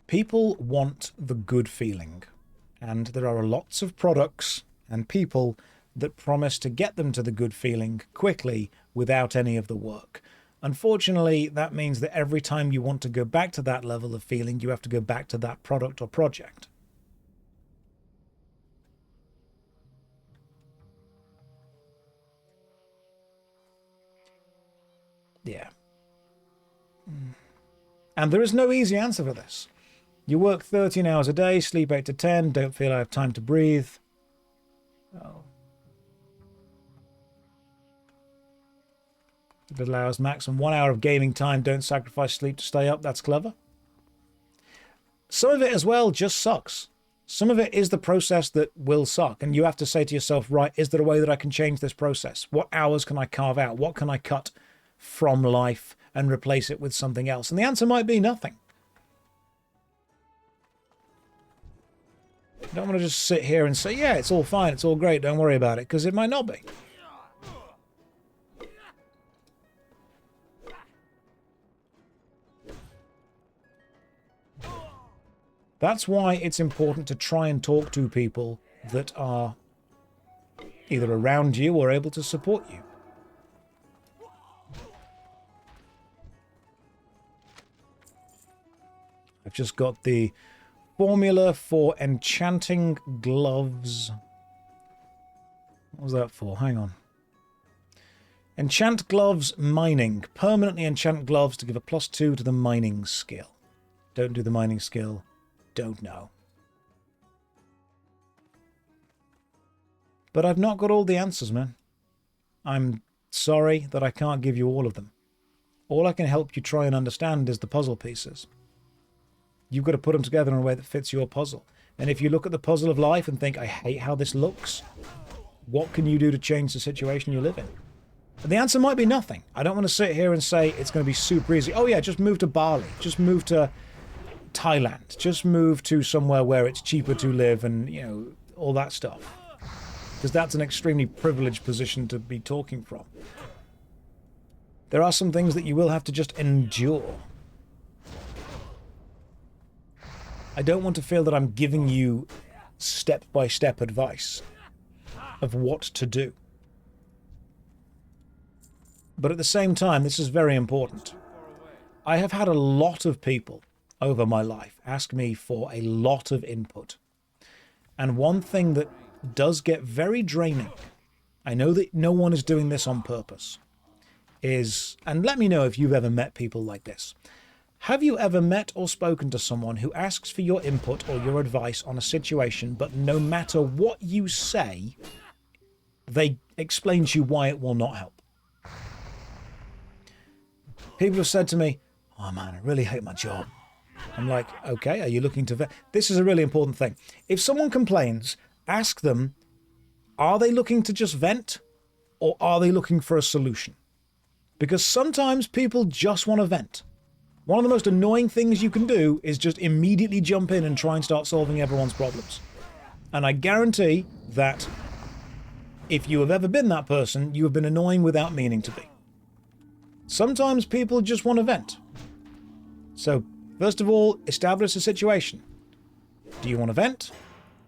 People want the good feeling, and there are lots of products and people that promise to get them to the good feeling quickly without any of the work. Unfortunately, that means that every time you want to go back to that level of feeling, you have to go back to that product or project. Yeah, And there is no easy answer for this. You work 13 hours a day, sleep 8 to 10, don't feel I have time to breathe. Oh. Little hours max and 1 hour of gaming time, don't sacrifice sleep to stay up. That's clever. Some of it as well just sucks. Some of it is the process that will suck. And you have to say to yourself, right, is there a way that I can change this process? What hours can I carve out? What can I cut from life and replace it with something else? And the answer might be nothing. You don't want to just sit here and say, yeah, it's all fine, it's all great, don't worry about it, because it might not be. That's why it's important to try and talk to people that are either around you or able to support you. I've just got the formula for enchanting gloves. What was that for? Hang on. Enchant gloves mining. Permanently enchant gloves to give a +2 to the mining skill. Don't do the mining skill. Don't know. But I've not got all the answers, man. I'm sorry that I can't give you all of them. All I can help you try and understand is the puzzle pieces. You've got to put them together in a way that fits your puzzle. And if you look at the puzzle of life and think, I hate how this looks, what can you do to change the situation you live in? And the answer might be nothing. I don't want to sit here and say it's going to be super easy. Oh yeah, just move to Bali. Just move to Thailand. Just move to somewhere where it's cheaper to live and, you know, all that stuff. Because that's an extremely privileged position to be talking from. There are some things that you will have to just endure. I don't want to feel that I'm giving you step-by-step advice of what to do. But at the same time, this is very important. I have had a lot of people over my life ask me for a lot of input. And one thing that does get very draining, I know that no one is doing this on purpose, is, and let me know if you've ever met people like this. Have you ever met or spoken to someone who asks for your input or your advice on a situation, but no matter what you say, they explain to you why it will not help? People have said to me, oh man, I really hate my job. I'm like, okay, are you looking to vent? This is a really important thing. If someone complains, ask them, are they looking to just vent or are they looking for a solution? Because sometimes people just want to vent. One of the most annoying things you can do is just immediately jump in and try and start solving everyone's problems. And I guarantee that if you have ever been that person, you have been annoying without meaning to be. Sometimes people just want to vent. So, first of all, establish a situation. Do you want to vent?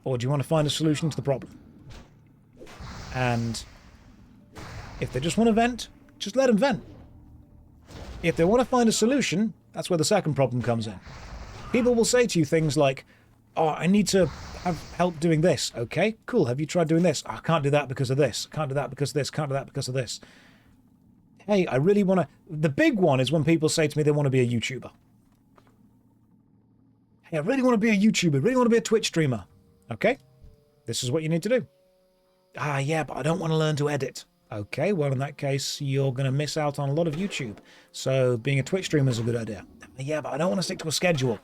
Or do you want to find a solution to the problem? And if they just want to vent, just let them vent. If they want to find a solution, that's where the second problem comes in. People will say to you things like, oh, I need to have help doing this. Okay, cool. Have you tried doing this? Oh, I can't do that because of this. Can't do that because of this. Can't do that because of this. Hey, I really want to... The big one is when people say to me they want to be a YouTuber. Hey, I really want to be a YouTuber. Really want to be a Twitch streamer. Okay, this is what you need to do. Ah, yeah, but I don't want to learn to edit. Okay, well, in that case, you're going to miss out on a lot of YouTube. So being a Twitch streamer is a good idea. Yeah, but I don't want to stick to a schedule.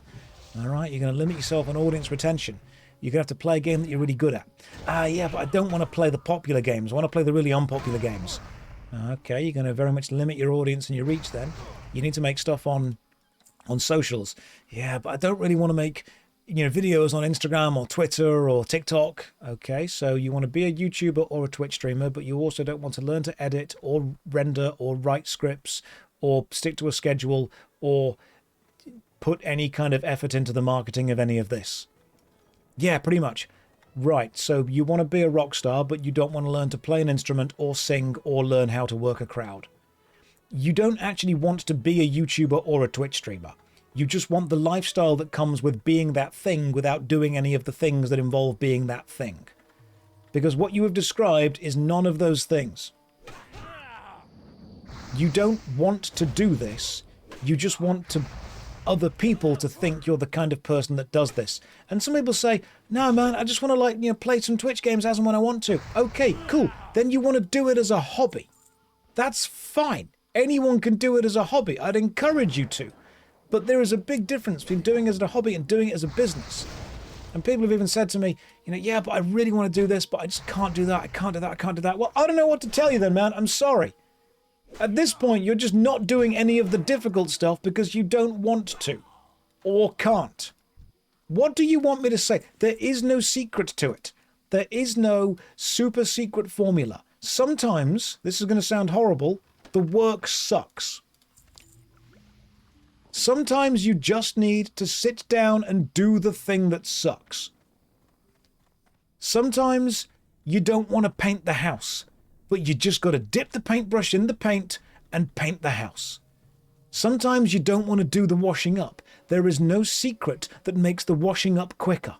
All right, you're going to limit yourself on audience retention. You're going to have to play a game that you're really good at. Ah, yeah, but I don't want to play the popular games. I want to play the really unpopular games. Okay, you're going to very much limit your audience and your reach then. You need to make stuff on socials. Yeah, but I don't really want to make, you know, videos on Instagram or Twitter or TikTok. Okay, so you want to be a YouTuber or a Twitch streamer, but you also don't want to learn to edit or render or write scripts or stick to a schedule or put any kind of effort into the marketing of any of this. Yeah, pretty much. Right, so you want to be a rock star, but you don't want to learn to play an instrument or sing or learn how to work a crowd. You don't actually want to be a YouTuber or a Twitch streamer. You just want the lifestyle that comes with being that thing without doing any of the things that involve being that thing. Because what you have described is none of those things. You don't want to do this. You just want to other people to think you're the kind of person that does this. And some people say, no man, I just want to like, play some Twitch games as and when I want to. Okay, cool. Then you want to do it as a hobby. That's fine. Anyone can do it as a hobby. I'd encourage you to. But there is a big difference between doing it as a hobby and doing it as a business. And people have even said to me, yeah, but I really want to do this, but I just can't do that. I can't do that. I can't do that. Well, I don't know what to tell you then, man. I'm sorry. At this point, you're just not doing any of the difficult stuff because you don't want to. Or can't. What do you want me to say? There is no secret to it. There is no super secret formula. Sometimes, this is going to sound horrible, the work sucks. Sometimes you just need to sit down and do the thing that sucks. Sometimes you don't want to paint the house, but you just got to dip the paintbrush in the paint and paint the house. Sometimes you don't want to do the washing up. There is no secret that makes the washing up quicker.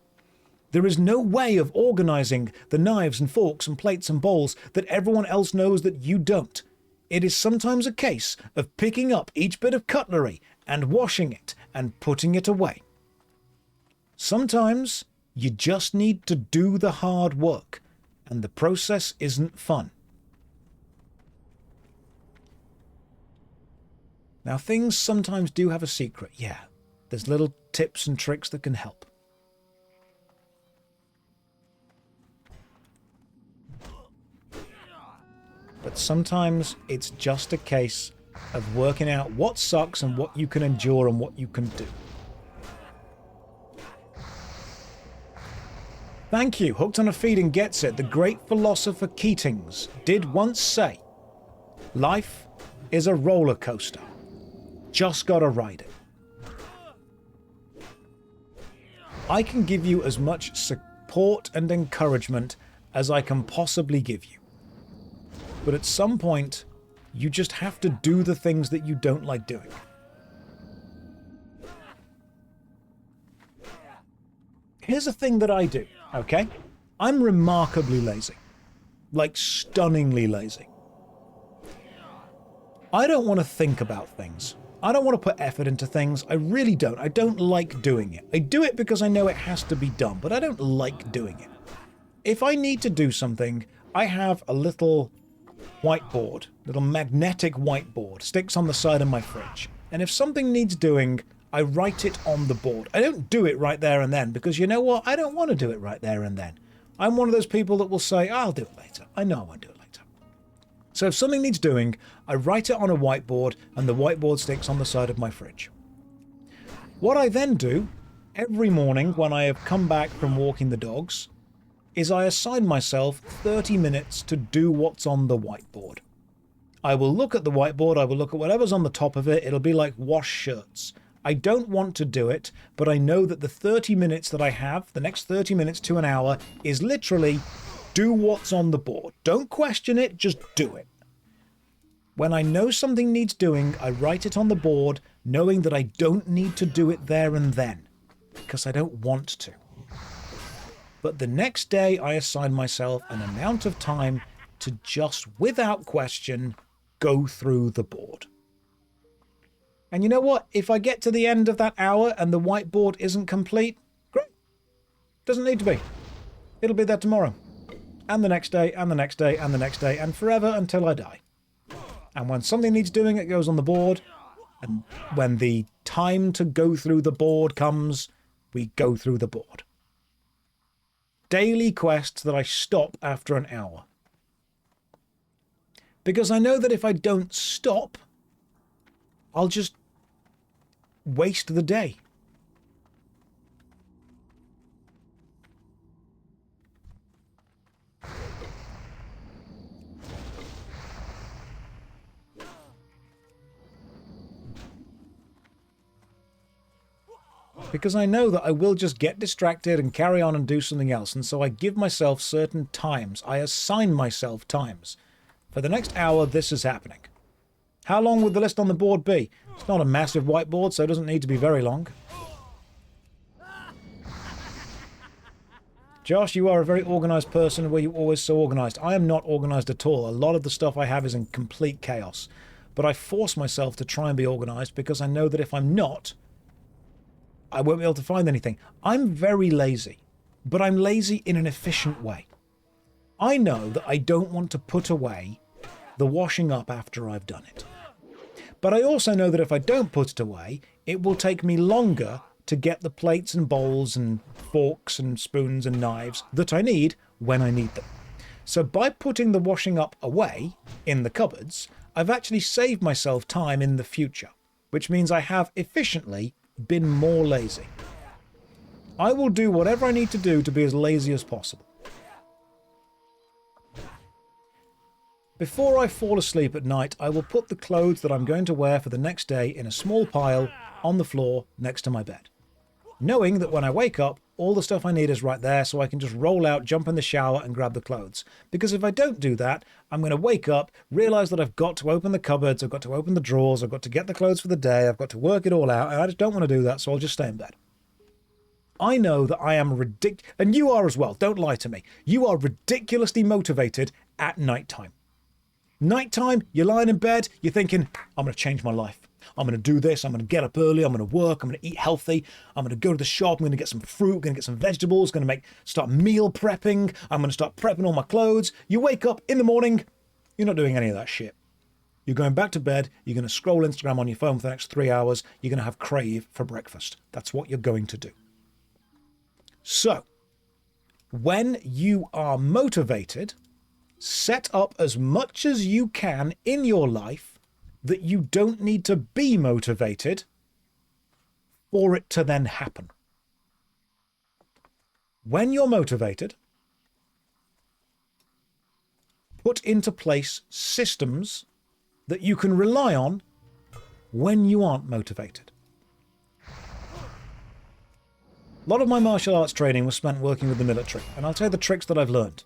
There is no way of organizing the knives and forks and plates and bowls that everyone else knows that you don't. It is sometimes a case of picking up each bit of cutlery and washing it and putting it away. Sometimes you just need to do the hard work, and the process isn't fun. Now, things sometimes do have a secret, yeah. There's little tips and tricks that can help. But sometimes it's just a case of working out what sucks and what you can endure and what you can do. Thank you. Hooked on a Feed and Gets It. The great philosopher Keatings did once say, life is a roller coaster. Just gotta ride it. I can give you as much support and encouragement as I can possibly give you. But at some point, you just have to do the things that you don't like doing. Here's a thing that I do, okay? I'm remarkably lazy. Like, stunningly lazy. I don't want to think about things. I don't want to put effort into things. I really don't. I don't like doing it. I do it because I know it has to be done, but I don't like doing it. If I need to do something, I have a little whiteboard, little magnetic whiteboard, sticks on the side of my fridge. And if something needs doing, I write it on the board. I don't do it right there and then, because you know what? I don't want to do it right there and then. I'm one of those people that will say, I'll do it later. I know I won't do it later. So if something needs doing, I write it on a whiteboard, and the whiteboard sticks on the side of my fridge. What I then do, every morning when I have come back from walking the dogs, is I assign myself 30 minutes to do what's on the whiteboard. I will look at the whiteboard, I will look at whatever's on the top of it, it'll be like wash shirts. I don't want to do it, but I know that the 30 minutes that I have, the next 30 minutes to an hour, is literally do what's on the board. Don't question it, just do it. When I know something needs doing, I write it on the board, knowing that I don't need to do it there and then, because I don't want to. But the next day, I assign myself an amount of time to just, without question, go through the board. And you know what? If I get to the end of that hour and the whiteboard isn't complete, great. Doesn't need to be. It'll be there tomorrow. And the next day, and the next day, and the next day, and forever until I die. And when something needs doing, it goes on the board. And when the time to go through the board comes, we go through the board. Daily quests that I stop after an hour. Because I know that if I don't stop, I'll just waste the day. Because I know that I will just get distracted and carry on and do something else, and so I give myself certain times. I assign myself times. For the next hour, this is happening. How long would the list on the board be? It's not a massive whiteboard, so it doesn't need to be very long. Josh, you are a very organised person. Were you always so organised? I am not organised at all. A lot of the stuff I have is in complete chaos. but I force myself to try and be organised because I know that if I'm not, I won't be able to find anything. I'm very lazy, but I'm lazy in an efficient way. I know that I don't want to put away the washing up after I've done it. But I also know that if I don't put it away, it will take me longer to get the plates and bowls and forks and spoons and knives that I need when I need them. So by putting the washing up away in the cupboards, I've actually saved myself time in the future, which means I have efficiently been more lazy. I will do whatever I need to do to be as lazy as possible. Before I fall asleep at night, I will put the clothes that I'm going to wear for the next day in a small pile on the floor next to my bed, knowing that when I wake up, all the stuff I need is right there, so I can just roll out, jump in the shower and grab the clothes. Because if I don't do that, I'm going to wake up, realise that I've got to open the cupboards, I've got to open the drawers, I've got to get the clothes for the day, I've got to work it all out, and I just don't want to do that, so I'll just stay in bed. I know that I am ridiculous, and you are as well, don't lie to me. You are ridiculously motivated at night time. Nighttime, you're lying in bed, you're thinking, I'm going to change my life. I'm going to do this, I'm going to get up early, I'm going to work, I'm going to eat healthy, I'm going to go to the shop, I'm going to get some fruit, I'm going to get some vegetables, going to start meal prepping, I'm going to start prepping all my clothes. You wake up in the morning, you're not doing any of that shit. You're going back to bed, you're going to scroll Instagram on your phone for the next 3 hours, you're going to have crave for breakfast. That's what you're going to do. So, when you are motivated, set up as much as you can in your life that you don't need to be motivated for it to then happen. When you're motivated, put into place systems that you can rely on when you aren't motivated. A lot of my martial arts training was spent working with the military, and I'll tell you the tricks that I've learned.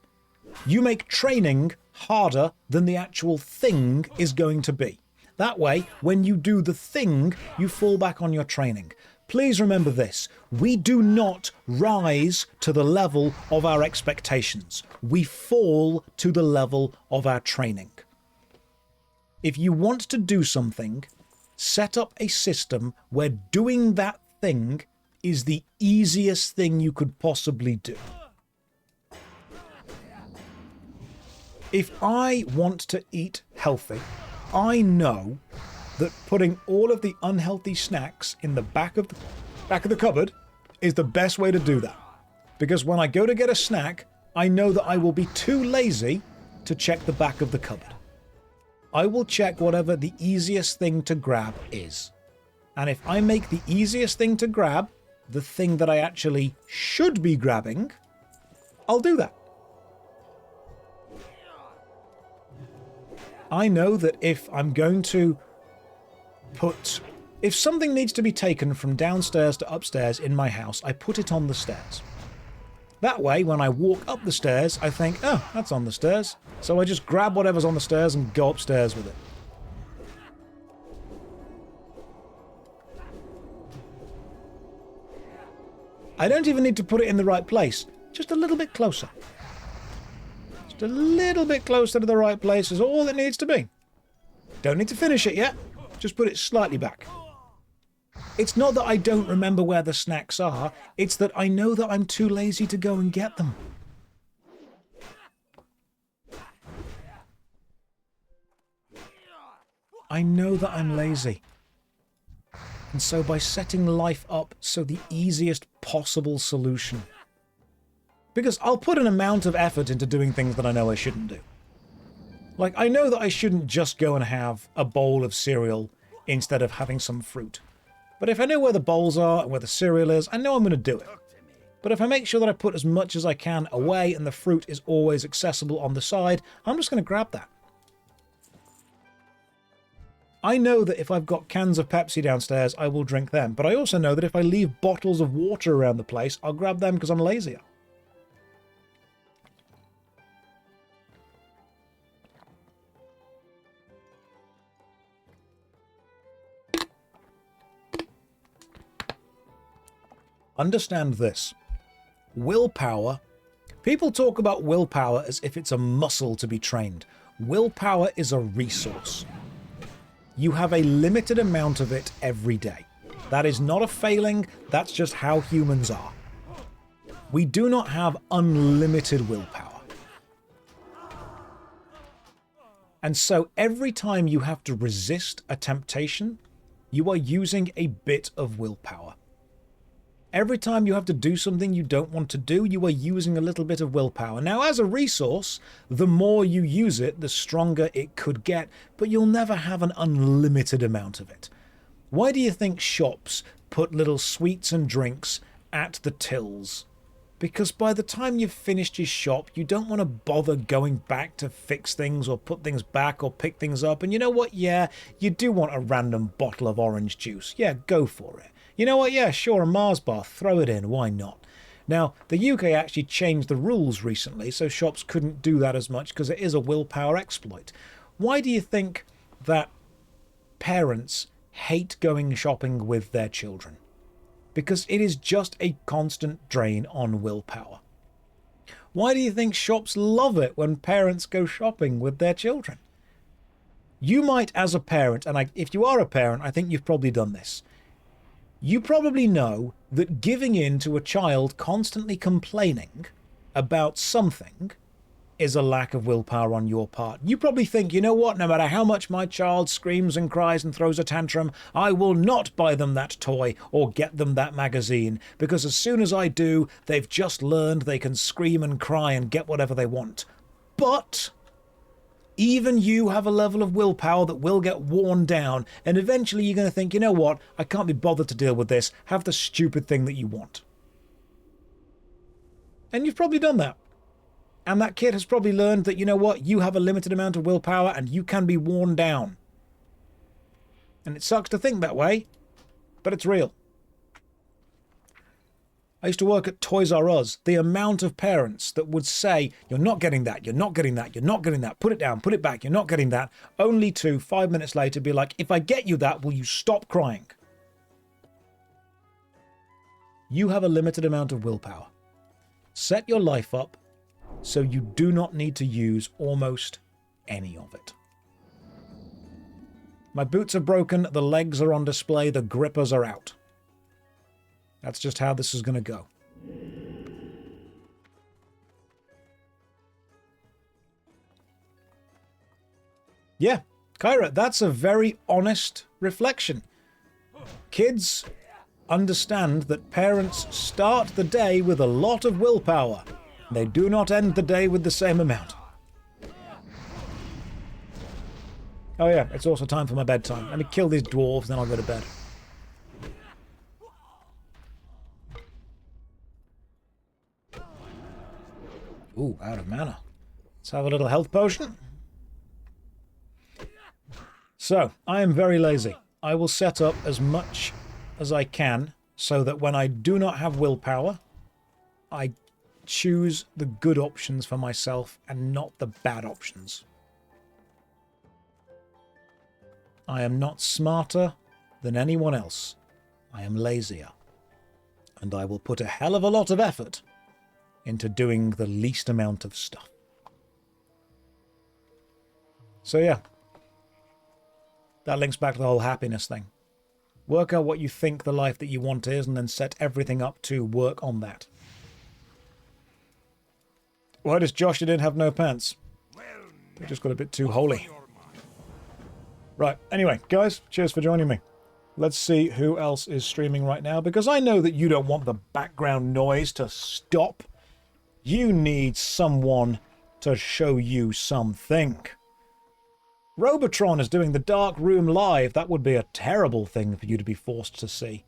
You make training harder than the actual thing is going to be. That way, when you do the thing, you fall back on your training. Please remember this. We do not rise to the level of our expectations. We fall to the level of our training. If you want to do something, set up a system where doing that thing is the easiest thing you could possibly do. If I want to eat healthy, I know that putting all of the unhealthy snacks in the back of the cupboard is the best way to do that. Because when I go to get a snack, I know that I will be too lazy to check the back of the cupboard. I will check whatever the easiest thing to grab is. And if I make the easiest thing to grab the thing that I actually should be grabbing, I'll do that. I know that if I'm going to if something needs to be taken from downstairs to upstairs in my house, I put it on the stairs. That way, when I walk up the stairs, I think, oh, that's on the stairs. So I just grab whatever's on the stairs and go upstairs with it. I don't even need to put it in the right place, just a little bit closer. Just a little bit closer to the right place is all it needs to be. Don't need to finish it yet, just put it slightly back. It's not that I don't remember where the snacks are, it's that I know that I'm too lazy to go and get them. I know that I'm lazy. And so by setting life up so the easiest possible solution. Because I'll put an amount of effort into doing things that I know I shouldn't do. Like, I know that I shouldn't just go and have a bowl of cereal instead of having some fruit. But if I know where the bowls are and where the cereal is, I know I'm going to do it. But if I make sure that I put as much as I can away and the fruit is always accessible on the side, I'm just going to grab that. I know that if I've got cans of Pepsi downstairs, I will drink them. But I also know that if I leave bottles of water around the place, I'll grab them because I'm lazier. Understand this. Willpower. People talk about willpower as if it's a muscle to be trained. Willpower is a resource. You have a limited amount of it every day. That is not a failing, that's just how humans are. We do not have unlimited willpower. And so every time you have to resist a temptation, you are using a bit of willpower. Every time you have to do something you don't want to do, you are using a little bit of willpower. Now, as a resource, the more you use it, the stronger it could get, but you'll never have an unlimited amount of it. Why do you think shops put little sweets and drinks at the tills? Because by the time you've finished your shop, you don't want to bother going back to fix things or put things back or pick things up. And you know what? Yeah, you do want a random bottle of orange juice. Yeah, go for it. You know what? Yeah, sure, a Mars bar. Throw it in. Why not? Now, the UK actually changed the rules recently, so shops couldn't do that as much because it is a willpower exploit. Why do you think that parents hate going shopping with their children? Because it is just a constant drain on willpower. Why do you think shops love it when parents go shopping with their children? You might, as a parent, and if you are a parent, I think you've probably done this. You probably know that giving in to a child constantly complaining about something is a lack of willpower on your part. You probably think, you know what, no matter how much my child screams and cries and throws a tantrum, I will not buy them that toy or get them that magazine, because as soon as I do, they've just learned they can scream and cry and get whatever they want. But even you have a level of willpower that will get worn down, and eventually you're going to think, you know what, I can't be bothered to deal with this, have the stupid thing that you want. And you've probably done that. And that kid has probably learned that, you know what, you have a limited amount of willpower and you can be worn down. And it sucks to think that way, but it's real. I used to work at Toys R Us. The amount of parents that would say, you're not getting that, you're not getting that, you're not getting that, put it down, put it back, you're not getting that, only to 5 minutes later be like, if I get you that, will you stop crying? You have a limited amount of willpower. Set your life up so you do not need to use almost any of it. My boots are broken, the legs are on display, the grippers are out. That's just how this is going to go. Yeah, Kyra, that's a very honest reflection. Kids understand that parents start the day with a lot of willpower. They do not end the day with the same amount. Oh yeah, it's also time for my bedtime. Let me kill these dwarves, then I'll go to bed. Ooh, out of mana. Let's have a little health potion. So, I am very lazy. I will set up as much as I can so that when I do not have willpower, I choose the good options for myself and not the bad options. I am not smarter than anyone else. I am lazier. And I will put a hell of a lot of effort into doing the least amount of stuff. So yeah, that links back to the whole happiness thing. Work out what you think the life that you want is and then set everything up to work on that. Why does Josh didn't have no pants? They just got a bit too holy. Right, anyway, guys, cheers for joining me. Let's see who else is streaming right now, because I know that you don't want the background noise to stop. You need someone to show you something. Robotron is doing the Dark Room live. That would be a terrible thing for you to be forced to see.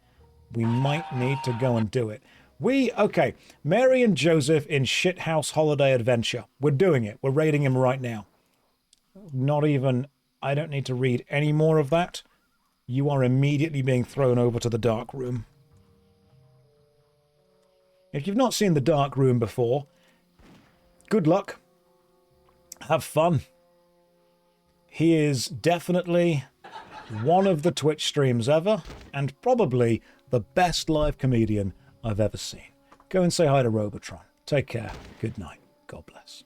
We might need to go and do it. Okay, Mary and Joseph in Shithouse Holiday Adventure. We're doing it. We're raiding him right now. I don't need to read any more of that. You are immediately being thrown over to the Dark Room. If you've not seen the Dark Room before, good luck. Have fun. He is definitely one of the Twitch streams ever, and probably the best live comedian I've ever seen. Go and say hi to Robotron. Take care. Good night. God bless.